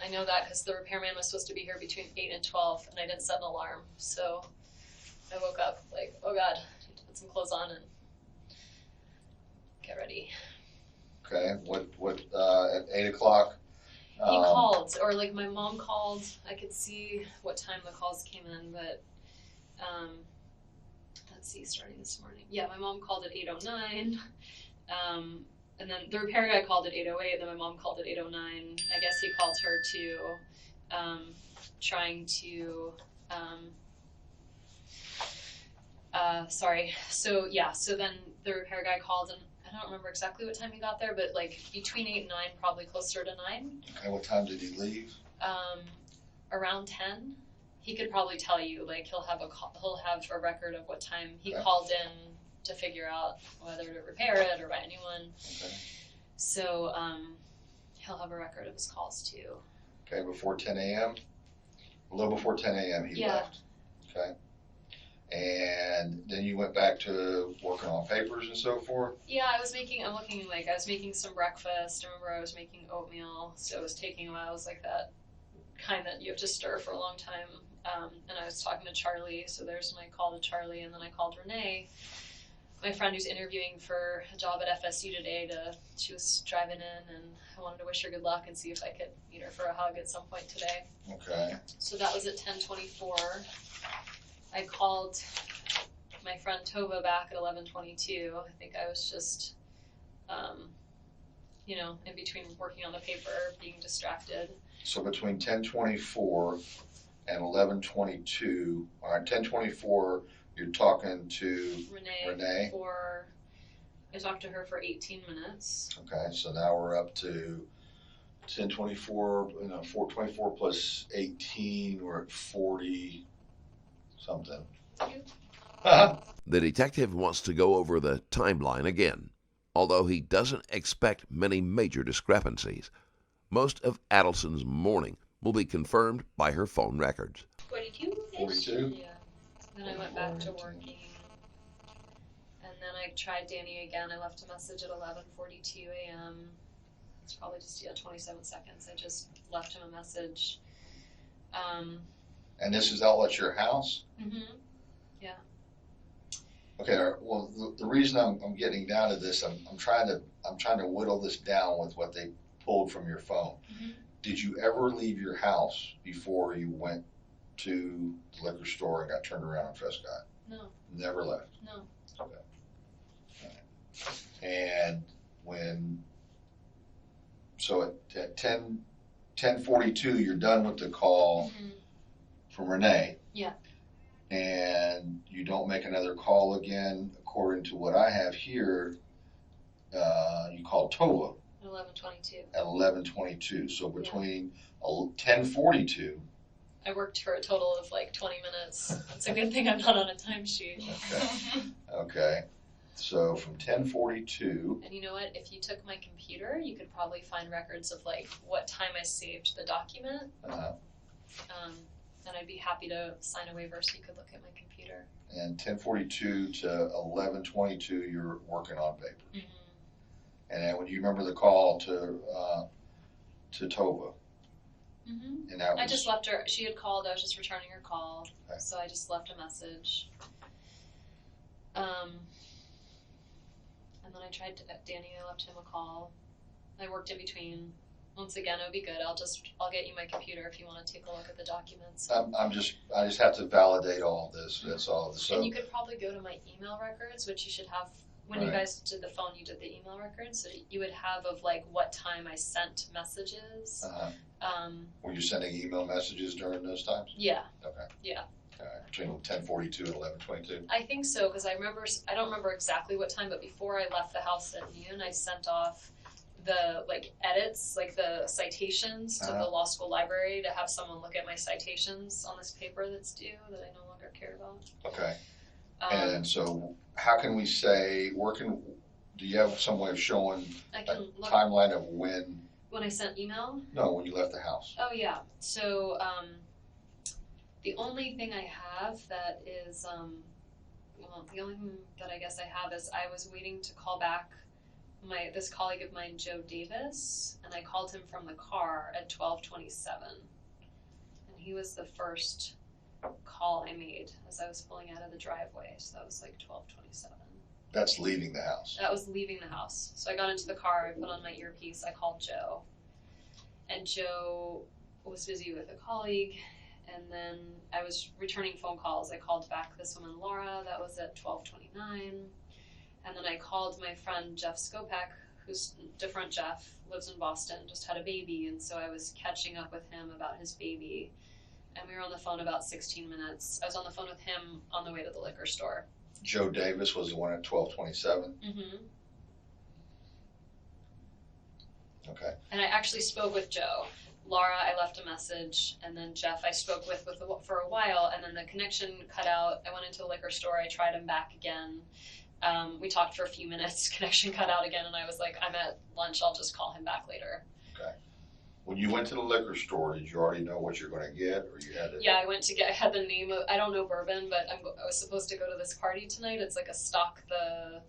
[SPEAKER 3] I know that because the repairman was supposed to be here between 8 and 12, and I didn't set an alarm. So I woke up like, oh God, I need to put some clothes on and get ready.
[SPEAKER 4] Okay. What? At 8 o'clock.
[SPEAKER 3] He called, or like my mom called. I could see what time the calls came in, but let's see, starting this morning. Yeah, my mom called at 8:09. And then the repair guy called at 8:08, then my mom called at 8:09. I guess he called her to trying to so then the repair guy called, and I don't remember exactly what time he got there, but like between 8 and 9, probably closer to 9.
[SPEAKER 4] Okay, what time did he leave?
[SPEAKER 3] Around 10. He could probably tell you, like he'll have a record of what time he
[SPEAKER 4] Okay.
[SPEAKER 3] called in to figure out whether to repair it or buy a new one.
[SPEAKER 4] Okay.
[SPEAKER 3] So he'll have a record of his calls too.
[SPEAKER 4] Okay, before 10 a.m.? A little before 10 a.m. he
[SPEAKER 3] Yeah.
[SPEAKER 4] left. Okay. And then you went back to working on papers and so forth?
[SPEAKER 3] Yeah, I was making some breakfast. I remember I was making oatmeal, so it was taking a while. It was like that kind that you have to stir for a long time. and I was talking to Charlie, so there's my call to Charlie, and then I called Renee, my friend who's interviewing for a job at FSU today. She was driving in, and I wanted to wish her good luck and see if I could meet her for a hug at some point today.
[SPEAKER 4] Okay.
[SPEAKER 3] So that was at 10:24. I called my friend Tova back at 11:22. I think I was just, in between working on the paper, being distracted.
[SPEAKER 4] So between 10:24 and 11:22, all right, 10:24, you're talking to Renee.
[SPEAKER 3] I talked to her for 18 minutes.
[SPEAKER 4] Okay, so now we're up to 10:24, 4:24 plus 18, we're at 40 something.
[SPEAKER 6] The detective wants to go over the timeline again, although he doesn't expect many major discrepancies. Most of Adelson's morning will be confirmed by her phone records.
[SPEAKER 4] 42?
[SPEAKER 3] Yeah. Then I went back to working. And then I tried Danny again. I left a message at 11:42 a.m. It's probably just 27 seconds. I just left him a message.
[SPEAKER 4] And this is all at your house?
[SPEAKER 3] Mm-hmm. Yeah.
[SPEAKER 4] Okay. Well, the reason I'm getting down to this, I'm trying to whittle this down with what they pulled from your phone.
[SPEAKER 3] Mm-hmm.
[SPEAKER 4] Did you ever leave your house before you went to the liquor store and got turned around on Prescott?
[SPEAKER 3] No.
[SPEAKER 4] Never left?
[SPEAKER 3] No.
[SPEAKER 4] Okay. Right. And so at 10:42, you're done with the call from Renee.
[SPEAKER 3] Yeah.
[SPEAKER 4] And you don't make another call again, according to what I have here. You called Tova
[SPEAKER 3] At 11:22.
[SPEAKER 4] at 11:22. So between 10:42.
[SPEAKER 3] I worked for a total of like 20 minutes. It's a good thing I'm not on a timesheet.
[SPEAKER 4] Okay. Okay. So from 10:42.
[SPEAKER 3] And you know what? If you took my computer, you could probably find records of like what time I saved the document. And I'd be happy to sign a waiver so you could look at my computer.
[SPEAKER 4] And 10:42 to 11:22, you're working on paper.
[SPEAKER 3] Mm-hmm.
[SPEAKER 4] And then when you remember the call to Tova.
[SPEAKER 3] Mm-hmm.
[SPEAKER 4] And that was,
[SPEAKER 3] I just left her. She had called. I was just returning her call,
[SPEAKER 4] okay.
[SPEAKER 3] So I just left a message. And then I tried Danny. I left him a call. I worked in between. Once again, it would be good. I'll get you my computer if you want to take a look at the documents.
[SPEAKER 4] I just have to validate all of this. That's all. So.
[SPEAKER 3] And you could probably go to my email records, which you should have. When you guys did the phone, you did the email records, so you would have of like what time I sent messages.
[SPEAKER 4] Were you sending email messages during those times?
[SPEAKER 3] Yeah.
[SPEAKER 4] Okay.
[SPEAKER 3] Yeah.
[SPEAKER 4] Between 10:42 and 11:22.
[SPEAKER 3] I think so, because I don't remember exactly what time, but before I left the house at noon, I sent off the edits, like the citations to the law school library to have someone look at my citations on this paper that's due that I no longer care about.
[SPEAKER 4] Okay. And so how can we say, do you have some way of showing a timeline of when
[SPEAKER 3] I sent email?
[SPEAKER 4] No, when you left the house.
[SPEAKER 3] Oh yeah. So the only thing I have that is, the only thing that I guess I have is I was waiting to call back this colleague of mine, Joe Davis, and I called him from the car at 12:27, and he was the first call I made as I was pulling out of the driveway. So that was like 12:27.
[SPEAKER 4] That's leaving the house.
[SPEAKER 3] That was leaving the house. So I got into the car, I put on my earpiece, I called Joe, and Joe was busy with a colleague. And then I was returning phone calls. I called back this woman, Laura, that was at 12:29. And then I called my friend, Jeff Skopek, who's different Jeff, lives in Boston, just had a baby. And so I was catching up with him about his baby. And we were on the phone about 16 minutes. I was on the phone with him on the way to the liquor store.
[SPEAKER 4] Joe Davis was the one at 12:27?
[SPEAKER 3] Mm-hmm.
[SPEAKER 4] Okay.
[SPEAKER 3] And I actually spoke with Joe. Laura, I left a message, and then Jeff I spoke with for a while, and then the connection cut out. I went into the liquor store, I tried him back again. We talked for a few minutes, connection cut out again, and I was like, I'm at lunch, I'll just call him back later.
[SPEAKER 4] Okay. When you went to the liquor store, did you already know what you're going to get, or you had to?
[SPEAKER 3] Yeah, I had the name of, I don't know bourbon, but I was supposed to go to this party tonight. It's like a stock the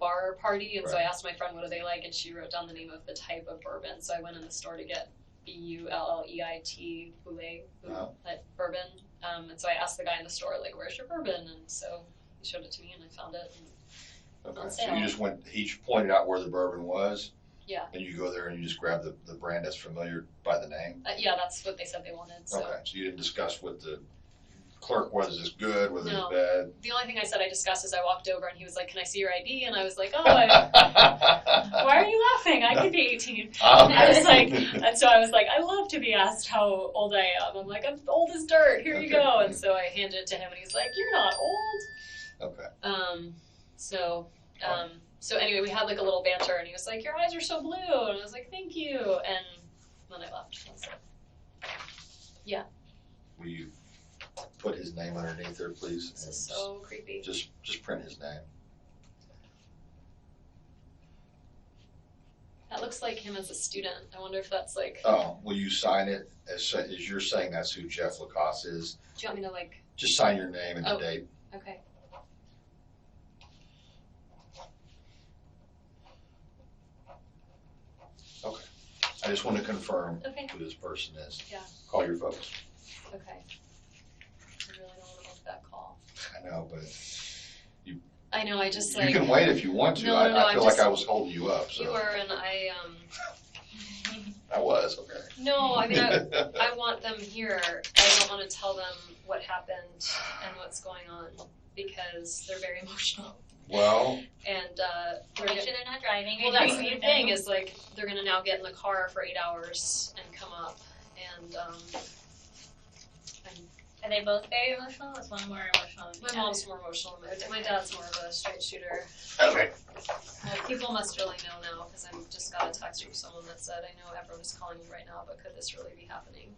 [SPEAKER 3] bar party, and so I asked my friend what do they like, and she wrote down the name of the type of bourbon, so I went in the store to get Bulleit, at Bourbon. And so I asked the guy in the store, like, where's your bourbon? And so he showed it to me and I found it.
[SPEAKER 4] Okay,
[SPEAKER 3] On
[SPEAKER 4] so
[SPEAKER 3] sale.
[SPEAKER 4] you just went, he pointed out where the bourbon was,
[SPEAKER 3] Yeah.
[SPEAKER 4] and you go there and you just grab the brand that's familiar by the name?
[SPEAKER 3] Yeah, that's what they said they wanted. So.
[SPEAKER 4] Okay, so you didn't discuss with the clerk whether this good, whether
[SPEAKER 3] No.
[SPEAKER 4] it's bad?
[SPEAKER 3] The only thing I said I discussed is I walked over and he was like, can I see your ID? And I was like, why are you laughing? I could be 18.
[SPEAKER 4] Okay.
[SPEAKER 3] I was like, and so I was like, I love to be asked how old I am. I'm like, I'm old as dirt. Here you go. And so I handed it to him and he's like, you're not old.
[SPEAKER 4] Okay.
[SPEAKER 3] So anyway, we had like a little banter and he was like, your eyes are so blue. And I was like, thank you. And then I left. That's it. Yeah.
[SPEAKER 4] Will you put his name underneath there, please?
[SPEAKER 3] This is so creepy.
[SPEAKER 4] Just print his name.
[SPEAKER 3] That looks like him as a student. I wonder if that's like.
[SPEAKER 4] Oh, will you sign it as you're saying that's who Jeff Lacoste is?
[SPEAKER 3] Do you want me to like?
[SPEAKER 4] Just sign your name and the date.
[SPEAKER 3] Okay.
[SPEAKER 4] Okay. I just want to confirm
[SPEAKER 3] Okay.
[SPEAKER 4] who this person is.
[SPEAKER 3] Yeah.
[SPEAKER 4] Call your folks.
[SPEAKER 3] Okay. I really don't want to make that call.
[SPEAKER 4] I know, but
[SPEAKER 3] I know. I just
[SPEAKER 4] you
[SPEAKER 3] like.
[SPEAKER 4] can wait if you want to.
[SPEAKER 3] No,
[SPEAKER 4] I feel like
[SPEAKER 3] just-
[SPEAKER 4] I was holding you up. So
[SPEAKER 3] You were, and I
[SPEAKER 4] I was okay.
[SPEAKER 3] No, I mean I want them here. I don't want to tell them what happened and what's going on because they're very emotional.
[SPEAKER 4] Well,
[SPEAKER 3] And
[SPEAKER 9] Make sure they're not driving.
[SPEAKER 3] well, that's the thing is like they're gonna now get in the car for 8 hours and come up and
[SPEAKER 9] Are they both very emotional? Is one more emotional than the
[SPEAKER 3] my
[SPEAKER 9] other?
[SPEAKER 3] mom's more emotional than my dad's more of a straight shooter.
[SPEAKER 4] okay.
[SPEAKER 3] People must really know now because I just got a text from someone that said, I know everyone is calling you right now, but could this really be happening?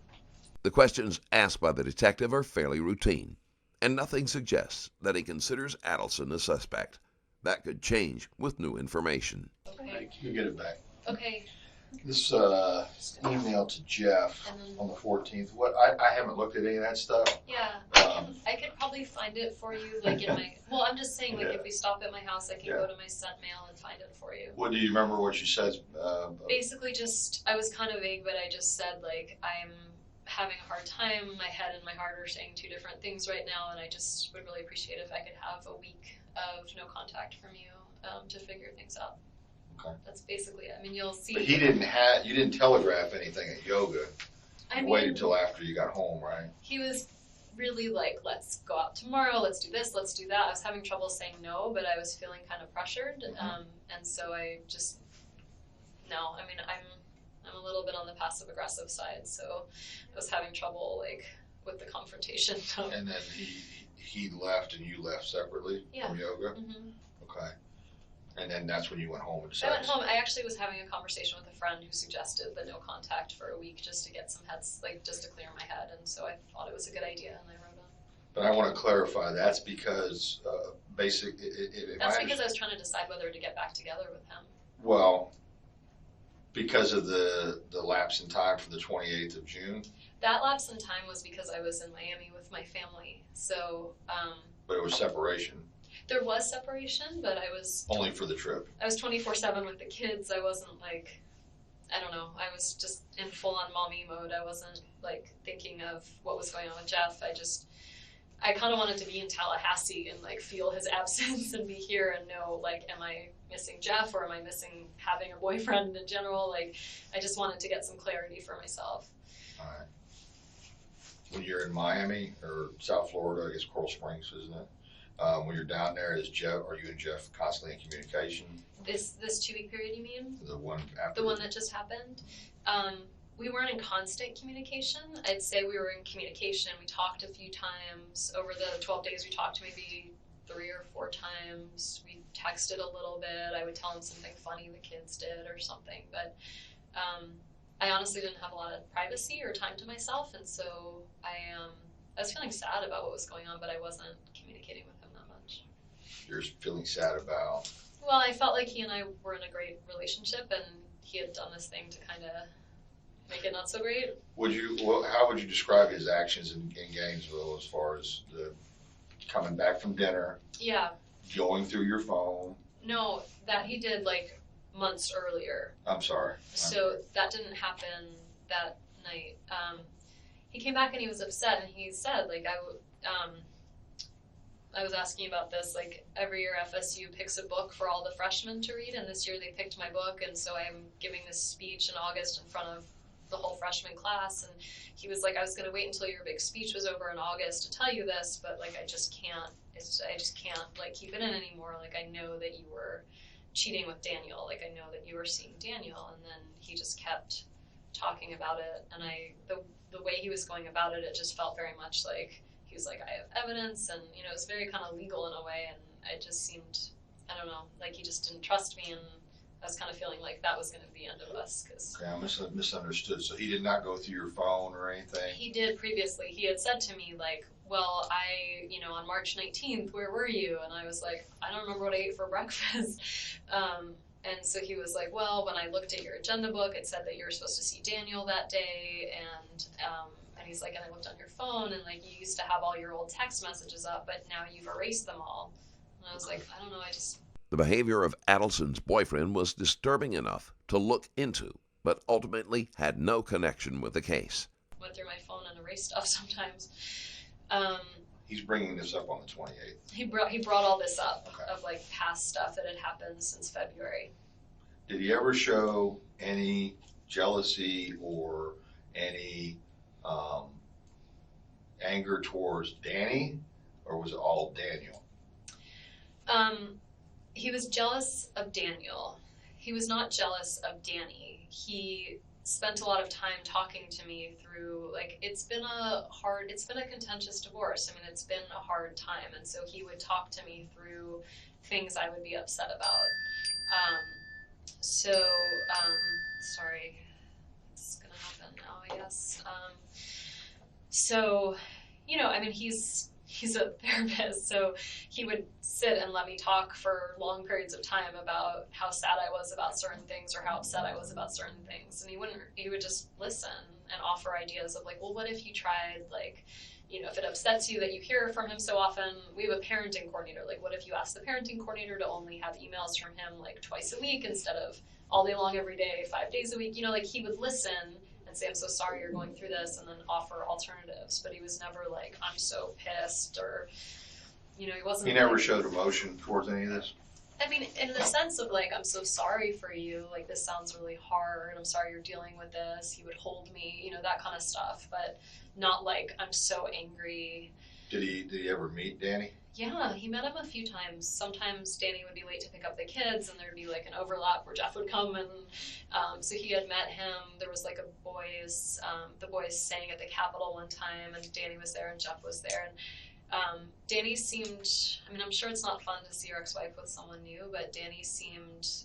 [SPEAKER 6] The questions asked by the detective are fairly routine, and nothing suggests that he considers Adelson a suspect. That could change with new information.
[SPEAKER 3] Okay.
[SPEAKER 4] You can get it back.
[SPEAKER 3] Okay.
[SPEAKER 4] This email to Jeff
[SPEAKER 3] And then,
[SPEAKER 4] on the 14th. What I haven't looked at any of that stuff.
[SPEAKER 3] yeah, I could probably find it for you, like in my. Well, I'm just saying, like if we stop at my house, I can go to my sent mail and find it for you.
[SPEAKER 4] What do you remember? What you said?
[SPEAKER 3] Basically, just I was kind of vague, but I just said like I'm having a hard time. My head and my heart are saying two different things right now, and I just would really appreciate if I could have a week of no contact from you to figure things out.
[SPEAKER 4] Okay.
[SPEAKER 3] That's basically it. I mean, you'll see.
[SPEAKER 4] But you didn't telegraph anything at yoga.
[SPEAKER 3] I
[SPEAKER 4] You
[SPEAKER 3] mean,
[SPEAKER 4] waited till after you got home, right?
[SPEAKER 3] he was really like, let's go out tomorrow, let's do this, let's do that. I was having trouble saying no, but I was feeling kind of pressured, and so I just no. I mean, I'm a little bit on the passive aggressive side, so I was having trouble like with the confrontation.
[SPEAKER 4] And then he left and you left separately from yoga.
[SPEAKER 3] Mm-hmm.
[SPEAKER 4] Okay. And then that's when you went home and
[SPEAKER 3] I
[SPEAKER 4] decided.
[SPEAKER 3] went home. I actually was having a conversation with a friend who suggested the no contact for a week just to get some heads, like just to clear my head, and so I thought it was a good idea, and I wrote on.
[SPEAKER 4] But I want to clarify. That's because
[SPEAKER 3] That's because I was trying to decide whether to get back together with him.
[SPEAKER 4] Well, because of the lapse in time for the 28th of June.
[SPEAKER 3] That lapse in time was because I was in Miami with my family, so
[SPEAKER 4] But it was separation.
[SPEAKER 3] there was separation, but I was
[SPEAKER 4] Only for the trip.
[SPEAKER 3] 24/7 with the kids. I wasn't like, I don't know, I was just in full-on mommy mode. I wasn't like thinking of what was going on with Jeff. I kind of wanted to be in Tallahassee and like feel his absence and be here and know like, am I missing Jeff or am I missing having a boyfriend in general? Like, I just wanted to get some clarity for myself.
[SPEAKER 4] All right. When you're in Miami or South Florida, I guess Coral Springs, isn't it? When you're down there, are you and Jeff constantly in communication?
[SPEAKER 3] This 2-week period, you mean?
[SPEAKER 4] The one after?
[SPEAKER 3] The one that just happened? We weren't in constant communication. I'd say we were in communication. We talked a few times. Over the 12 days, we talked maybe 3 or 4 times. We texted a little bit. I would tell him something funny the kids did or something. But I honestly didn't have a lot of privacy or time to myself, and so I was feeling sad about what was going on, but I wasn't communicating with him that much.
[SPEAKER 4] You're feeling sad about?
[SPEAKER 3] Well, I felt like he and I were in a great relationship, and he had done this thing to kind of make it not so great.
[SPEAKER 4] How would you describe his actions in Gainesville as far as the coming back from dinner?
[SPEAKER 3] Yeah.
[SPEAKER 4] Going through your phone?
[SPEAKER 3] No, that he did like months earlier.
[SPEAKER 4] I'm sorry.
[SPEAKER 3] So that didn't happen that night. He came back and he was upset, and he said, like, I was asking about this, like, every year FSU picks a book for all the freshmen to read, and this year they picked my book, and so I'm giving this speech in August in front of the whole freshman class, and he was like, I was going to wait until your big speech was over in August to tell you this, but, like, I just can't, like, keep it in anymore. Like, I know that you were cheating with Daniel. Like, I know that you were seeing Daniel. And then he just kept talking about it, and the way he was going about it, it just felt very much like he was like, I have evidence, and, you know, it was very kind of legal in a way, and it just seemed, I don't know, like he just didn't trust me, and I was kind of feeling like that was going to be the end of us.
[SPEAKER 4] Okay, I misunderstood. So he did not go through your phone or anything?
[SPEAKER 3] He did previously. He had said to me, like, well, on March 19th, where were you? And I was like, I don't remember what I ate for breakfast. And so he was like, well, when I looked at your agenda book, it said that you were supposed to see Daniel that day, and he's like, and I looked on your phone, and, like, you used to have all your old text messages up, but now you've erased them all. And I was like, I don't know,
[SPEAKER 6] The behavior of Adelson's boyfriend was disturbing enough to look into, but ultimately had no connection with the case.
[SPEAKER 3] Went through my phone and erased stuff sometimes.
[SPEAKER 4] He's bringing this up on the 28th.
[SPEAKER 3] He brought all this up,
[SPEAKER 4] okay,
[SPEAKER 3] of, like, past stuff that had happened since February.
[SPEAKER 4] Did he ever show any jealousy or any anger towards Danny, or was it all Daniel?
[SPEAKER 3] He was jealous of Daniel. He was not jealous of Danny. He spent a lot of time talking to me through, like, it's been a contentious divorce. I mean, it's been a hard time, and so he would talk to me through things I would be upset about. Sorry, it's gonna happen now, I guess. So, you know, I mean, he's a therapist, so he would sit and let me talk for long periods of time about how sad I was about certain things or how upset I was about certain things. And he would just listen and offer ideas of, like, well, what if you tried, like, you know, if it upsets you that you hear from him so often, we have a parenting coordinator. Like, what if you ask the parenting coordinator to only have emails from him, like, twice a week instead of all day long every day, 5 days a week? You know, like, he would listen and say, I'm so sorry you're going through this, and then offer alternatives. But he was never like, I'm so pissed, or, you know, he wasn't.
[SPEAKER 4] He never showed emotion towards any of this?
[SPEAKER 3] I mean, in the sense of, like, I'm so sorry for you, like, this sounds really hard, I'm sorry you're dealing with this. He would hold me, you know, that kind of stuff, but not like, I'm so angry.
[SPEAKER 4] Did he ever meet Danny?
[SPEAKER 3] Yeah, he met him a few times. Sometimes Danny would be late to pick up the kids, and there'd be, like, an overlap where Jeff would come, and so he had met him. There was, like, the boys sang at the Capitol one time, and Danny was there and Jeff was there, and Danny seemed, I mean, I'm sure it's not fun to see your ex-wife with someone new, but Danny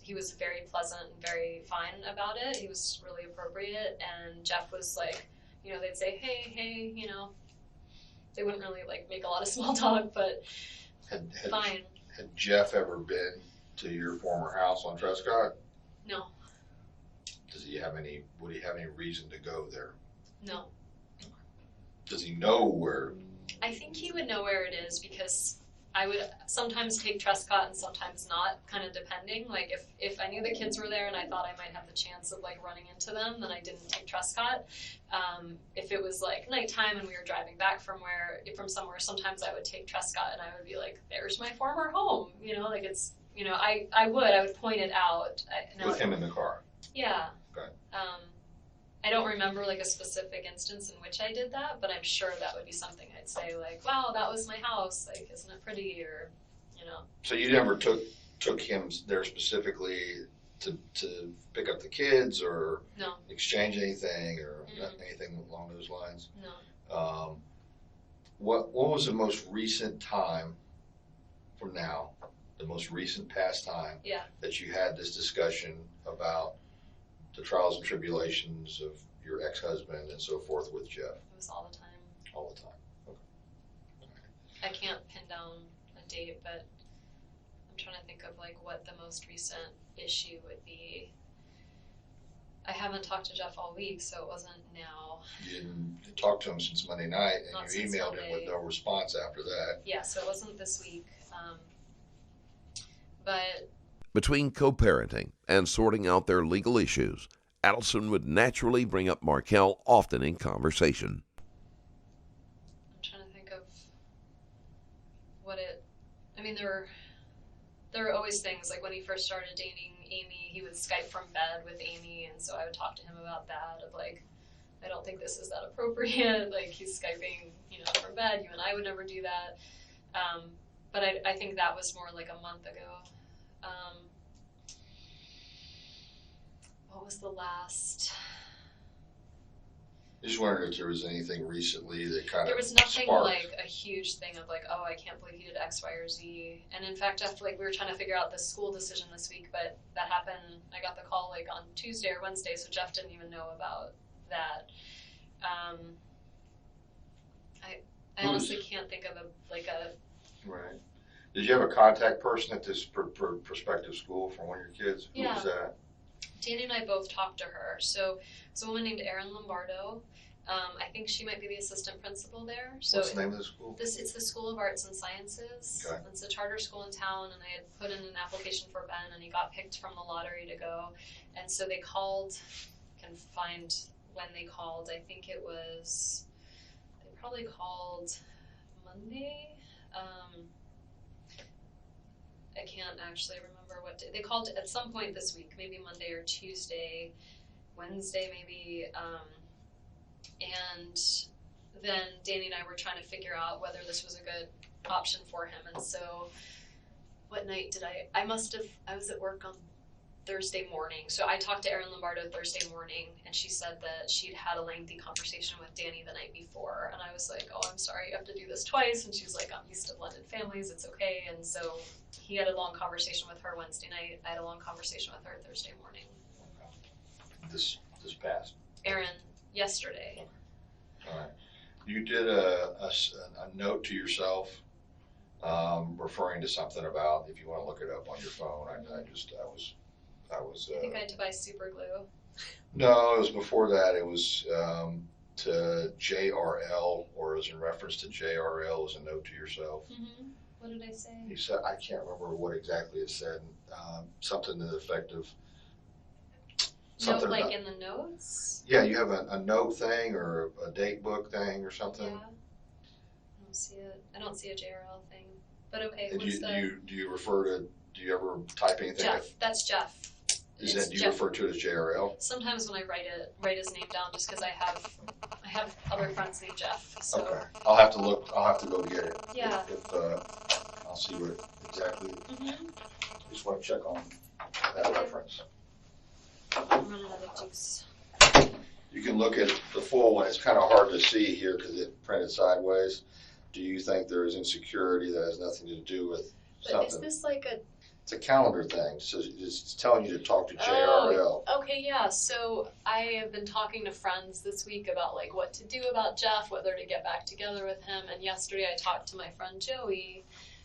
[SPEAKER 3] he was very pleasant and very fine about it. He was really appropriate, and Jeff was like, you know, they'd say, hey, you know, they wouldn't really, like, make a lot of small talk, but fine.
[SPEAKER 4] Had Jeff ever been to your former house on Trescott?
[SPEAKER 3] No.
[SPEAKER 4] Would he have any reason to go there?
[SPEAKER 3] No.
[SPEAKER 4] Does he know where?
[SPEAKER 3] I think he would know where it is, because I would sometimes take Trescott and sometimes not, kind of depending. Like, if I knew the kids were there and I thought I might have the chance of, like, running into them, then I didn't take Trescott. If it was, like, nighttime and we were driving back from somewhere, sometimes I would take Trescott and I would be like, there's my former home. You know, like, it's, you know, I would point it out.
[SPEAKER 4] With him in the car?
[SPEAKER 3] Yeah.
[SPEAKER 4] Okay.
[SPEAKER 3] I don't remember, like, a specific instance in which I did that, but I'm sure that would be something I'd say, like, wow, that was my house, like, isn't it pretty, or, you know.
[SPEAKER 4] So you never took him there specifically to pick up the kids, or
[SPEAKER 3] no,
[SPEAKER 4] exchange anything, or anything along those lines?
[SPEAKER 3] No.
[SPEAKER 4] What was the most recent time from now, the most recent past time that you had this discussion about the trials and tribulations of your ex-husband and so forth with Jeff?
[SPEAKER 3] It was all the time.
[SPEAKER 4] All the time. Okay.
[SPEAKER 3] I can't pin down a date, but I'm trying to think of, like, what the most recent issue would be. I haven't talked to Jeff all week, so it wasn't now.
[SPEAKER 4] You didn't talk to him since Monday night, and
[SPEAKER 3] Not
[SPEAKER 4] you
[SPEAKER 3] since
[SPEAKER 4] emailed
[SPEAKER 3] Monday.
[SPEAKER 4] him with no response after that.
[SPEAKER 3] Yeah, so it wasn't this week. But
[SPEAKER 6] Between co-parenting and sorting out their legal issues, Adelson would naturally bring up Markel often in conversation.
[SPEAKER 3] I'm trying to think of what it. I mean, there were always things like when he first started dating Amy, he would Skype from bed with Amy, and so I would talk to him about that. Of like, I don't think this is that appropriate. Like he's Skyping, from bed. You and I would never do that. But I think that was more like a month ago. What was the last?
[SPEAKER 4] I just wondered if there was anything recently that kind of
[SPEAKER 3] There was nothing
[SPEAKER 4] sparked.
[SPEAKER 3] like a huge thing of like, oh, I can't believe he did X, Y, or Z. And in fact, Jeff, like we were trying to figure out the school decision this week, but that happened. I got the call like on Tuesday or Wednesday, so Jeff didn't even know about that. I honestly can't think of a.
[SPEAKER 4] Right. Did you have a contact person at this prospective school for one of your kids? Who
[SPEAKER 3] Yeah.
[SPEAKER 4] was that?
[SPEAKER 3] Danny and I both talked to her. So it's a woman named Erin Lombardo. I think she might be the assistant principal there. So
[SPEAKER 4] What's the name of the school?
[SPEAKER 3] It's the School of Arts and Sciences.
[SPEAKER 4] Okay.
[SPEAKER 3] It's a charter school in town, and I had put in an application for Ben, and he got picked from the lottery to go. And so they called. I can find when they called. I think it was. They probably called Monday. I can't actually remember what day. They called at some point this week, maybe Monday or Tuesday, Wednesday maybe, and then Danny and I were trying to figure out whether this was a good option for him. And so what night did I was at work on Thursday morning. So I talked to Erin Lombardo Thursday morning, and she said that she'd had a lengthy conversation with Danny the night before. And I was like, oh, I'm sorry, you have to do this twice. And she's like, I'm used to blended families, it's okay. And so he had a long conversation with her Wednesday night. I had a long conversation with her Thursday morning.
[SPEAKER 4] This past.
[SPEAKER 3] Erin, yesterday.
[SPEAKER 4] All right. You did a note to yourself referring to something about, if you want to look it up on your phone. I
[SPEAKER 3] think I had to buy super glue.
[SPEAKER 4] No, it was before that. It was to JRL, or it was in reference to JRL as a note to yourself.
[SPEAKER 3] Mm-hmm. What did I say?
[SPEAKER 4] You said, I can't remember what exactly it said. Something to the effect of something.
[SPEAKER 3] Note, like
[SPEAKER 4] about,
[SPEAKER 3] in the notes?
[SPEAKER 4] Yeah, you have a note thing or a date book thing or something.
[SPEAKER 3] Yeah. I don't see it. I don't see a JRL thing. But okay,
[SPEAKER 4] And
[SPEAKER 3] what's
[SPEAKER 4] do you refer to? Do you ever type anything?
[SPEAKER 3] Jeff. That's Jeff.
[SPEAKER 4] Do you refer to it as JRL?
[SPEAKER 3] Sometimes when I write his name down, just because I have other friends named Jeff. So.
[SPEAKER 4] Okay. I'll have to look. I'll have to go get it.
[SPEAKER 3] Yeah.
[SPEAKER 4] If I'll see what exactly.
[SPEAKER 3] Mm-hmm.
[SPEAKER 4] Just want to check on that reference.
[SPEAKER 3] I'm running out of juice.
[SPEAKER 4] You can look at the full one. It's kind of hard to see here because it printed sideways. Do you think there is insecurity that has nothing to do with something?
[SPEAKER 3] But is this like a?
[SPEAKER 4] It's a calendar thing. So it's telling you to talk to JRL.
[SPEAKER 3] Oh, okay, yeah. So I have been talking to friends this week about like what to do about Jeff, whether to get back together with him. And yesterday I talked to my friend Joey,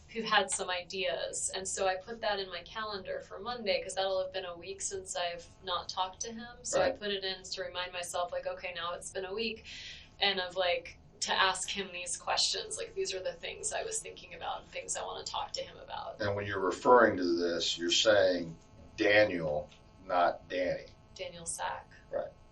[SPEAKER 3] who had some ideas. And so I put that in my calendar for Monday because that'll have been a week since I've not talked to him. So
[SPEAKER 4] Right.
[SPEAKER 3] I put it in to remind myself like, okay, now it's been a week, and of like to ask him these questions. Like these are the things I was thinking about, things I want to talk to him about.
[SPEAKER 4] And when you're referring to this, you're saying Daniel, not Danny.
[SPEAKER 3] Daniel Sack.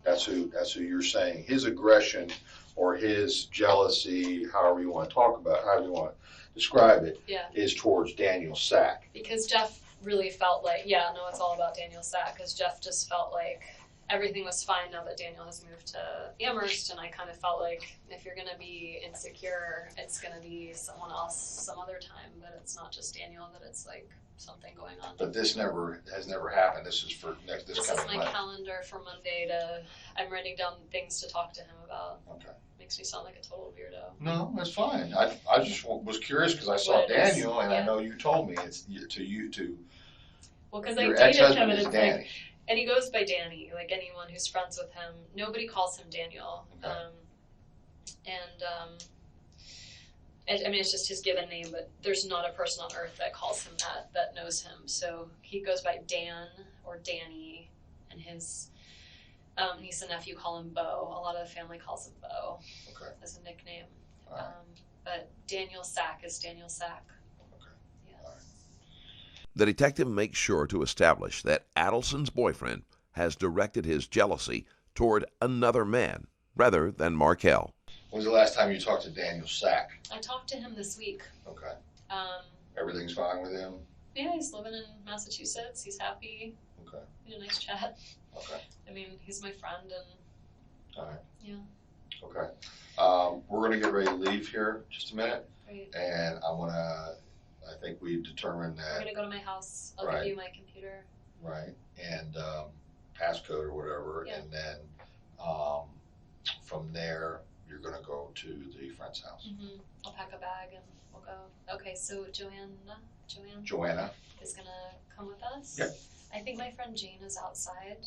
[SPEAKER 4] That's who you're saying. His aggression or his jealousy, however you want to describe it,
[SPEAKER 3] Yeah.
[SPEAKER 4] is towards Daniel Sack.
[SPEAKER 3] Because Jeff really felt like, yeah, no, it's all about Daniel Sack, because Jeff just felt like everything was fine now that Daniel has moved to Amherst, and I kind of felt like if you're going to be insecure, it's going to be someone else some other time, but it's not just Daniel, that it's like something going on.
[SPEAKER 4] But this has never happened. This is for this
[SPEAKER 3] This is
[SPEAKER 4] coming
[SPEAKER 3] my
[SPEAKER 4] Monday.
[SPEAKER 3] calendar for Monday I'm writing down things to talk to him about.
[SPEAKER 4] Okay.
[SPEAKER 3] Makes me sound like a total weirdo.
[SPEAKER 4] No, that's fine. I just was curious because I saw
[SPEAKER 3] What it is,
[SPEAKER 4] Daniel, and I
[SPEAKER 3] yeah.
[SPEAKER 4] know you told me it's to you to
[SPEAKER 3] Well, because I
[SPEAKER 4] your
[SPEAKER 3] dated him,
[SPEAKER 4] ex-husband
[SPEAKER 3] and
[SPEAKER 4] is
[SPEAKER 3] it's
[SPEAKER 4] Danny.
[SPEAKER 3] like, and he goes by Danny, like anyone who's friends with him. Nobody calls him Daniel.
[SPEAKER 4] Okay.
[SPEAKER 3] I mean, it's just his given name, but there's not a person on earth that calls him that knows him. So he goes by Dan or Danny, and his niece and nephew call him Bo. A lot of the family calls him Bo
[SPEAKER 4] Okay.
[SPEAKER 3] as a nickname.
[SPEAKER 4] All right.
[SPEAKER 3] But Daniel Sack is Daniel Sack.
[SPEAKER 4] Okay.
[SPEAKER 3] Yeah.
[SPEAKER 4] All right.
[SPEAKER 6] The detective makes sure to establish that Adelson's boyfriend has directed his jealousy toward another man rather than Markel.
[SPEAKER 4] When was the last time you talked to Daniel Sack?
[SPEAKER 3] I talked to him this week.
[SPEAKER 4] Okay.
[SPEAKER 3] Um,
[SPEAKER 4] Everything's fine with him?
[SPEAKER 3] yeah, he's living in Massachusetts. He's happy.
[SPEAKER 4] Okay.
[SPEAKER 3] We had a nice chat.
[SPEAKER 4] Okay.
[SPEAKER 3] I mean, he's my friend, and
[SPEAKER 4] All right.
[SPEAKER 3] yeah.
[SPEAKER 4] Okay. We're going to get ready to leave here just a minute.
[SPEAKER 3] Great.
[SPEAKER 4] And I think we've determined
[SPEAKER 3] We're
[SPEAKER 4] that,
[SPEAKER 3] gonna go to my house. I'll
[SPEAKER 4] Right.
[SPEAKER 3] give you my computer.
[SPEAKER 4] right, and passcode or whatever.
[SPEAKER 3] Yeah.
[SPEAKER 4] And then from there, you're going to go to the friend's house.
[SPEAKER 3] Mm-hmm. I'll pack a bag and we'll go. Okay, so Joanne
[SPEAKER 4] Joanna?
[SPEAKER 3] is gonna come with us.
[SPEAKER 4] Yeah.
[SPEAKER 3] I think my friend Jane is outside.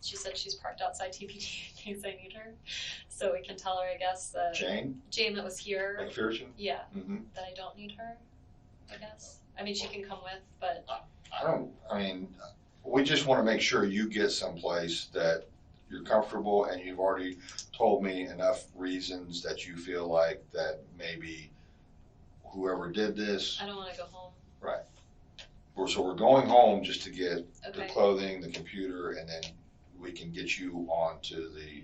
[SPEAKER 3] She said she's parked outside TPD in case I need her. So we can tell her, I guess, that
[SPEAKER 4] Jane?
[SPEAKER 3] Jane that was here.
[SPEAKER 4] McPherson?
[SPEAKER 3] Yeah,
[SPEAKER 4] Mm-hmm.
[SPEAKER 3] that I don't need her, I guess. I mean, she can come with, but
[SPEAKER 4] We just want to make sure you get someplace that you're comfortable, and you've already told me enough reasons that you feel like that maybe whoever did this.
[SPEAKER 3] I don't want to go home.
[SPEAKER 4] Right. So we're going home just to get the
[SPEAKER 3] Okay.
[SPEAKER 4] clothing, the computer, and then we can get you onto the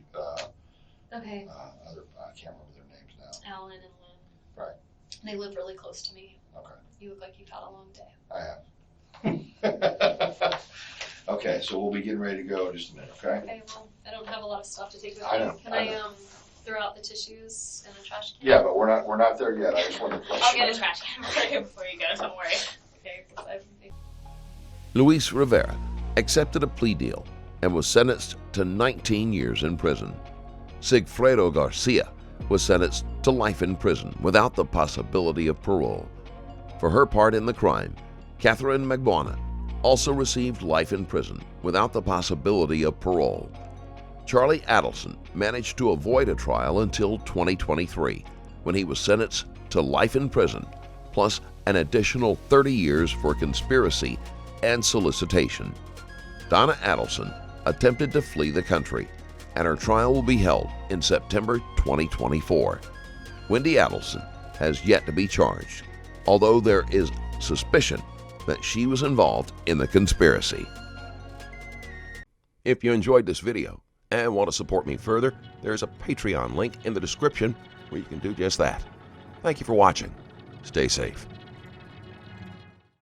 [SPEAKER 3] Okay.
[SPEAKER 4] other, I can't remember their names now.
[SPEAKER 3] Alan and Lynn.
[SPEAKER 4] Right.
[SPEAKER 3] They live really close to me.
[SPEAKER 4] Okay.
[SPEAKER 3] You look like you've had a long day.
[SPEAKER 4] I have. Okay, so we'll be getting ready to go in just a minute, okay?
[SPEAKER 3] Okay, well, I don't have a lot of stuff to take with
[SPEAKER 4] I
[SPEAKER 3] me.
[SPEAKER 4] know,
[SPEAKER 3] Can
[SPEAKER 4] I
[SPEAKER 3] I
[SPEAKER 4] know.
[SPEAKER 3] throw out the tissues in the trash can?
[SPEAKER 4] Yeah, but we're not there yet. I just wanted to.
[SPEAKER 9] I'll get a trash can for you before you go, don't worry.
[SPEAKER 3] Okay, 'cause I've
[SPEAKER 6] Luis Rivera accepted a plea deal and was sentenced to 19 years in prison. Sigfredo Garcia was sentenced to life in prison without the possibility of parole. For her part in the crime, Catherine Magbuana also received life in prison without the possibility of parole. Charlie Adelson managed to avoid a trial until 2023, when he was sentenced to life in prison, plus an additional 30 years for conspiracy and solicitation. Donna Adelson attempted to flee the country, and her trial will be held in September 2024. Wendy Adelson has yet to be charged, although there is suspicion that she was involved in the conspiracy. If you enjoyed this video and want to support me further, there's a Patreon link in the description where you can do just that. Thank you for watching. Stay safe.